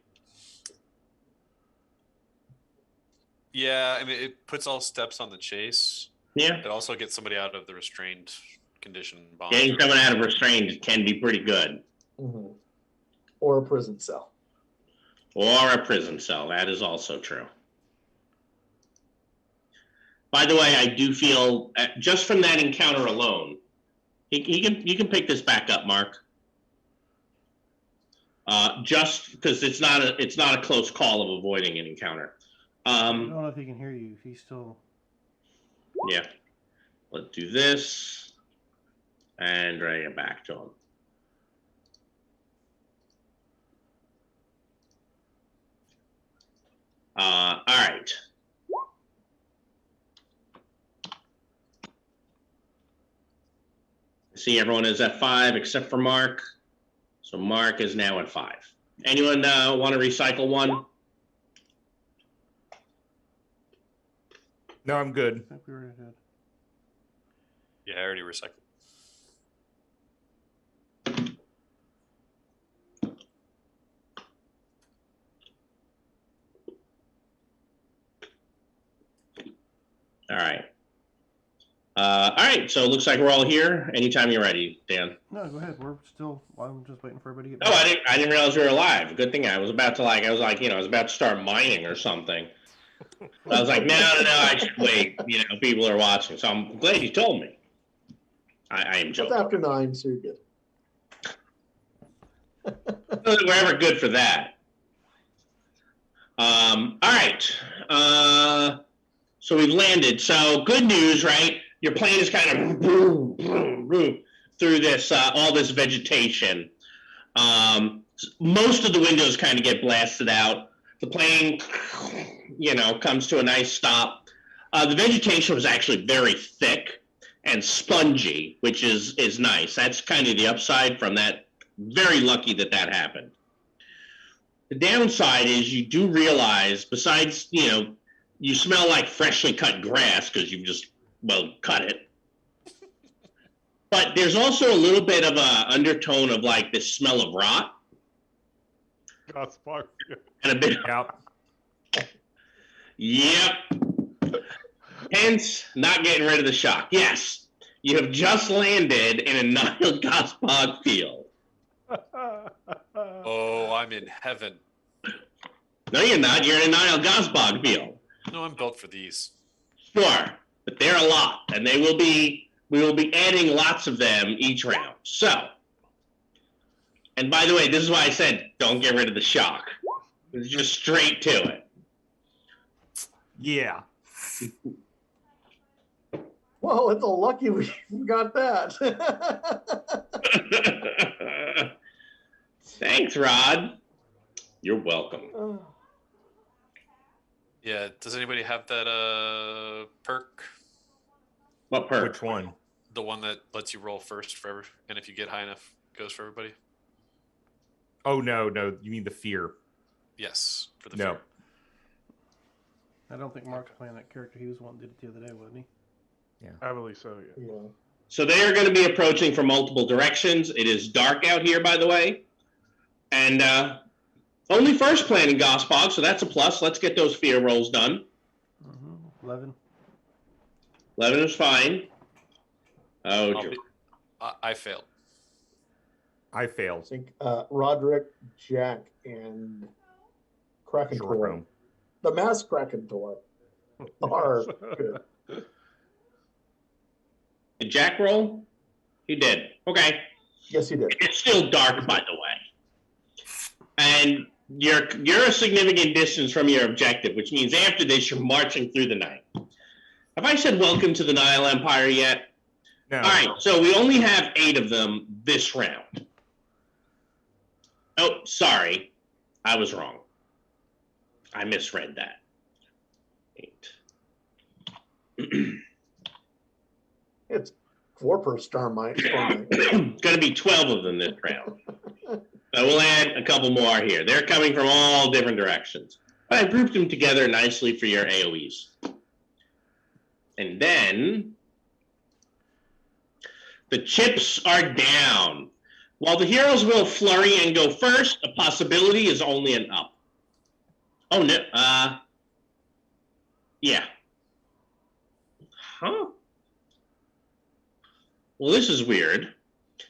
Yeah, I mean, it puts all steps on the chase. Yeah. It also gets somebody out of the restrained condition bond. Getting someone out of restraint can be pretty good. Mm-hmm. Or a prison cell. Or a prison cell. That is also true. By the way, I do feel just from that encounter alone, you can pick this back up, Mark. Just because it's not a close call of avoiding an encounter. I don't know if he can hear you. He's still. Yeah. Let's do this and bring it back to him. All right. See, everyone is at 5 except for Mark. So Mark is now at 5. Anyone want to recycle one? No, I'm good. I think we already did. Yeah, I already recycled. All right. All right. So it looks like we're all here. Anytime you're ready, Dan. No, go ahead. I'm just waiting for everybody to get Oh, back. I didn't realize we were alive. Good thing I was about to I was about to start mining or something. I was like, no, I should wait. People are watching. So I'm glad you told me. I am It's joking. after 9, so you're good. We're ever good for that. All right. So we've landed. So good news, right? Your plane is kind of through this all this vegetation. Most of the windows kind of get blasted out. The plane, comes to a nice stop. The vegetation was actually very thick and spongy, which is nice. That's kind of the upside from that. Very lucky that happened. The downside is you do realize, besides, you smell like freshly cut grass because you've just, cut it. But there's also a little bit of a undertone of like this smell of rot. Gospel. And a bit Yep. Hence, not getting rid of the shock. Yes, you have just landed in a Nile Gospog field. Oh, I'm in heaven. No, you're not. You're in a Nile Gospog field. No, I'm built for these. Sure, but they're a lot, and we will be adding lots of them each round. So, and by the way, this is why I said don't get rid of the shock. It's just straight to it. Yeah. Well, it's a lucky we got that. Thanks, Rod. You're welcome. Yeah. Does anybody have that perk? What perk? Which one? The one that lets you roll first forever, and if you get high enough, it goes for everybody. Oh no, you mean the fear? Yes, for the No. fear. I don't think Mark's playing that character. He was the one that did it the other day, wasn't he? I believe so, yeah. Yeah. So they are going to be approaching from multiple directions. It is dark out here, by the way. And only first plan in Gospog, so that's a plus. Let's get those fear rolls done. 11. 11 is fine. Oh, dear. I failed. I I failed. think Roderick, Jack, and Krakentor. Short The mass Krakentor are good. Did Jack roll? He did. Okay. Yes, he did. It's still dark, by the way. And you're a significant distance from your objective, which means after this, you're marching through the night. Have I said welcome to the Nile Empire yet? No. All right, so we only have 8 of them this round. Oh, sorry. I was wrong. I misread that. 8. It's 4 per star mine. It's going to be 12 of them this round. So we'll add a couple more here. They're coming from all different directions. But I grouped them together nicely for your AoEs. And then the chips are down. While the heroes will flurry and go first, a possibility is only an up. Oh, no. Yeah. Huh? Well, this is weird.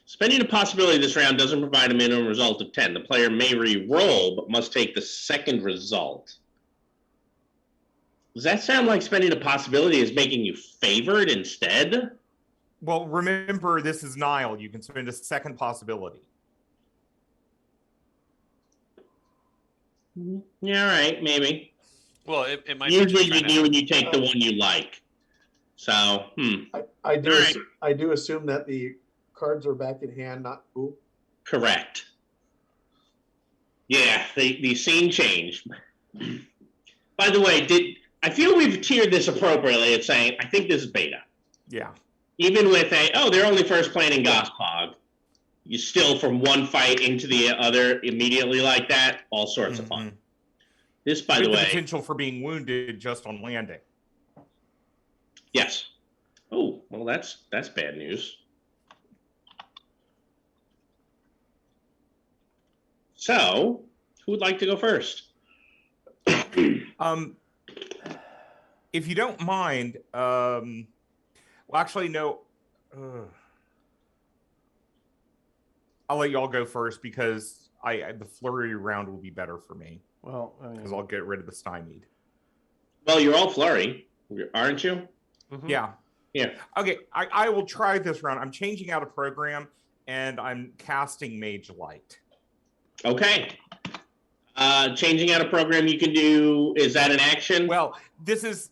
Spending a possibility this round doesn't provide a minimum result of 10. The player may re-roll, but must take the second result. Does that sound like spending a possibility is making you favored instead? Well, remember, this is Nile. You can spend a second possibility. Yeah, all right, maybe. Well, it might Usually be you do when you take the one you like. So, I do. All right. I do assume that the cards are back in hand, not ooh. correct. Yeah, the scene changed. By the way, I feel we've tiered this appropriately at saying, I think this is beta. Yeah. Even with they're only first playing in Gospog, you still from one fight into the other immediately like that, all sorts of fun. This, by With the way, potential for being wounded just on landing. yes. Oh, well, that's bad news. So, who would like to go first? if you don't mind, well, actually, no. I'll let y'all go first because the flurry round will be better for me Well, I because mean, I'll get rid of the stymied. Well, you're all flurry, aren't you? Mhm. Yeah. Yeah. Okay, I will try this round. I'm changing out a program and I'm casting Mage Light. Okay. Changing out a program you can do, is that an action? Well, this is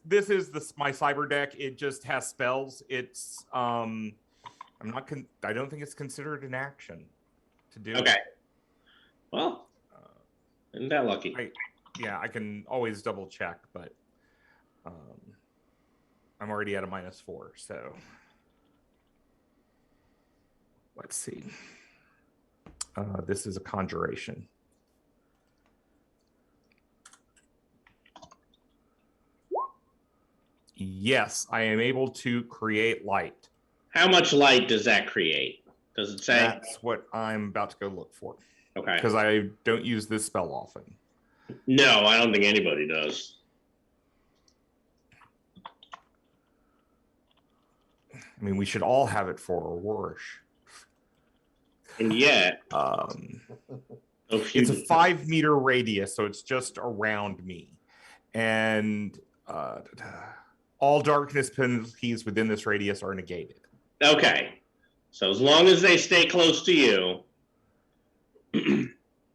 my cyber deck. It just has spells. It's I don't think it's considered an action to do. Okay. Well, isn't that lucky? I can always double check, but I'm already at a -4, so let's see. This is a conjuration. Yes, I am able to create light. How much light does that create? Does it say? That's what I'm about to go look for. Okay. Because I don't use this spell often. No, I don't think anybody does. I mean, we should all have it for Aurorish. And yet, it's a 5-meter radius, so it's just around me. And all darkness penalties within this radius are negated. Okay. So as long as they stay close to you,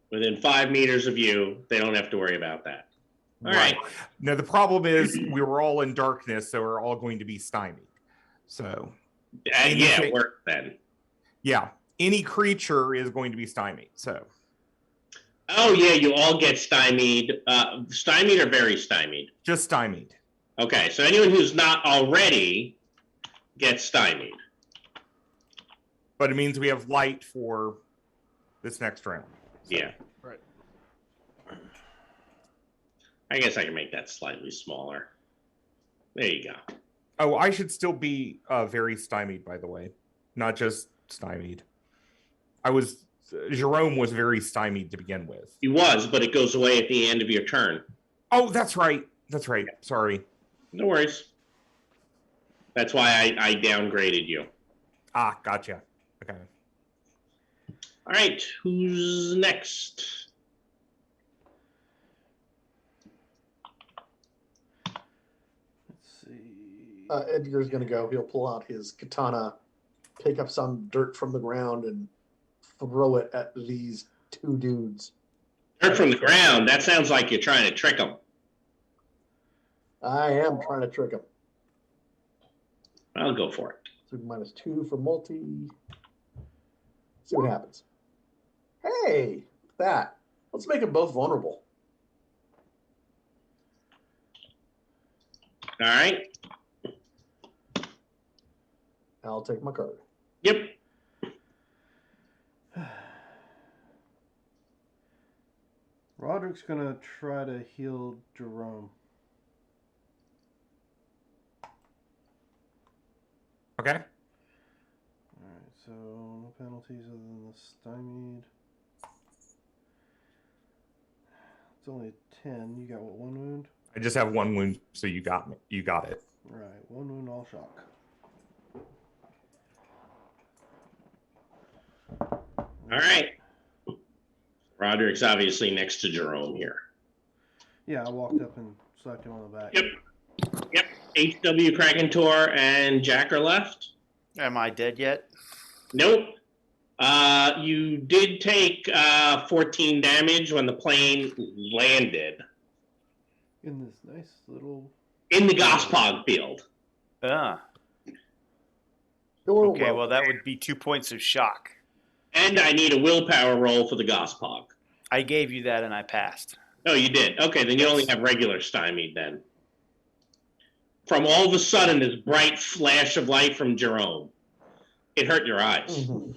within 5 meters of you, they don't have to worry about that. All right. Now, the problem is we were all in darkness, so we're all going to be stymied. So, yeah, work then. Yeah, any creature is going to be stymied. So. Oh, yeah, you all get stymied. Stymied or very stymied? Just stymied. Okay, so anyone who's not already gets stymied. But it means we have light for this next round. So. Yeah. Right. I guess I can make that slightly smaller. There you go. Oh, I should still be very stymied, by the way. Not just stymied. Jerome was very stymied to begin with. He was, but it goes away at the end of your turn. Oh, that's right. That's right. Sorry. No worries. That's why I downgraded you. Ah, gotcha. Okay. All right, who's next? Edgar's going to go. He'll pull out his katana, pick up some dirt from the ground, and throw it at these two dudes. Dirt from the ground? That sounds like you're trying to trick them. I am trying to trick him. I'll go for it. So -2 for multi. See what happens. Hey, that. Let's make them both vulnerable. All right. I'll take my card. Yep. Roderick's gonna try to heal Jerome. Okay. Alright, so no penalties other than the stymied. It's only a 10. You got what, 1 wound? I just have 1 wound, so you got me. You got it. Right, 1 wound, all shock. All right. Roderick's obviously next to Jerome here. Yeah, I walked up and slapped him on the back. Yep. Yep. HW, Krakentor, and Jack are left. Am I dead yet? Nope. You did take 14 damage when the plane landed In this nice little... in the Gospog field. Ah. Go Okay, well, that would be 2 points of shock. And I need a willpower roll for the Gospog. I gave you that and I passed. Oh, you did? Okay, then you only have regular stymied then. From all of a sudden, this bright flash of light from Jerome. It hurt your eyes. Mm-hmm.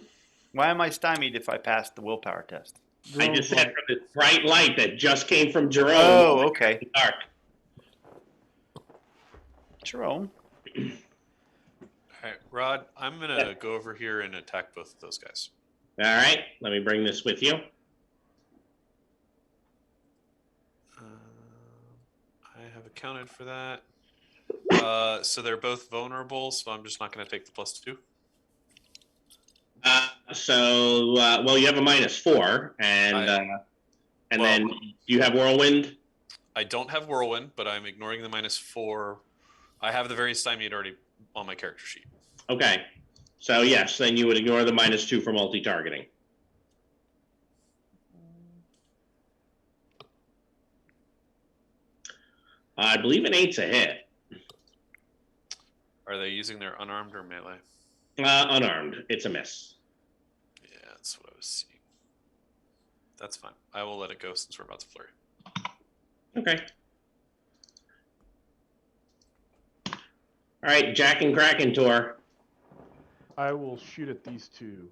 Why am I stymied if I passed the willpower test? I just said from this bright light that just came from Jerome. Oh, okay. Dark. Jerome. All right, Rod, I'm going to go over here and attack both of those guys. All right, let me bring this with you. I have accounted for that. So they're both vulnerable, so I'm just not going to take the +2. Well, you have a -4, and then you have whirlwind. I don't have whirlwind, but I'm ignoring the -4. I have the very stymied already on my character sheet. Okay, so yes, then you would ignore the -2 for multi-targeting. I believe an 8's a hit. Are they using their unarmed or melee? Unarmed, it's a miss. Yeah, that's what I was seeing. That's fine. I will let it go since we're about to flurry. Okay. All right, Jack and Kraken Tor. I will shoot at these two.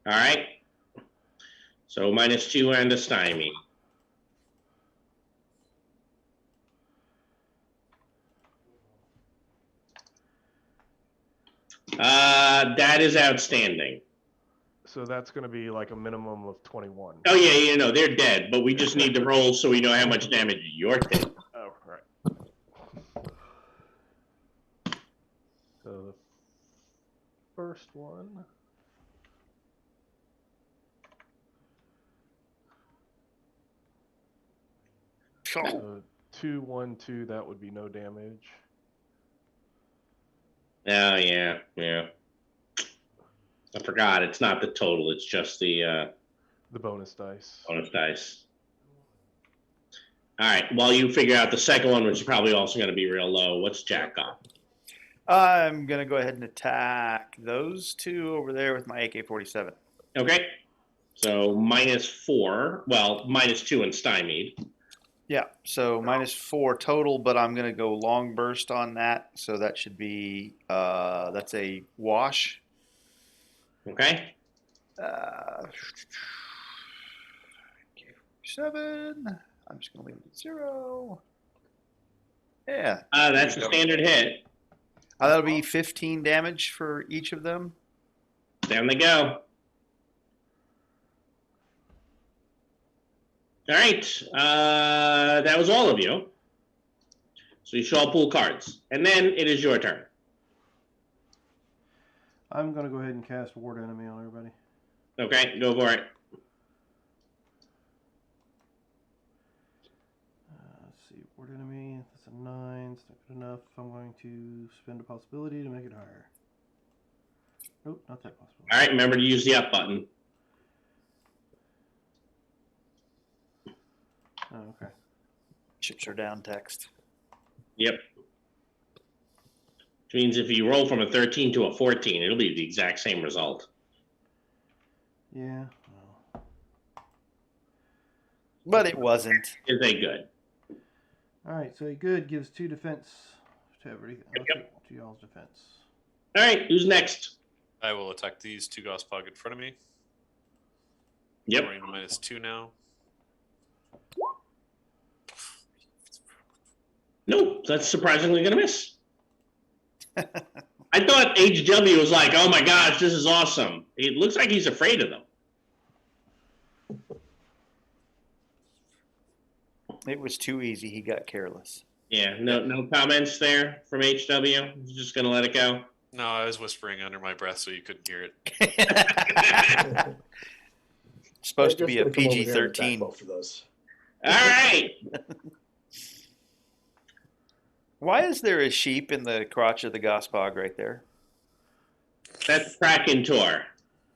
All right. So -2 and a stymie. That is outstanding. So that's going to be like a minimum of 21. Oh yeah, you know they're dead, but we just need to roll so we know how much damage you're taking. Oh, right. So the first one. So 2, 1, 2. That would be no damage. Oh yeah. I forgot. It's not the total. It's just the bonus dice. bonus dice. All right. While you figure out the second one, which is probably also going to be real low, what's Jack got? I'm going to go ahead and attack those two over there with my AK-47. Okay. So -4. Well, -2 and stymied. Yeah, so -4 total, but I'm going to go long burst on that. So that should be, that's a wash. Okay. 7. I'm just going to leave it at 0. Yeah. That's a standard hit. That'll be 15 damage for each of them. Down they go. All right. That was all of you. So you should all pull cards. And then it is your turn. I'm going to go ahead and cast Ward Enemy on everybody. Okay, go for it. Let's see. Ward Enemy. That's a 9. It's not good enough. I'm going to spend a possibility to make it higher. Nope, not that possibility. All right, remember to use the up button. Oh, okay. Chips are down text. Yep. Which means if you roll from a 13 to a 14, it'll be the exact same result. Yeah. But it wasn't. Is they good? All right. So a good gives 2 defense to everything. Yep. To y'all's defense. All right, who's next? I will attack these two Gospog in front of me. Yep. We're in -2 now. Nope, that's surprisingly going to miss. I thought HW was like, oh my gosh, this is awesome. It looks like he's afraid of them. It was too easy. He got careless. Yeah, no comments there from HW. He's just going to let it go. No, I was whispering under my breath so you couldn't hear it. Supposed to be a Just gonna come over here and attack PG-13. both of those. All right. Why is there a sheep in the crotch of the Gospog right there? That's Kraken Tor.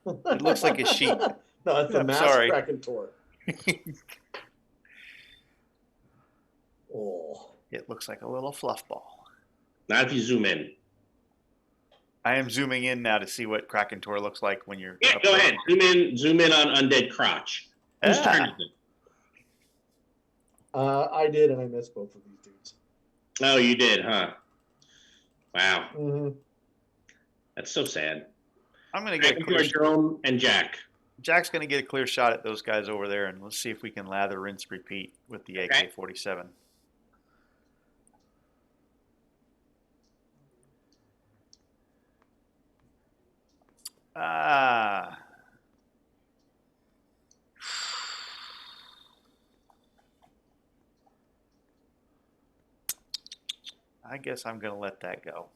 It looks like a sheep. No, it's a I'm mass sorry. Kraken Tor. Oh. It looks like a little fluff ball. Now if you zoom in. I am zooming in now to see what Krakentor looks like when you're. Yeah, up go there. ahead. Zoom in on Undead Crotch. Whose turn is it? I did, and I missed both of these dudes. Oh, you did, huh? Wow. Mm-hmm. That's so sad. I'm gonna get a Kraken clear. Tor, Jerome, and Jack. Jack's gonna get a clear shot at those guys over there, and let's see if we can lather, rinse, repeat with the Okay. AK-47. Ah. I guess I'm going to let that go.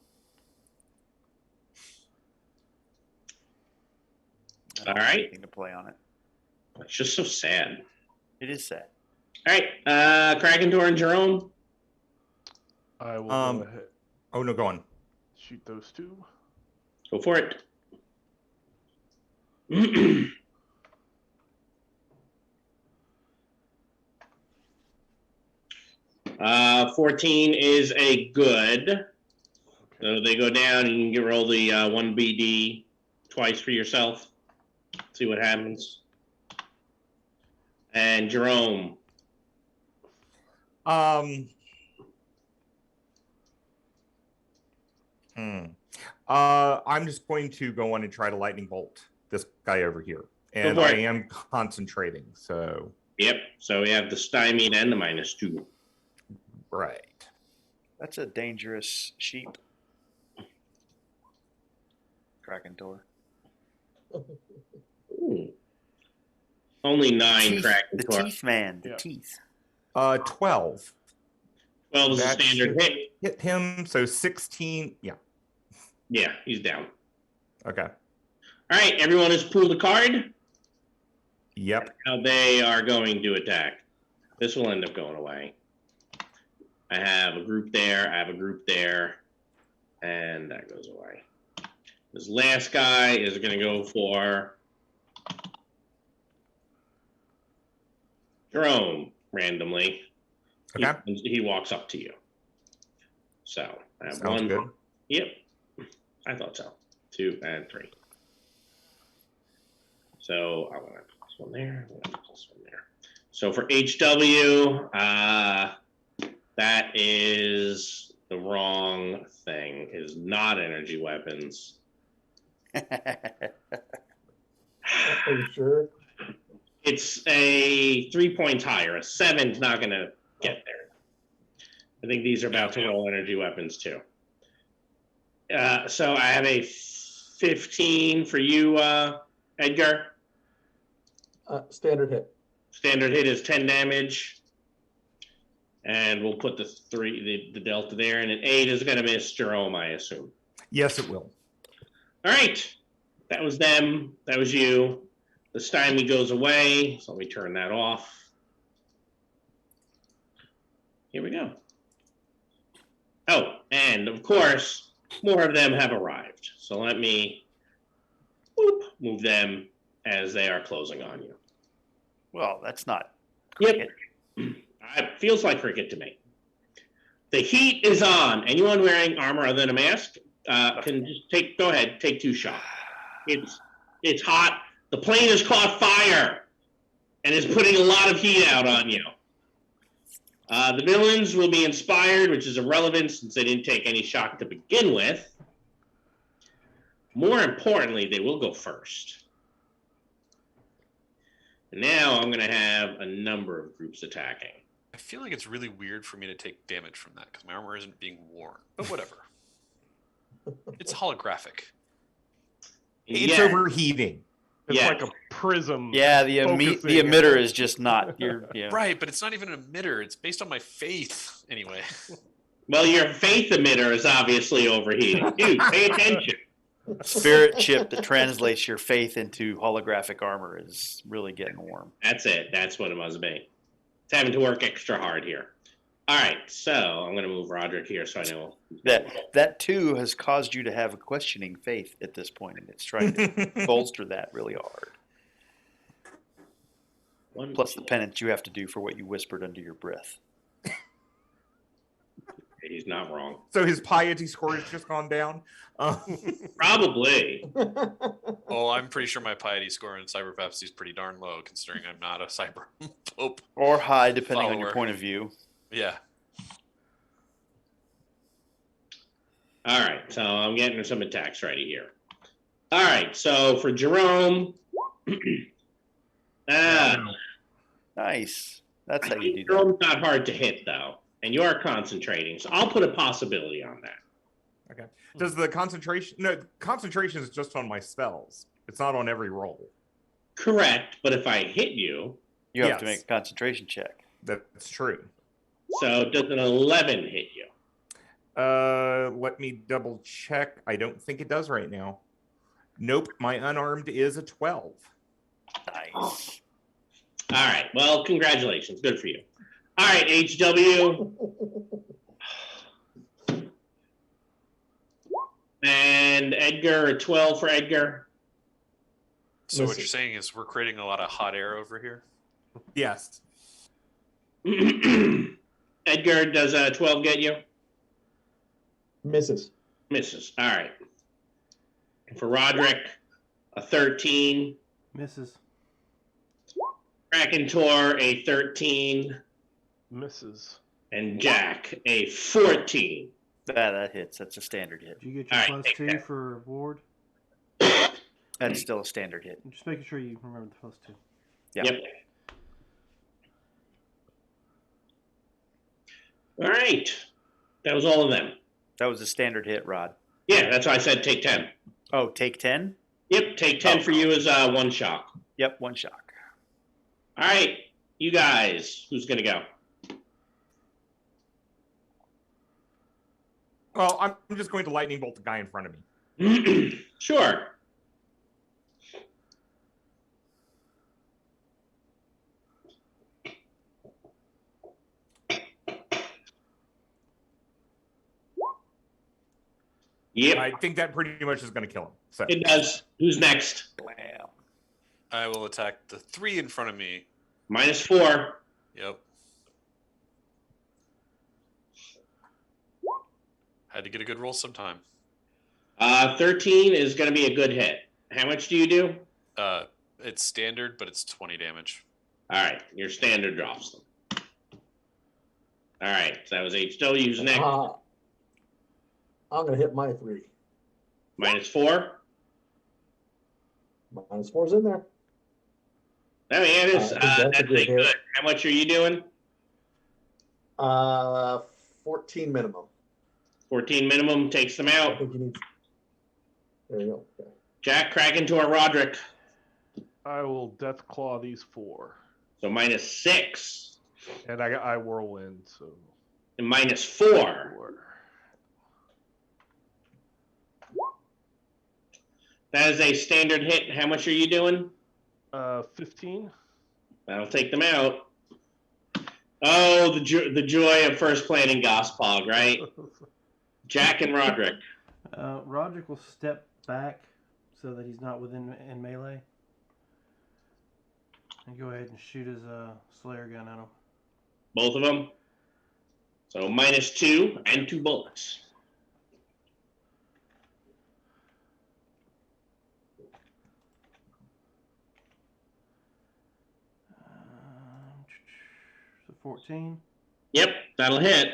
I don't All have right. anything to play on it. It's just so sad. It is sad. All right, Krakentor and Jerome. I will go ahead. Oh, no, go on. Shoot those two. Go for it. 14 is a good. Okay. So they go down, and you can roll the 1BD twice for yourself. See what happens. And Jerome. I'm just going to go on and try to lightning bolt this guy over here. And for I it. am concentrating, so. Yep. So we have the stymied and the -2. Right. That's a dangerous sheep. Krakentor. Ooh. Only 9 The Krakentor. teeth, man. The Yeah. teeth. 12. 12 is a That standard should hit. hit him, so 16. Yeah. Yeah, he's down. Okay. All right, everyone has pulled a card. Yep. Now they are going to attack. This will end up going away. I have a group there. I have a group there. And that goes away. This last guy is going to go for Jerome randomly. Okay. He walks up to you. So I have Sounds one. good. Yep. I thought so. 2 and 3. So I want to put this one there. I want to put this one there. So for HW, that is the wrong thing. It is not energy weapons. Are you sure? It's a 3 points higher. A 7's not going to get there. I think these are about to roll energy weapons too. So I have a 15 for you, Edgar. Standard hit. Standard hit is 10 damage. And we'll put the delta there. And an 8 is going to miss Jerome, I assume. Yes, it will. All right. That was them. That was you. The stymie goes away. So let me turn that off. Here we go. Oh, and of course, more of them have arrived. So let me move them as they are closing on you. Well, that's not Yep. cricket. It feels like cricket to me. The heat is on. Anyone wearing armor other than a mask can just go ahead, take 2 shots. It's hot. The plane has caught fire and is putting a lot of heat out on you. The villains will be inspired, which is irrelevant since they didn't take any shock to begin with. More importantly, they will go first. And now I'm going to have a number of groups attacking. I feel like it's really weird for me to take damage from that because my armor isn't being worn. But whatever. It's holographic. It's Yeah. overheating. It's Yeah. like a prism. Yeah, the focusing. emitter is just not. Yeah. Right, but it's not even an emitter. It's based on my faith anyway. Well, your faith emitter is obviously overheating. Dude, pay attention. Spirit chip that translates your faith into holographic armor is really getting warm. That's it. That's what it must be. It's having to work extra hard here. All right, so I'm going to move Roderick here so I know. That too has caused you to have a questioning faith at this point, and it's trying to bolster that really hard. Plus the penance you have to do for what you whispered under your breath. He's not wrong. So his piety score has just gone down. Probably. Oh, I'm pretty sure my piety score in cyber prophecy is pretty darn low, considering I'm not a cyber pope. Or high, depending on your Follower. point of view. Yeah. All right, so I'm getting some attacks ready here. All right, so for Jerome, Nice. That's how I you think do that. Jerome's not hard to hit though, and you are concentrating, so I'll put a possibility on that. Okay. Does the concentration? No, concentration is just on my spells. It's not on every roll. Correct, but if I hit you, You have to Yes. make a concentration check. That's true. so does an 11 hit you? Let me double check. I don't think it does right now. Nope, my unarmed is a 12. Nice. All right. Well, congratulations. Good for you. All right, HW. And Edgar, a 12 for Edgar. So what Listen. you're saying is we're creating a lot of hot air over here? Yes. Edgar, does a 12 get you? Misses. Misses. All right. And for Roderick, a 13. Misses. Krakentor, a 13. Misses. And Jack, a 14. That hits. That's a standard hit. Did you get your All right, plus take 2 that. for Ward? That's still a standard hit. I'm just making sure you remember the plus 2. Yeah. Yep. All right. That was all of them. That was a standard hit, Rod. Yeah, that's why I said take 10. Oh, take 10? Yep, take 10 Oh. for you is one shock. Yep, one shock. All right, you guys, who's going to go? Well, I'm just going to lightning bolt the guy in front of me. Sure. Yep, I think that pretty much is going to kill him. So it does. Who's next? Wow. I will attack the 3 in front of me. -4. Yep. Had to get a good roll sometime. 13 is going to be a good hit. How much do you do? It's standard, but it's 20 damage. All right, your standard drops them. All right, so that was HW's next. I'm going to hit my 3. -4. -4's in there. I mean, it is, I think that's a that's good a hit. good. How much are you doing? 14 minimum. 14 minimum takes them I out. think you need. There you go. Okay. Jack, Krakentor, Roderick. I will death claw these 4, So -6 and I whirlwind. So and -4. 4. That is a standard hit. How much are you doing? 15. That'll take them out. Oh, the joy of first planting Gospog, right? Jack and Roderick. Roderick will step back so that he's not in melee. And go ahead and shoot his Slayer gun at him. Both of them. So -2 and 2 bullets. So 14. Yep, that'll hit.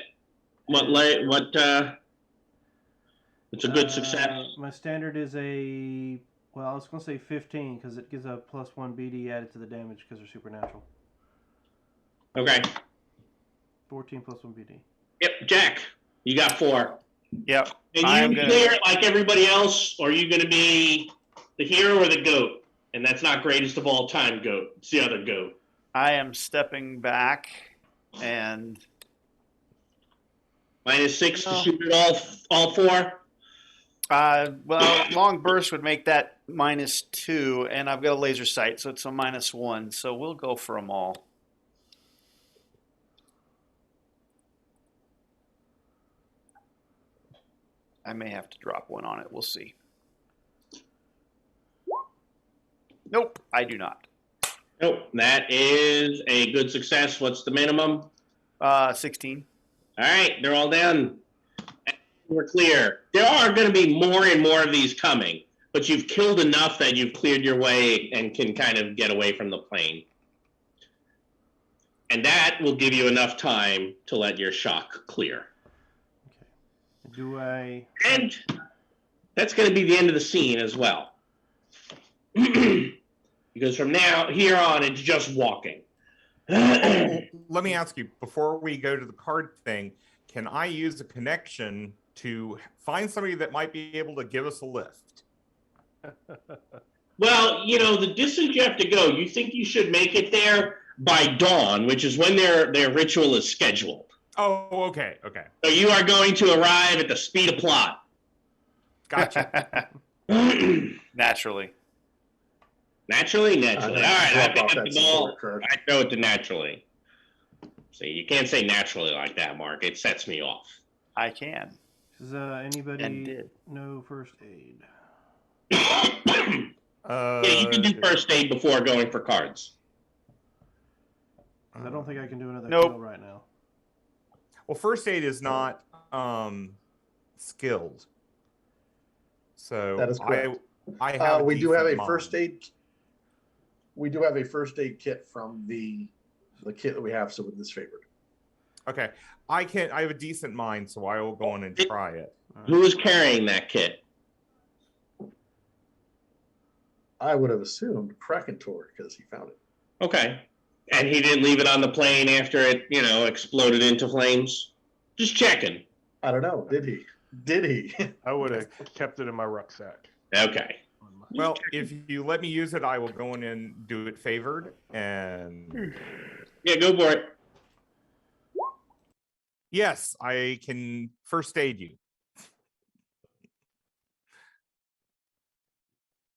It's a good success. My standard is I was going to say 15 because it gives a +1 BD added to the damage because they're supernatural. Okay. 14 +1 BD. Yep, Jack, you got 4. Yep. And you clear it like everybody else, or are you going to be the hero or the goat? And that's not greatest of all time goat. It's the other goat. I am stepping back and -6 No. to shoot it all 4. well, long burst would make that -2, and I've got a laser sight, so it's a -1. So we'll go for them all. I may have to drop one on it. We'll see. Nope, I do not. Nope, that is a good success. What's the minimum? 16. All right, they're all done. We're clear. There are going to be more and more of these coming, but you've killed enough that you've cleared your way and can kind of get away from the plane. And that will give you enough time to let your shock clear. Okay. Do I? And that's going to be the end of the scene as well. Because from here on, it's just walking. let me ask you, before we go to the card thing, can I use a connection to find somebody that might be able to give us a lift? Well, the distance you have to go, you think you should make it there by dawn, which is when their ritual is scheduled. Oh, okay. So you are going to arrive at the speed of plot. Gotcha. Naturally. Naturally. All right, I Drop pick off up that the supporter ball. card. I throw it to naturally. See, you can't say naturally like that, Mark. It sets me off. I can. Does And anybody did. know first aid? Yeah, you can do first aid before going for cards. I don't think I can do another Nope. kill right now. Well, first aid is not skilled. So That is correct. I have we do have a decent first mind. aid. We do have a first aid kit from the kit that we have, so with this favored. Okay. I have a decent mind, so I will go in and try it. Who is carrying that kit? I would have assumed Krakentor because he found it. Okay. And he didn't leave it on the plane after it, exploded into flames? Just checking. I don't know. Did he? Did he? I would have kept it in my rucksack. Okay. Well, if you let me use it, I will go in and do it favored. And Yeah, go for it. yes, I can first aid you.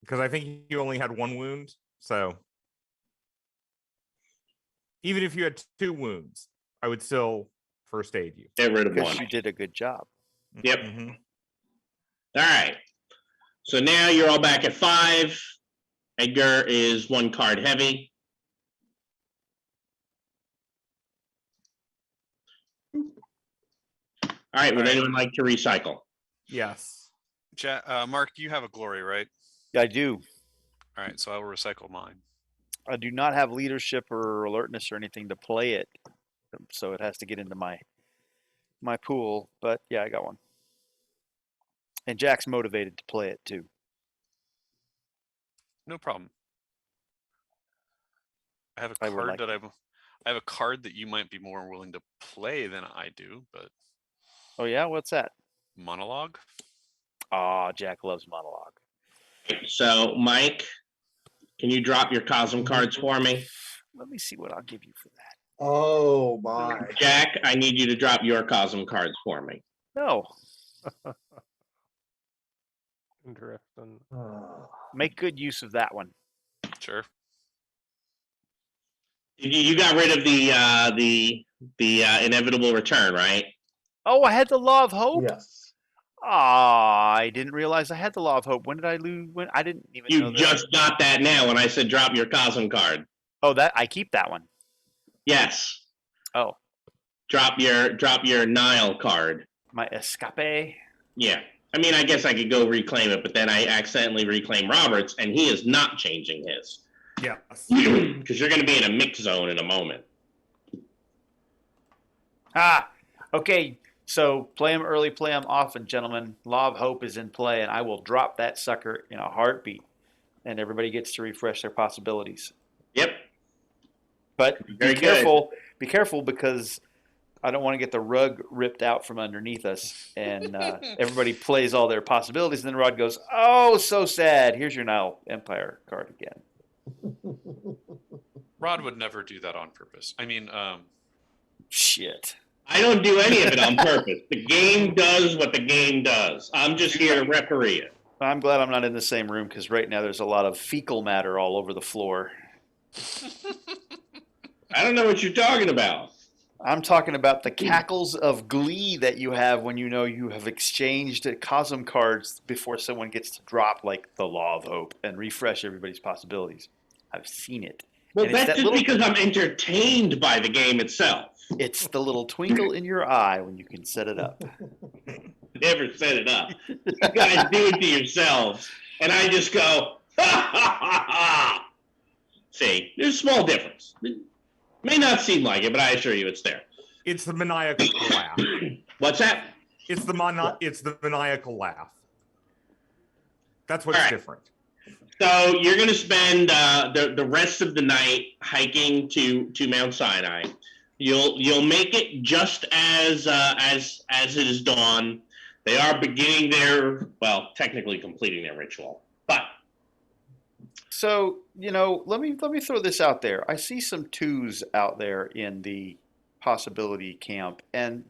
Because I think you only had one wound. So even if you had 2 wounds, I would still first aid you. Get rid of Because one. you did a good job. Yep. Mm-hmm. All right. So now you're all back at 5. Edgar is 1 card heavy. All right. Would anyone like to recycle? Yes. Mark, you have a glory, right? I do. All right, so I will recycle mine. I do not have leadership or alertness or anything to play it, so it has to get into my pool. But yeah, I got one. And Jack's motivated to play it too. No problem. I have a I would card like that I have a card that you might be more willing to play than I do, but Oh yeah, what's that? monologue. Ah, Jack loves monologue. So, Mike, can you drop your Cosm cards for me? Let me see what I'll give you for that. Oh my! Jack, I need you to drop your Cosm cards for me. No, Interesting. make good use of that one. Sure. You got rid of the inevitable return, right? Oh, I had the Law of Hope. Yes. Ah, I didn't realize I had the Law of Hope. When did I lose? When I didn't even know You that. just got that now when I said drop your Cosm card. Oh, that I keep that one. Yes. Oh, Drop your Nile card. my Escape. Yeah. I mean, I guess I could go reclaim it, but then I accidentally reclaim Robert's, and he is not changing his. Yes. Because you're going to be in a mix zone in a moment. Okay. So play them early, play them often, gentlemen. Law of Hope is in play, and I will drop that sucker in a heartbeat, and everybody gets to refresh their possibilities. Yep. But Very be careful. Be careful because I don't want to get the rug ripped out from underneath us, and everybody plays all their possibilities, and then Rod goes, "Oh, so sad. Here's your Nile Empire card again." Rod would never do that on purpose. I mean, Shit. I don't do any of it on purpose. The game does what the game does. I'm just here to referee it. I'm glad I'm not in the same room because right now there's a lot of fecal matter all over the floor. I don't know what you're talking about. I'm talking about the cackles of glee that you have when you know you have exchanged Cosm cards before someone gets to drop like the Law of Hope and refresh everybody's possibilities. I've seen it. Well, And it's that's that just little- because I'm entertained by the game itself. It's the little twinkle in your eye when you can set it up. Never set it up. You guys do it to yourselves, and I just go, ha ha ha ha. See, there's a small difference. It may not seem like it, but I assure you it's there. It's the maniacal laugh. What's that? It's the maniacal laugh. That's what's All right. different. So you're going to spend the rest of the night hiking to Mount Sinai. You'll make it just as it is dawn. They are beginning technically completing their ritual, but. So, let me throw this out there. I see some twos out there in the possibility camp, and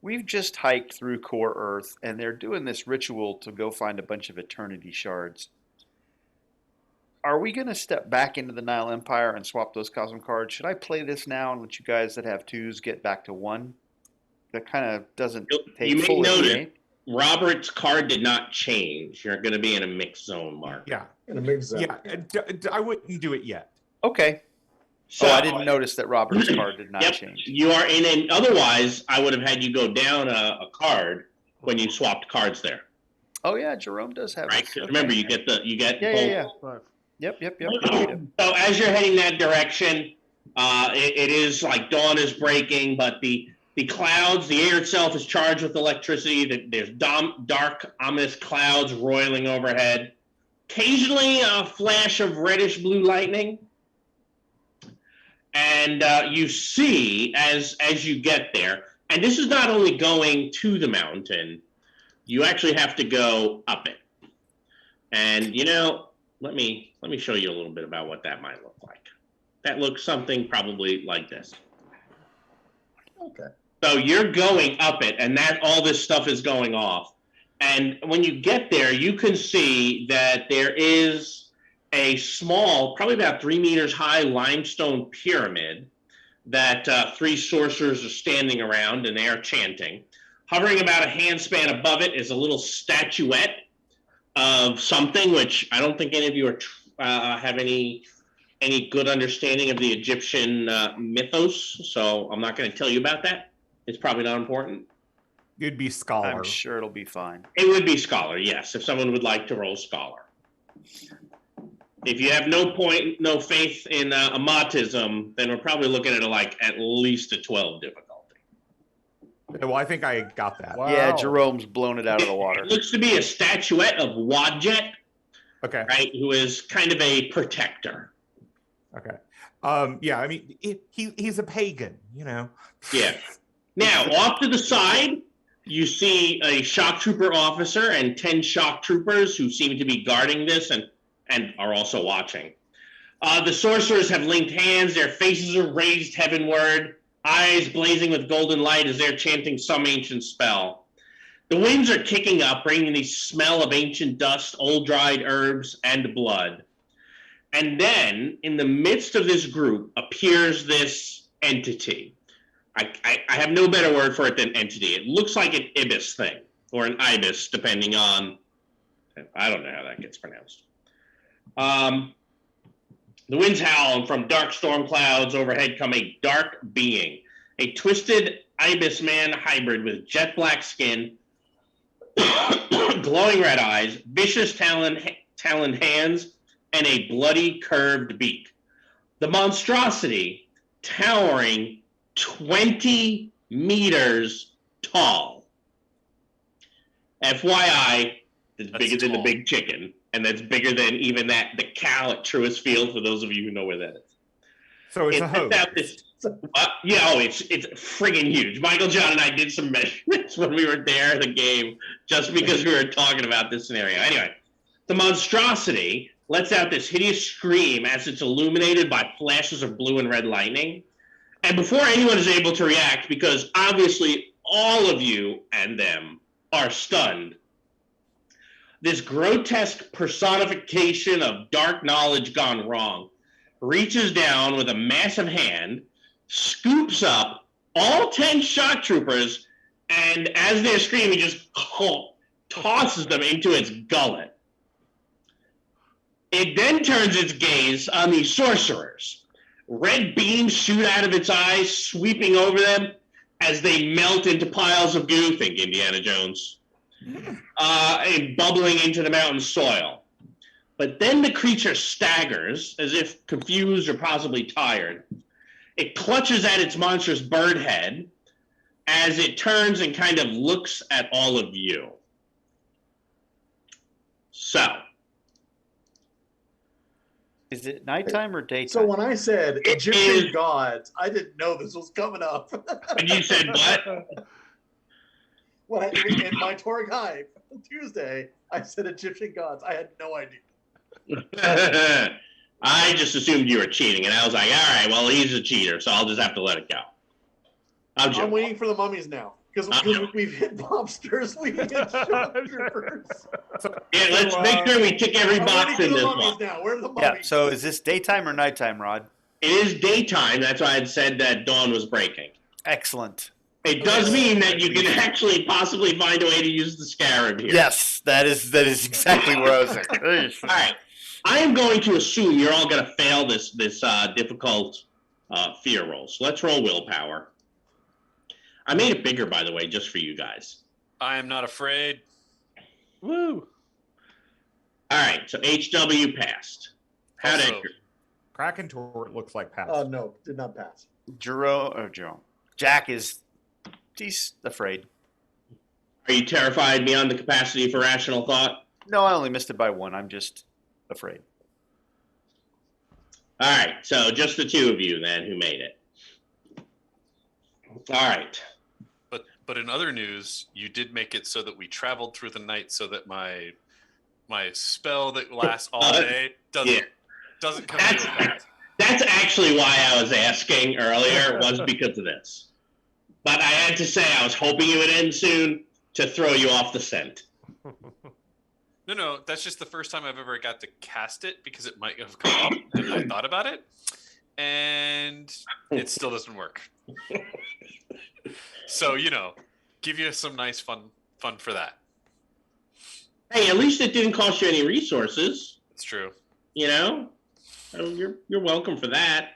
we've just hiked through Core Earth, and they're doing this ritual to go find a bunch of Eternity Shards. Are we going to step back into the Nile Empire and swap those Cosm cards? Should I play this now and let you guys that have 2s get back to 1? That kind of doesn't take You may full notice escape. Robert's card did not change. You're going to be in a mixed zone, Mark. Yeah. In a mix zone. Yeah. I wouldn't do it yet. Okay. So I didn't notice that Robert's card did not Yep, change. you are in an. Otherwise, I would have had you go down a card when you swapped cards there. Oh yeah, Jerome does have Right? this. 'Cause Okay. remember, you get Yeah. Five. Yep. So as you're heading that direction, it is like dawn is breaking, but the clouds, the air itself is charged with electricity. There's dark, ominous clouds roiling overhead. Occasionally, a flash of reddish blue lightning. And you see, as you get there, and this is not only going to the mountain, you actually have to go up it. And let me show you a little bit about what that might look like. That looks something probably like this. Okay. So you're going up it, and that all this stuff is going off. And when you get there, you can see that there is a small, probably about 3 meters high limestone pyramid that 3 sorcerers are standing around, and they are chanting. Hovering about a handspan above it is a little statuette of something, which I don't think any of you have any good understanding of the Egyptian mythos, so I'm not going to tell you about that. It's probably not important. It'd be scholar. I'm sure it'll be fine. It would be scholar, yes, if someone would like to roll scholar. If you have no faith in Amatism, then we're probably looking at at least a 12 difficulty. Well, I think I got that. Wow. Yeah, Jerome's blown it out of the water. It looks to be a statuette of Wadjet, Okay. right, who is kind of a protector. Okay. Yeah, I mean, he's a pagan, Yeah. Now, off to the side, you see a shock trooper officer and 10 shock troopers who seem to be guarding this and are also watching. The sorcerers have linked hands. Their faces are raised heavenward, eyes blazing with golden light as they're chanting some ancient spell. The winds are kicking up, bringing the smell of ancient dust, old dried herbs, and blood. And then, in the midst of this group, appears this entity. I have no better word for it than entity. It looks like an ibis thing, or an ibis, depending on, I don't know how that gets pronounced. The winds howl, and from dark storm clouds overhead come a dark being, a twisted ibis man hybrid with jet black skin, glowing red eyes, vicious taloned hands, and a bloody curved beak. The monstrosity, towering 20 meters tall. FYI, it's bigger than the big chicken, and that's bigger than even the cow at Truist Field, for those of you who know where that is. So it's a hoax. It's friggin' huge. Michael John and I did some measurements when we were there at the game, just because we were talking about this scenario. Anyway, the monstrosity lets out this hideous scream as it's illuminated by flashes of blue and red lightning. And before anyone is able to react, because obviously all of you and them are stunned, this grotesque personification of dark knowledge gone wrong reaches down with a massive hand, scoops up all 10 shock troopers, and as they're screaming, just tosses them into its gullet. It then turns its gaze on these sorcerers. Red beams shoot out of its eyes, sweeping over them as they melt into piles of goo, think Indiana Jones, and bubbling into the mountain soil. But then the creature staggers, as if confused or possibly tired. It clutches at its monstrous bird head as it turns and kind of looks at all of you. So, Is it nighttime or daytime? So when I said It Egyptian is- gods, I didn't know this was coming up. and you said what? In my tour guide Tuesday, I said Egyptian gods. I had no idea. I just assumed you were cheating, and I was like, all right, well, he's a cheater, so I'll just have to let it go. I'm I'm joking. waiting for the mummies now because we've hit mobsters, we hit shock troopers. Yeah, let's make sure we tick every I'm box waiting in for the this mummies one. now. Where are the mummies? Yeah. So is this daytime or nighttime, Rod? It is daytime. That's why I'd said that dawn was breaking. Excellent. It does mean that you can actually possibly find a way to use the scarab here. Yes, that is exactly where I was at. All right. I am going to assume you're all going to fail this difficult fear roll. So let's roll willpower. I made it bigger, by the way, just for you guys. I am not afraid. Woo! All right. So HW passed. How'd Also, Edgar? Kraken Tor looks like pass. No, did not pass. Jerome. Jack he's afraid. Are you terrified beyond the capacity for rational thought? No, I only missed it by one. I'm just afraid. All right. So just the two of you then who made it. All right. but in other news, you did make it so that we traveled through the night, so that my spell that lasts all day doesn't come into effect. That's actually why I was asking earlier, was because of this. But I had to say I was hoping it would end soon to throw you off the scent. No, that's just the first time I've ever got to cast it, because it might have come up and I thought about it, and it still doesn't work. So, give you some nice fun for that. Hey, at least it didn't cost you any resources. It's true. So you're welcome for that.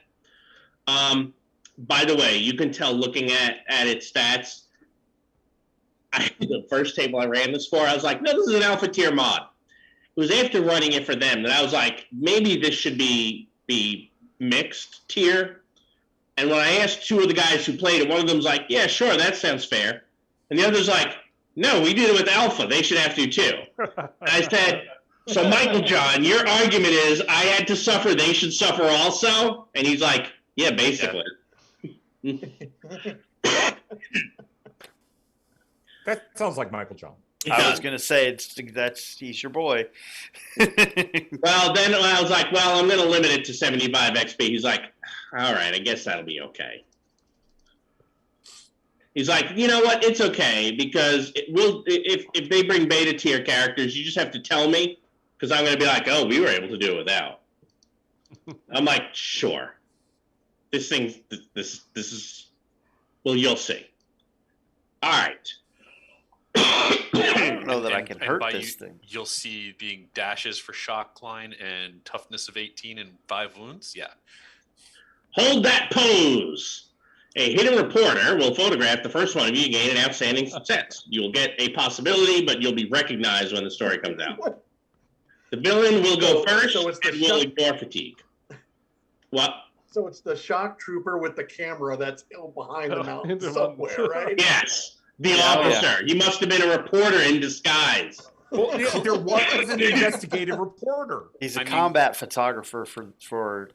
By the way, you can tell looking at its stats. The first table I ran this for, I was like, no, this is an alpha tier mod. It was after running it for them that I was like, maybe this should be mixed tier. And when I asked two of the guys who played it, one of them's like, yeah, sure, that sounds fair. And the other's like, no, we did it with alpha. They should have to too. And I said, so Michael John, your argument is I had to suffer, they should suffer also? And he's like, yeah, basically. That sounds like Michael John. I was gonna say he's your boy. Well, then I was like, well, I'm going to limit it to 75 XP. He's like, all right, I guess that'll be okay. He's like, you know what? It's okay, because if they bring beta tier characters, you just have to tell me, because I'm going to be like, oh, we were able to do it without. I'm like, sure. This is, well, you'll see. All right. I don't know that I can hurt by this thing. You'll see being dashes for shock line and toughness of 18 and 5 wounds. Yeah. Hold that pose. A hidden reporter will photograph the first one of you to gain an outstanding success. You will get a possibility, but you'll be recognized when the story comes out. The villain will go first and will ignore fatigue. What? So it's the shock trooper with the camera that's behind the mountain somewhere, right? Yes. The officer. He must have been a reporter in disguise. Well, there was an investigative reporter. He's a combat photographer for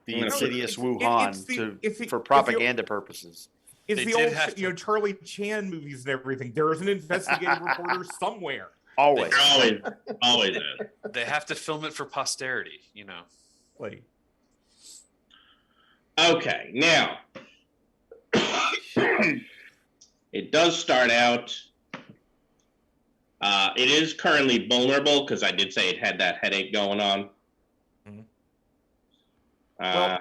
the insidious Wuhan for propaganda purposes. It's the old, Charlie Chan movies and everything. There is an investigative reporter somewhere. Always. Always is. They have to film it for posterity, Like. Okay, now it does start out. It is currently vulnerable because I did say it had that headache going on. Mm-hmm. Well,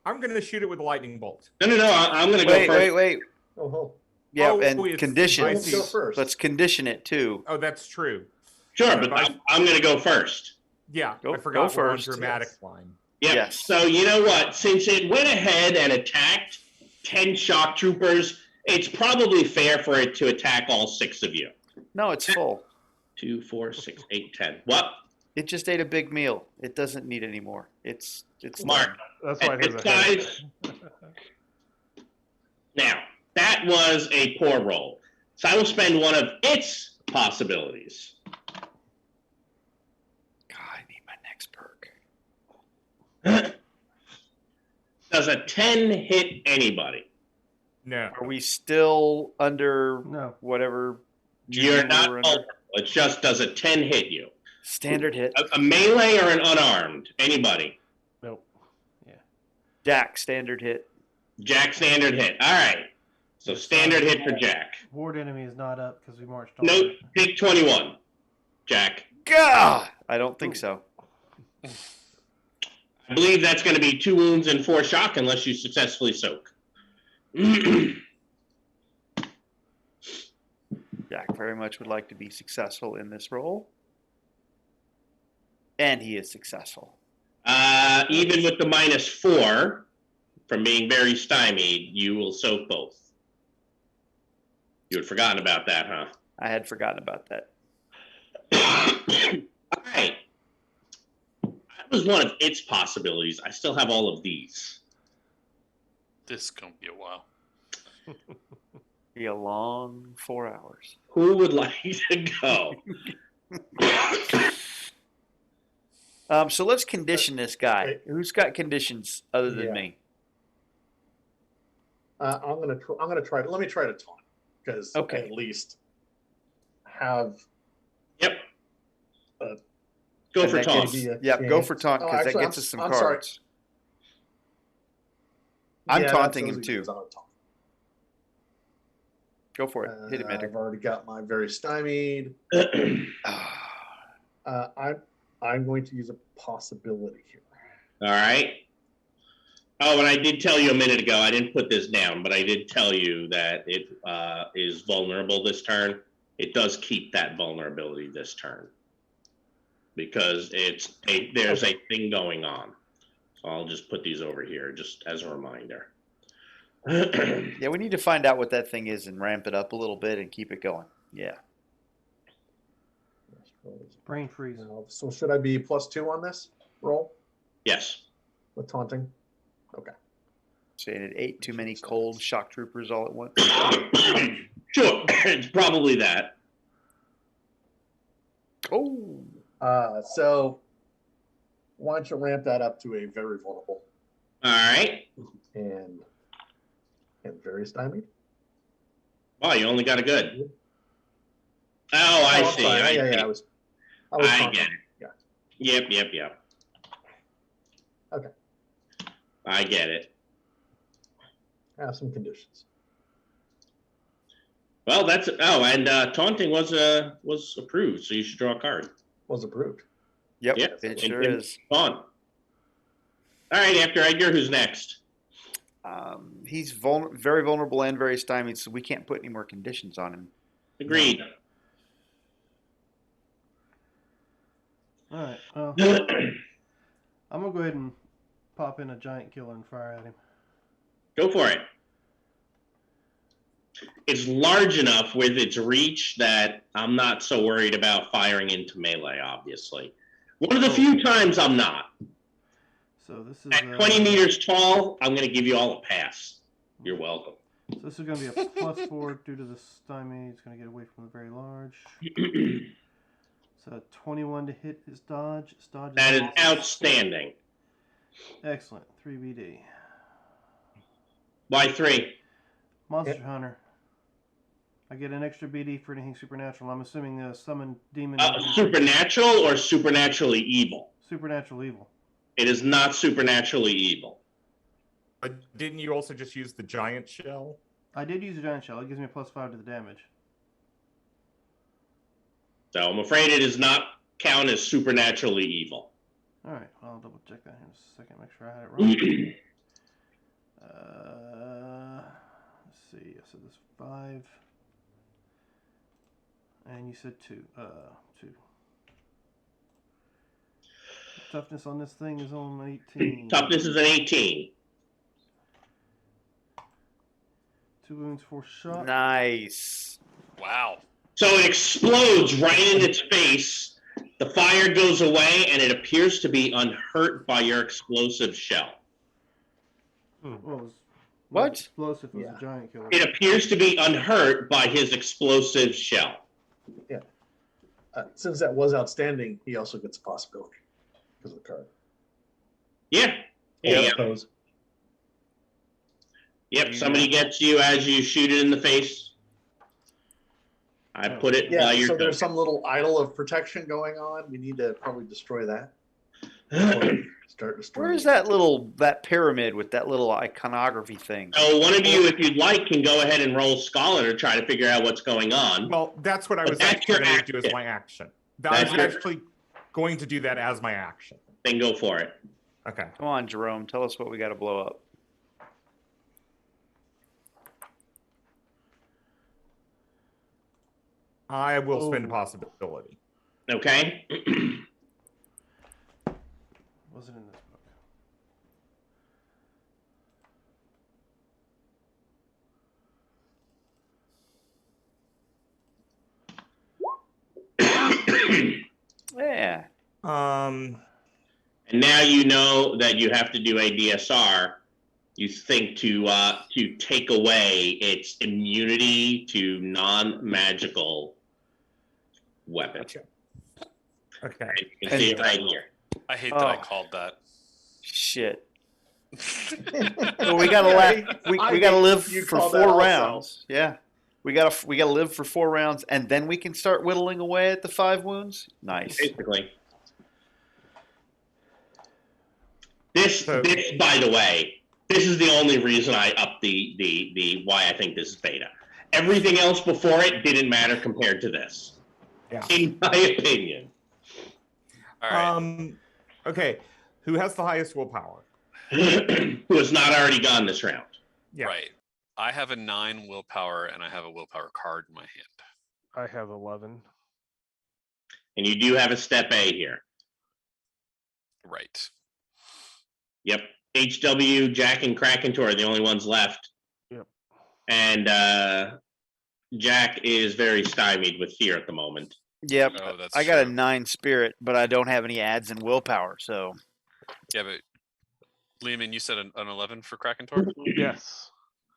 I'm going to shoot it with a lightning bolt. No. I'm going to go first. Wait. Oh. Yeah, and conditions. Go first. Let's condition it too. Oh, that's true. Sure, but I'm going to go first. Yeah, I forgot go first. Dramatic line. Yeah. Yes. So you know what? Since it went ahead and attacked 10 shock troopers, it's probably fair for it to attack all 6 of you. No, it's full. 2, 4, 6, 8, 10. What? It just ate a big meal. It doesn't need any more. It's Mark. That's why it has a Guys. Now, that was a poor roll. So I will spend one of its possibilities. God, I need my next perk. Does a 10 hit anybody? No. Are we still under whatever? You're not vulnerable. It just does a 10 hit you. Standard hit. A melee or an unarmed? Anybody? Nope. Jack, standard hit. Jack standard hit. All right. So standard hit for Jack. Ward enemy is not up because we marched on. Nope. Take 21. Jack. Gah! I don't think so. I believe that's going to be 2 wounds and 4 shock unless you successfully soak. Jack very much would like to be successful in this role. And he is successful. Even with the -4 from being very stymied, you will soak both. You had forgotten about that, huh? I had forgotten about that. All right. That was one of its possibilities. I still have all of these. This is gonna be a while. Be a long 4 hours. Who would like to go? So let's condition this guy. Okay. Who's got conditions other than Yeah. me? I'm gonna try. Let me try to taunt because Okay. at least have. Yep. Uh, Go for that toss. gives- maybe a Yep, go chance. for taunt Oh, because that actually, gets us some I'm sorry. cards. I'm Yeah, taunting that's him those too. are good. I'll taunt. Go for it. Hit him, Ender. I've already got my very stymied. I'm going to use a possibility here. All right. Oh, and I did tell you a minute ago, I didn't put this down, but I did tell you that it is vulnerable this turn. It does keep that vulnerability this turn because there's a thing going on. So I'll just put these over here just as a reminder. Yeah, we need to find out what that thing is and ramp it up a little bit and keep it going. Yeah. Brain freeze. So should I be +2 on this roll Yes. with taunting? Okay. Saying it ate too many cold shock troopers all at once. Sure. It's probably that. Oh. So why don't you ramp that up to a very vulnerable All right. and very stymied? Wow, you only got a good. Oh, I I'm see. sorry. I Yeah, see. I was I taunting. get it. Yeah. Yep. Okay. I get it. I have some conditions. Well, that's and taunting was approved, so you should draw a card. Was approved. Yep, Yeah, it sure and is. Fun. All right, after Edgar, who's next? He's very vulnerable and very stymied, so we can't put any more conditions on him. Agreed. All right. Well, I'm gonna go ahead and pop in a giant killer and fire at him. Go for it. It's large enough with its reach that I'm not so worried about firing into melee, obviously. One of the few times I'm not. So this is At 20 meters tall, I'm going to give you all a pass. You're welcome. So this is gonna be a +4 due to the stymie. It's gonna get away from the very large. So 21 to hit his dodge. His dodge That is outstanding. Excellent. 3 BD. Why 3? Monster Hunter. I get an extra BD for anything supernatural. I'm assuming the summon demon. Supernatural or supernaturally evil? Supernatural evil. It is not supernaturally evil. Didn't you also just use the giant shell? I did use a giant shell. It gives me a +5 to the damage. So I'm afraid it does not count as supernaturally evil. All right. I'll double check that here in a second. Make sure I had it wrong. Let's see. I said this 5. And you said 2. 2. Toughness on this thing is on 18. Toughness is an 18. 2 wounds, 4 shock. Nice. Wow. So it explodes right in its face. The fire goes away, and it appears to be unhurt by your explosive shell. Well, it was What? not explosive. It was Yeah. a giant killer. It appears to be unhurt by his explosive shell. Since that was outstanding, he also gets a possibility because of the card. Yeah. Yeah. Pose. Yep. Somebody gets you as you shoot it in the face. I put it by Yeah, your so there's token. some little idol of protection going on. We need to probably destroy that. Start destroying. Where's that pyramid with that little iconography thing? So one of you, if you'd like, can go ahead and roll Scholar to try to figure out what's going on. Well, that's what I But was that's actually your going to do as action. my action. I That's was your- actually going to do that as my action. Then go for it. Okay. Come on, Jerome. Tell us what we got to blow up. I will spend a Oh. possibility. Okay. Wasn't in this book. Yeah. Um, And now you know that you have to do a DSR. You think to take away its immunity to non-magical weapons. Gotcha. Okay. And you can see it right here. I hate that I Oh. called that. Shit. Well, we gotta we gotta live You for call that 4 also. rounds. Yeah. We gotta live for 4 rounds, and then we can start whittling away at the 5 wounds. Nice. Basically. This, So- by the way, this is the only reason I upped the why I think this is beta. Everything else before it didn't matter compared to this, Yeah. in my opinion. All right. Okay. Who has the highest willpower? Who has not already gone this round? Yeah. Right. I have a 9 willpower, and I have a willpower card in my hand. I have 11. And you do have a step A here. Right. Yep. HW, Jack, and Krakentor are the only ones left. Yep. And Jack is very stymied with fear at the moment. Yep. Oh, that's I got a true. 9 spirit, but I don't have any adds in willpower, so Yeah, but Lehman, you said an 11 for Krakentor? Yes.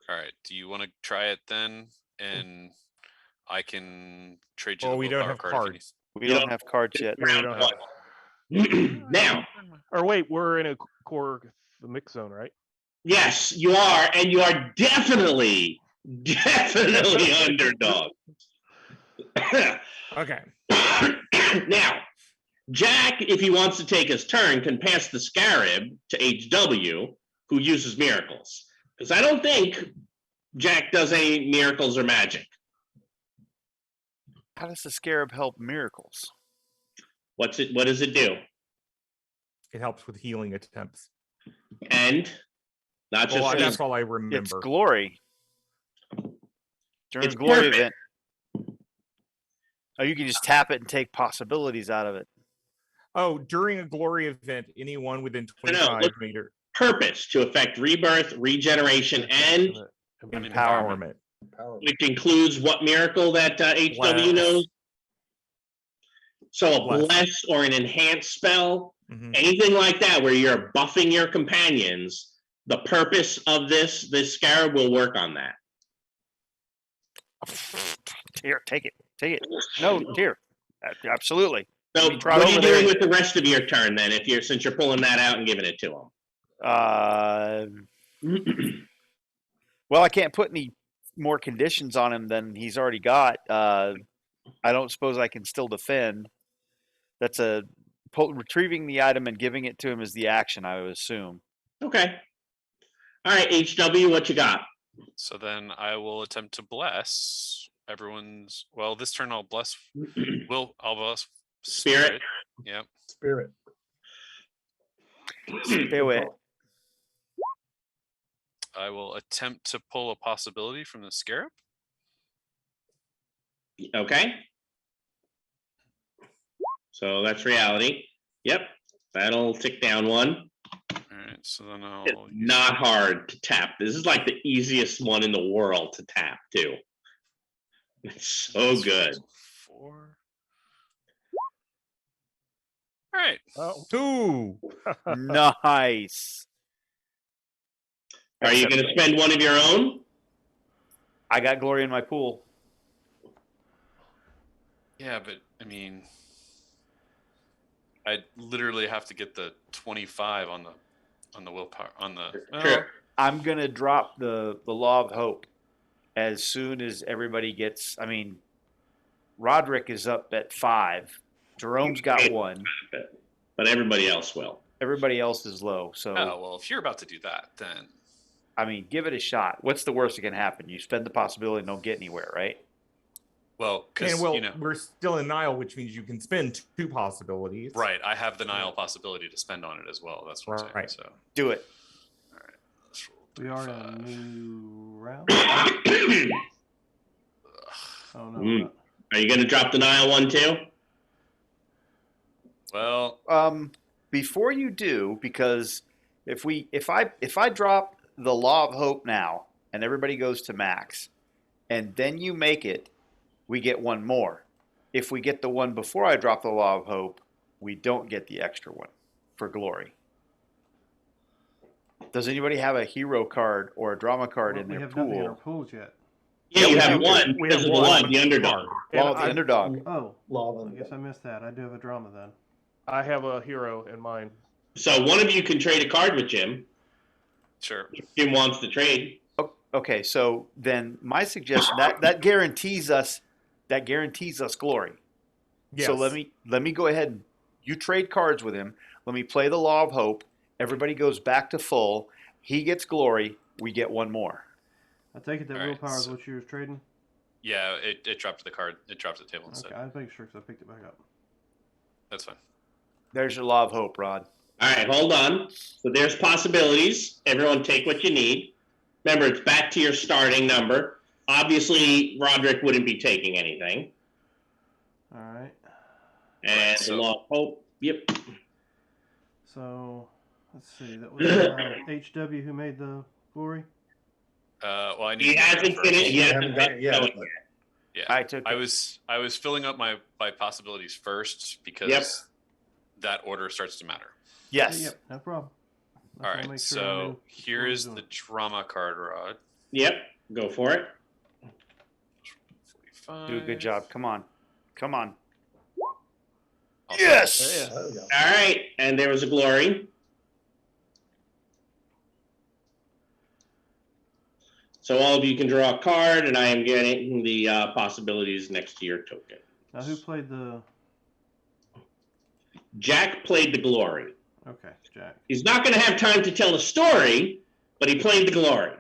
All right. Do you want to try it then? And I can trade you Well, the we don't willpower have card if you cards. we You don't don't- have cards yet. We don't Round have. one. Now, Or wait, we're in a core the mix zone, right? yes, you are, and you are definitely underdog. Okay. Now, Jack, if he wants to take his turn, can pass the scarab to HW, who uses miracles. Because I don't think Jack does any miracles or magic. How does the scarab help miracles? What does it do? It helps with healing attempts. And not just Well, healing. that's all I It's remember. glory. During It's a glory perfect. event. Oh, you can just tap it and take possibilities out of it. Oh, during a glory event, anyone within No, 25 look- meter Purpose to affect rebirth, regeneration, and Empowerment. Empowerment. which includes what miracle that HW Bless. knows. So a Bless. bless or an enhanced spell, Mhm. anything like that, where you're buffing your companions. The purpose of this scarab will work on that. Here, take it. Take it. No, here. Absolutely. So Let me try what are over you there. doing with the rest of your turn then? Since you're pulling that out and giving it to him. Well, I can't put any more conditions on him than he's already got. I don't suppose I can still defend. That's retrieving the item and giving it to him is the action, I would assume. Okay. All right, HW, what you got? So then I will attempt to bless everyone's. Well, this turn I'll bless. I'll bless Spirit. Yep. Spirit. Spirit. I will attempt to pull a possibility from the scarab. Okay. So that's reality. Yep. That'll tick down one. All right. So then I'll It's not hard to tap. This is like the easiest one in the world to tap, too. It's so good. 4. All right. Oh, 2. Nice. Are you going to spend one of your own? I got glory in my pool. Yeah, but I mean, I literally have to get the 25 on the willpower on the. Sure. I'm gonna drop the law of hope as soon as everybody gets. I mean, Roderick is up at 5. Jerome's got 1. But everybody else will. Everybody else is low. So, Oh, well, if you're about to do that, then I mean, give it a shot. What's the worst that can happen? You spend the possibility and don't get anywhere, right? well, And because well, we're still in Nile, which means you can spend 2 possibilities. right, I have the Nile possibility to spend on it as well. That's what I'm saying. Right. So, Do it. all right, let's roll We are in a 35. new round. Oh no. Mm. Are you going to drop the Nile one too? Well, Before you do, because if I drop the Law of Hope now and everybody goes to max, and then you make it, we get one more. If we get the one before I drop the Law of Hope, we don't get the extra one for glory. Does anybody have a hero card or a drama card Well, in we their have nothing in our pool? pools yet. Yeah, Yeah, you we have have one we because have of the one one, the underdog. card. Law And of the underdog. Oh, Law I of guess I missed that. I do have a drama then. I have a hero in mine. So one of you can trade a card with Jim. sure. If Jim wants to trade. Okay, so then my suggestion that guarantees us glory. Yes. So let me go ahead and you trade cards with him. Let me play the Law of Hope. Everybody goes back to full. He gets glory. We get one more. I take it that All right, willpower is so- what you were trading. Yeah, it dropped the card. It dropped the table instead. Okay, I was making sure because I picked it back up. That's fine. There's your Law of Hope, Rod. All right, hold on. So there's possibilities. Everyone take what you need. Remember, it's back to your starting number. Obviously, Roderick wouldn't be taking anything. All right. And Right, the so- Law of Hope, yep. So let's see. That was HW who made the glory. Well, I need He to get hasn't that first. finished. He You hasn't haven't got it yet. finished. but Yeah, I took I it. was filling up my possibilities first because Yep. that order starts to matter. Yes. Yep, no problem. I All just wanna right, make sure I so knew here what I is was the doing. drama card, Rod. Yep, go for it. 45. Do a good job. Come on. Come on. I'll Yes. there we go. All right, and there was a glory. So all of you can draw a card, and I am getting the possibilities next to your token. Now who played the? Jack played the glory. Okay, Jack. He's not going to have time to tell the story, but he played the glory.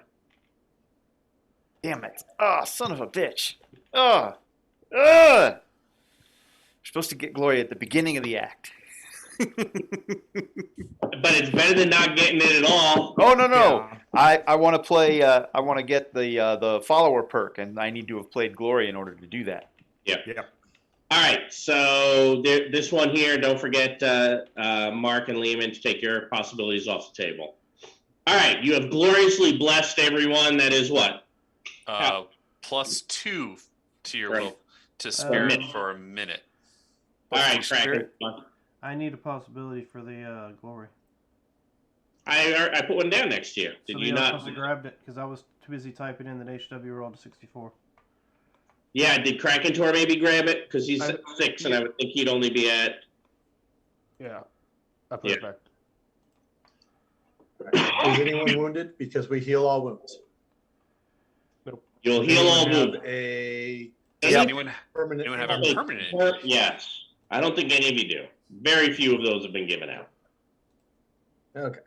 Damn it. Oh, son of a bitch. Oh. You're supposed to get glory at the beginning of the act. But it's better than not getting it at all. Oh, no. Yeah. I want to play. I want to get the follower perk, and I need to have played glory in order to do that. Yep. Yep. All right, so this one here, don't forget Mark and Lehman to take your possibilities off the table. All right, you have gloriously blessed everyone. That is what? +2 to your Right. will to spirit minute. for a minute. All right, What's the Kraken. I need a possibility for the glory. I put one down next to you. Did Somebody you else not? must have grabbed it because I was too busy typing in that HW rolled to 64. Yeah, did Krakentor maybe grab it? Because he's at 6, and I yeah. would think he'd only be at. Yeah. I put it Yeah. back. Is anyone wounded? Because we heal all wounds. You'll Does heal all anyone have wounds. a Does Yep. anyone permanent? have a Wait, permanent? Yes. I don't think any of you do. Very few of those have been given out. Okay.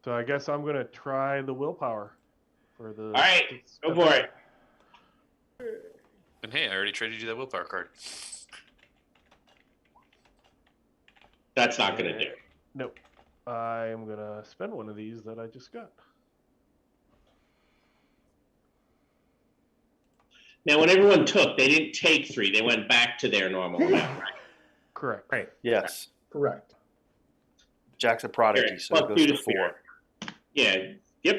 So I guess I'm gonna try the willpower for the. All right, go for it. And hey, I already traded you that willpower card. That's not going to do. Nope. I am gonna spend one of these that I just got. Now, when everyone took, they didn't take 3. They went back to their normal amount, right? Correct. Right. Yes. Correct. Jack's a prodigy, Here, so it +2 goes to to 4. spirit. Yeah. Yep.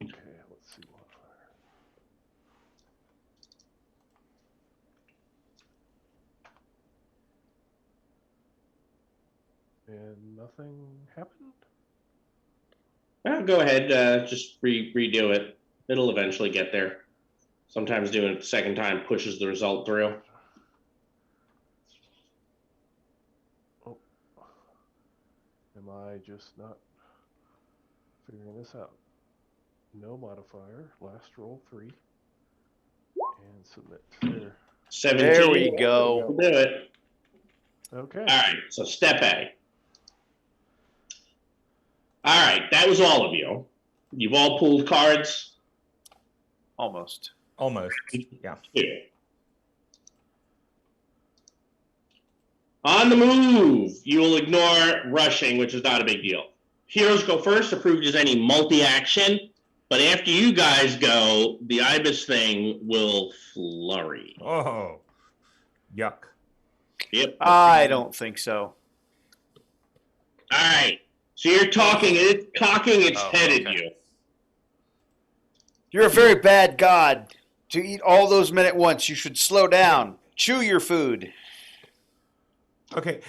Okay, let's see. And nothing happened? Go ahead. Just redo it. It'll eventually get there. Sometimes doing it the second time pushes the result through. Am I just not figuring this out? No modifier. Last roll 3. And submit. There. 17. There we go. We'll do it. Okay. All right, so step A. All right, that was all of you. You've all pulled cards. Almost. Almost. Yeah. Two. On the move, you will ignore rushing, which is not a big deal. Heroes go first, approved as any multi-action, but after you guys go, the Ibis thing will flurry. Oh, yuck. Yep. I don't think so. All right. So you're talking, it's cocking its Oh, head at okay. you. You're a very bad god. To eat all those men at once, you should slow down. Chew your food. Okay.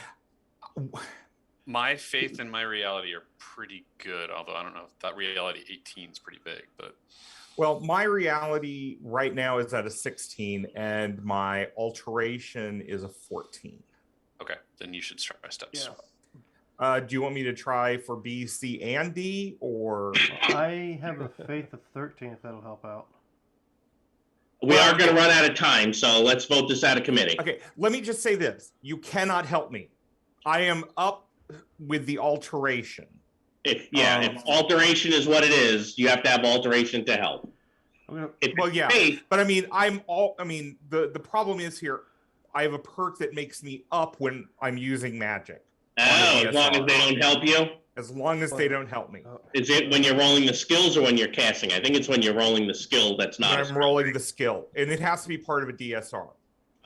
My faith and my reality are pretty good, although I don't know if that reality 18 is pretty big, but Well, my reality right now is at a 16, and my alteration is a 14. okay, then you should try steps. Do you want me to try for B, C, and D, or? I have a faith of 13, if that'll help out. We are going to run out of time, so let's vote this out of committee. Okay, let me just say this. You cannot help me. I am up with the alteration. If alteration is what it is, you have to have alteration to help. Well, yeah, but I mean, the problem is here, I have a perk that makes me up when I'm using magic. As long as they don't help you? As long as they don't help me. Is it when you're rolling the skills or when you're casting? I think it's when you're rolling the skill that's not. I'm rolling the skill, and it has to be part of a DSR.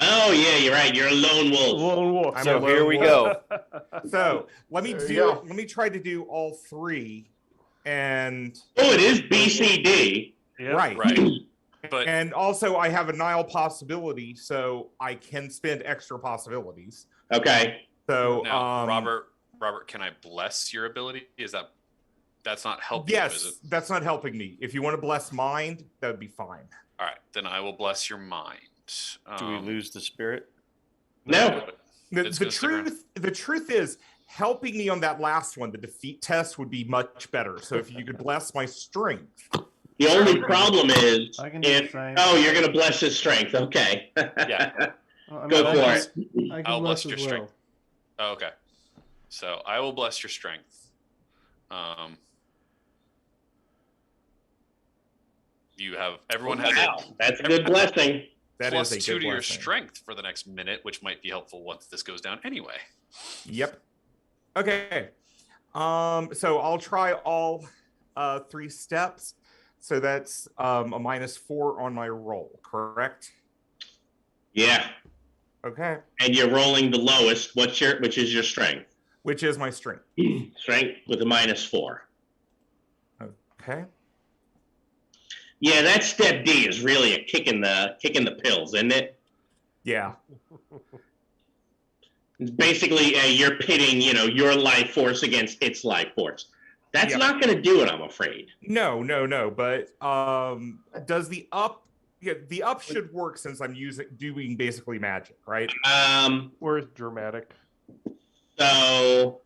Oh, yeah, you're right. You're a lone wolf. Lone wolf. I'm So a lone here we wolf. go. So let me There you go. let me try to do all three, and Oh, it is BCD. Yep. Right. But and also I have a Nile possibility, so I can spend extra possibilities. Okay. So now, Robert, can I bless your ability? That's not helping you, is it? yes, that's not helping me. If you want to bless mind, that would be fine. All right, then I will bless your mind. Do we lose the spirit? No. The truth is, helping me on that last one, the defeat test, would be much better. So if you could bless my strength. The only problem is, I can do the same. you're going to bless his strength. Okay. Yeah. Go for it. I can I'll bless bless as your well. strength. Oh, okay. So I will bless your strength. Everyone has That's a good blessing. That plus is a 2 good to your blessing. strength for the next minute, which might be helpful once this goes down anyway. Yep. Okay. So I'll try all 3 steps. So that's a -4 on my roll, correct? Yeah. Okay. And you're rolling the lowest. Which is your strength? Which is my strength. Strength with a -4. Okay. Yeah, that step D is really a kick in the pills, isn't it? Yeah. It's basically, you're pitting, your life force against its life force. That's Yep. not going to do it, I'm afraid. No. But does the up? Yeah, the up should work since I'm doing basically magic, right? Where's dramatic? So,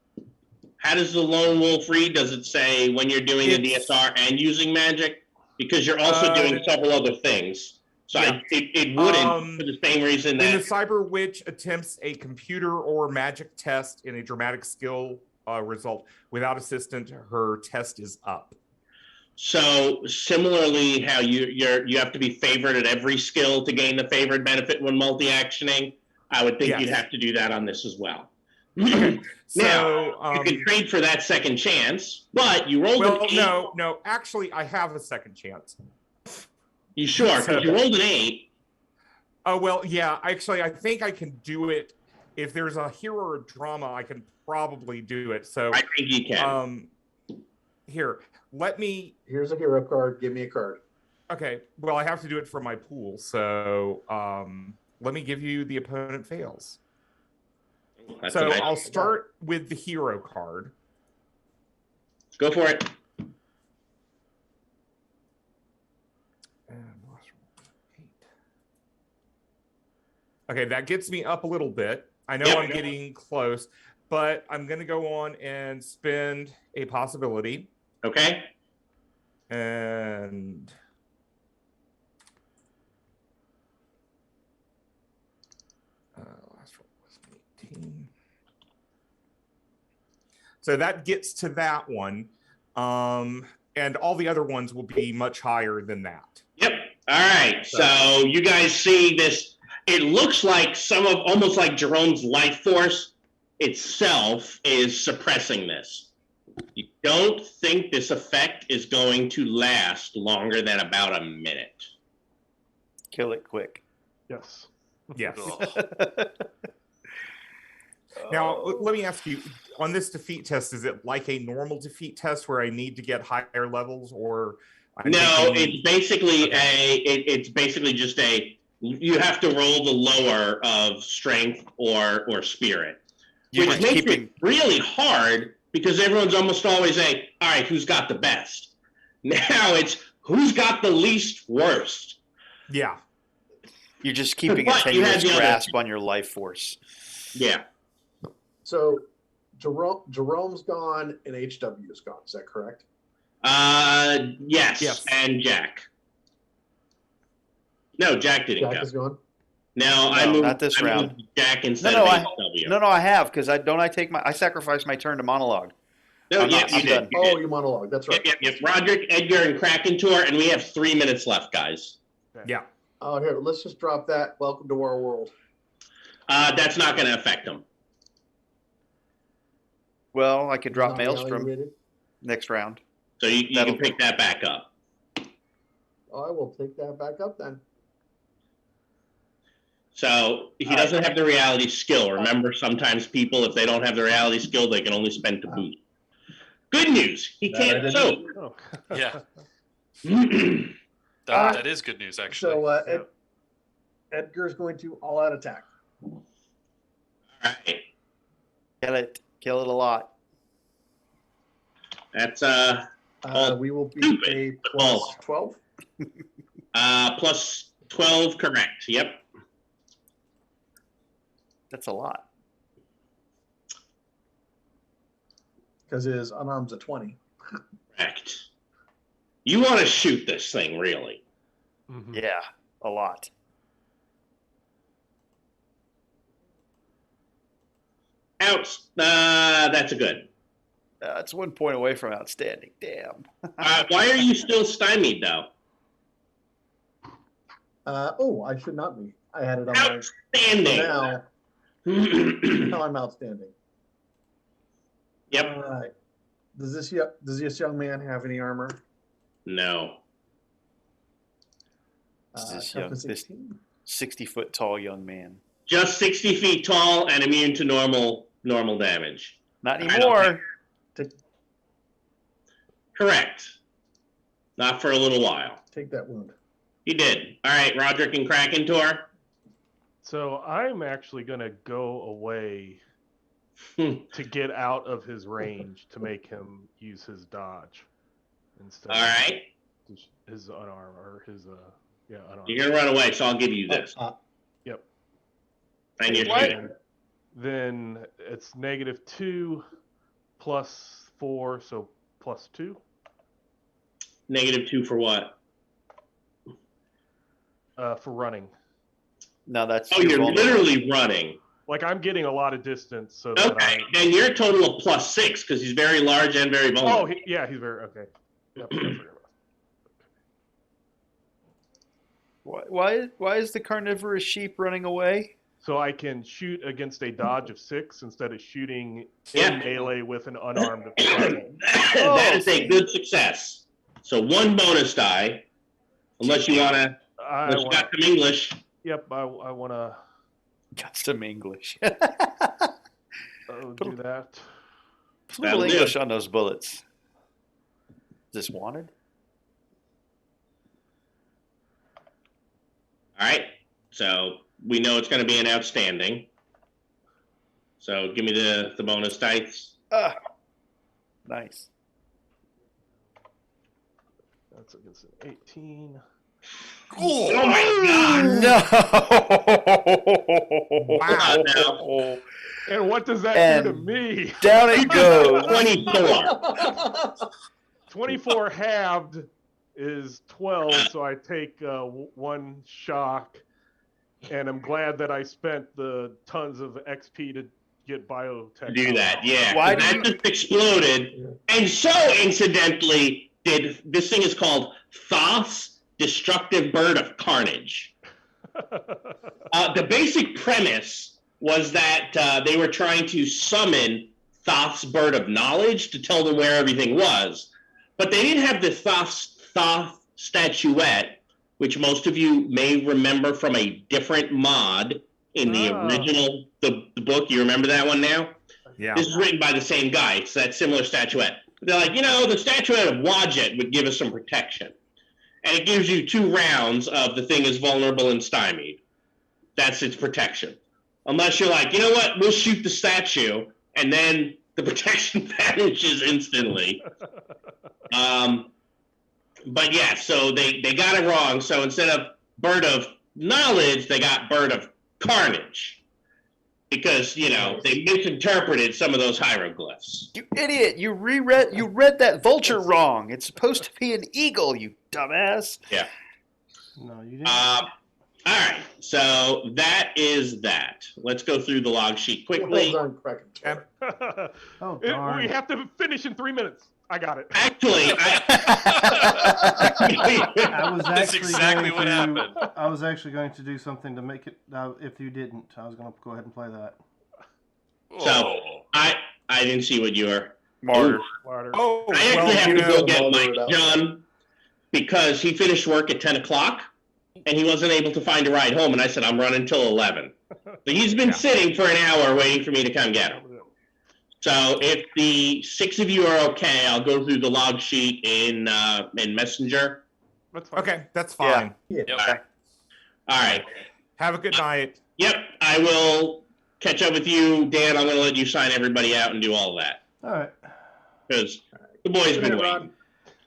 how does the lone wolf read? Does it say when you're doing a DSR and using magic? Because you're also doing several other things. So yeah. it wouldn't, for the same reason that... When the cyber witch attempts a computer or magic test in a dramatic skill result without assistant, her test is up. So similarly, how you have to be favored at every skill to gain the favored benefit when multi-actioning, I would think Yes. you'd have to do that on this as well. Okay. Now, So you can trade for that second chance, but you rolled an 8. No. Actually, I have a second chance. You sure? Because you rolled an 8. Oh well, yeah. Actually, I think I can do it. If there's a hero or drama, I can probably do it. So I think you can. Here, let me. Here's a hero card. Give me a card. Okay. Well, I have to do it from my pool. So let me give you the opponent fails. That's So nice. I'll start with the hero card. Go for it. Okay, that gets me up a little bit. I know Yep. I'm getting close, but I'm going to go on and spend a possibility. Okay. And last roll was 18. So that gets to that one. And all the other ones will be much higher than that. Yep. All right. So you guys see this. It looks like almost like Jerome's life force itself is suppressing this. You don't think this effect is going to last longer than about a minute. Kill it quick. Yes. Yes. Ugh. Now, let me ask you, on this defeat test, is it like a normal defeat test where I need to get higher levels, or No, it's basically just you have to roll the lower of strength or spirit, You which were makes it really hard because everyone's almost always saying, all right, who's got the best? Now it's who's got the least worst. Yeah. You're just keeping a But you had tenuous the other- grasp on your life force. Yeah. So Jerome's gone and HW is gone. Is that correct? Yes. And Jack. No, Jack didn't Jack go. is gone. No, I No, moved not this I round. moved Jack instead No, of I- HW. No, I have, because I sacrificed my turn to monologue. No, I'm yeah, not- you I'm did. done. You Oh, did. you monologue. That's right. Yep. Roderick, Edgar, and Krakentor, and we have 3 minutes left, guys. Yeah. Oh, here, let's just drop that. Welcome to our world. That's not going to affect them. Well, I could drop Not Maelstrom evaluated. next round. So you That'll can pick that back up. I will take that back up then. So he doesn't have the reality skill. Remember, sometimes people, if they don't have the reality skill, they can only spend to boot. Good news, he That I can't didn't soak. Oh. Yeah, Alright. that is good news, actually. So Edgar's going to all-out attack. All right. Kill it a lot. That's We will be stupid, a but plus 12. plus 12, correct. Yep. That's a lot. Because his unarmed's a 20. Correct. You want to shoot this thing, really. Mhm. Yeah, a lot. Out. That's a good. It's 1 point away from outstanding. Damn. Why are you still stymied, though? I should not be. I had it on my. Outstanding. Now, now I'm outstanding. Yep. All right. Does this young man have any armor? No. This toughness young- this- 16? 60-foot tall young man. Just 60 feet tall and immune to normal damage. Not I don't anymore. Correct. Not for a little while. Take that wound. He did. All right, Roderick and Krakentor. So I'm actually going to go away to get out of his range to make him use his dodge instead All right. of his unarmed or his unarmed. You're going to run away, so I'll give you this. Yep. And you're What? shooting. Then it's -2 plus 4, so +2. -2 for what? For running. No, that's. Oh, you're vulnerable. literally running. Like I'm getting a lot of distance, so that Okay, then you're a total of +6 because he's very large and very vulnerable. Oh, he's very okay. Yep, I forgot about Why is the carnivorous sheep running away? So I can shoot against a dodge of 6 instead of shooting Yeah. in melee with an unarmed of 7. That is a good success. So 1 bonus die, unless you want to. I Unless you got some English. Yep, I want to Got some English. do that. Put a little That'll do. English on those bullets. Is this wanted? All right. So we know it's going to be an outstanding. So give me the bonus dice. Nice. That's against an 18. Oh my No. Wow. And what does that do to And- me? Down it goes. 24. 24 halved is 12, so I take 1 shock. And I'm glad that I spent the tons of XP to get biotech. Do that, yeah. Why That do you- just exploded. And so, incidentally, did this thing is called Thoth's Destructive Bird of Carnage. The basic premise was that they were trying to summon Thoth's Bird of Knowledge to tell them where everything was. But they didn't have the Thoth statuette, which most of you may remember from a different mod in the original the book. You remember that one now? Yeah. This is written by the same guy. It's that similar statuette. They're like, the statuette of Wadjet would give us some protection. And it gives you 2 rounds of the thing is vulnerable and stymied. That's its protection. Unless you're like, you know what, we'll shoot the statue, and then the protection vanishes instantly. But yeah, so they got it wrong. So instead of Bird of Knowledge, they got Bird of Carnage. Because, they misinterpreted some of those hieroglyphs. You idiot! You read that vulture wrong. It's supposed to be an eagle, you dumbass. Yeah. No, you didn't. All right, so that is that. Let's go through the log sheet quickly. Well done, Kraken. Oh, darn. We have to finish in 3 minutes. I got it. Actually, I was That's actually exactly going what to, happened. I was actually going to do something to make it. If you didn't, I was going to go ahead and play that. So, Oh. I didn't see what you were. Martyr. Water. Oh, I actually well, have you to go know, get I'll Mike do it out. John because he finished work at 10 o'clock and he wasn't able to find a ride home. And I said, I'm running till 11. So he's been sitting for an hour waiting for me to come get him. So if the 6 of you are okay, I'll go through the log sheet in Messenger. That's fine. okay, that's fine. Yep. All right. Have a good night. Yep. I will catch up with you, Dan. I'm going to let you sign everybody out and do all of that All right. because the boys been waiting.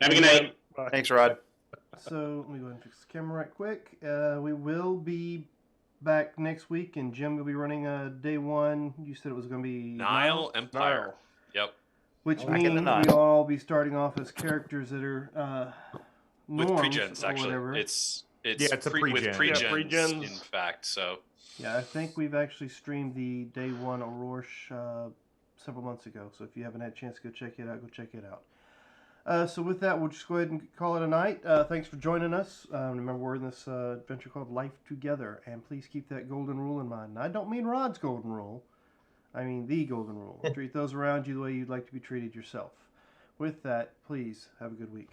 Have a good night. Bye. Thanks, Rod. So let me go ahead and fix the camera right quick. We will be back next week, and Jim will be running day 1. You said it was going to be Nile Empire. Nile. Yep. which Back in the means Nile. we'll all be starting off as characters that are With norms pregens, or actually. whatever. It's Yeah, it's a with pregen. pregens, Yeah, pregens. in fact. So Yeah, I think we've actually streamed the day 1 Aurora several months ago. So if you haven't had a chance to go check it out, go check it out. So with that, we'll just go ahead and call it a night. Thanks for joining us. Remember, we're in this adventure called Life Together, and please keep that golden rule in mind. And I don't mean Rod's golden rule. I mean the golden rule. Treat those around you the way you'd like to be treated yourself. With that, please have a good week.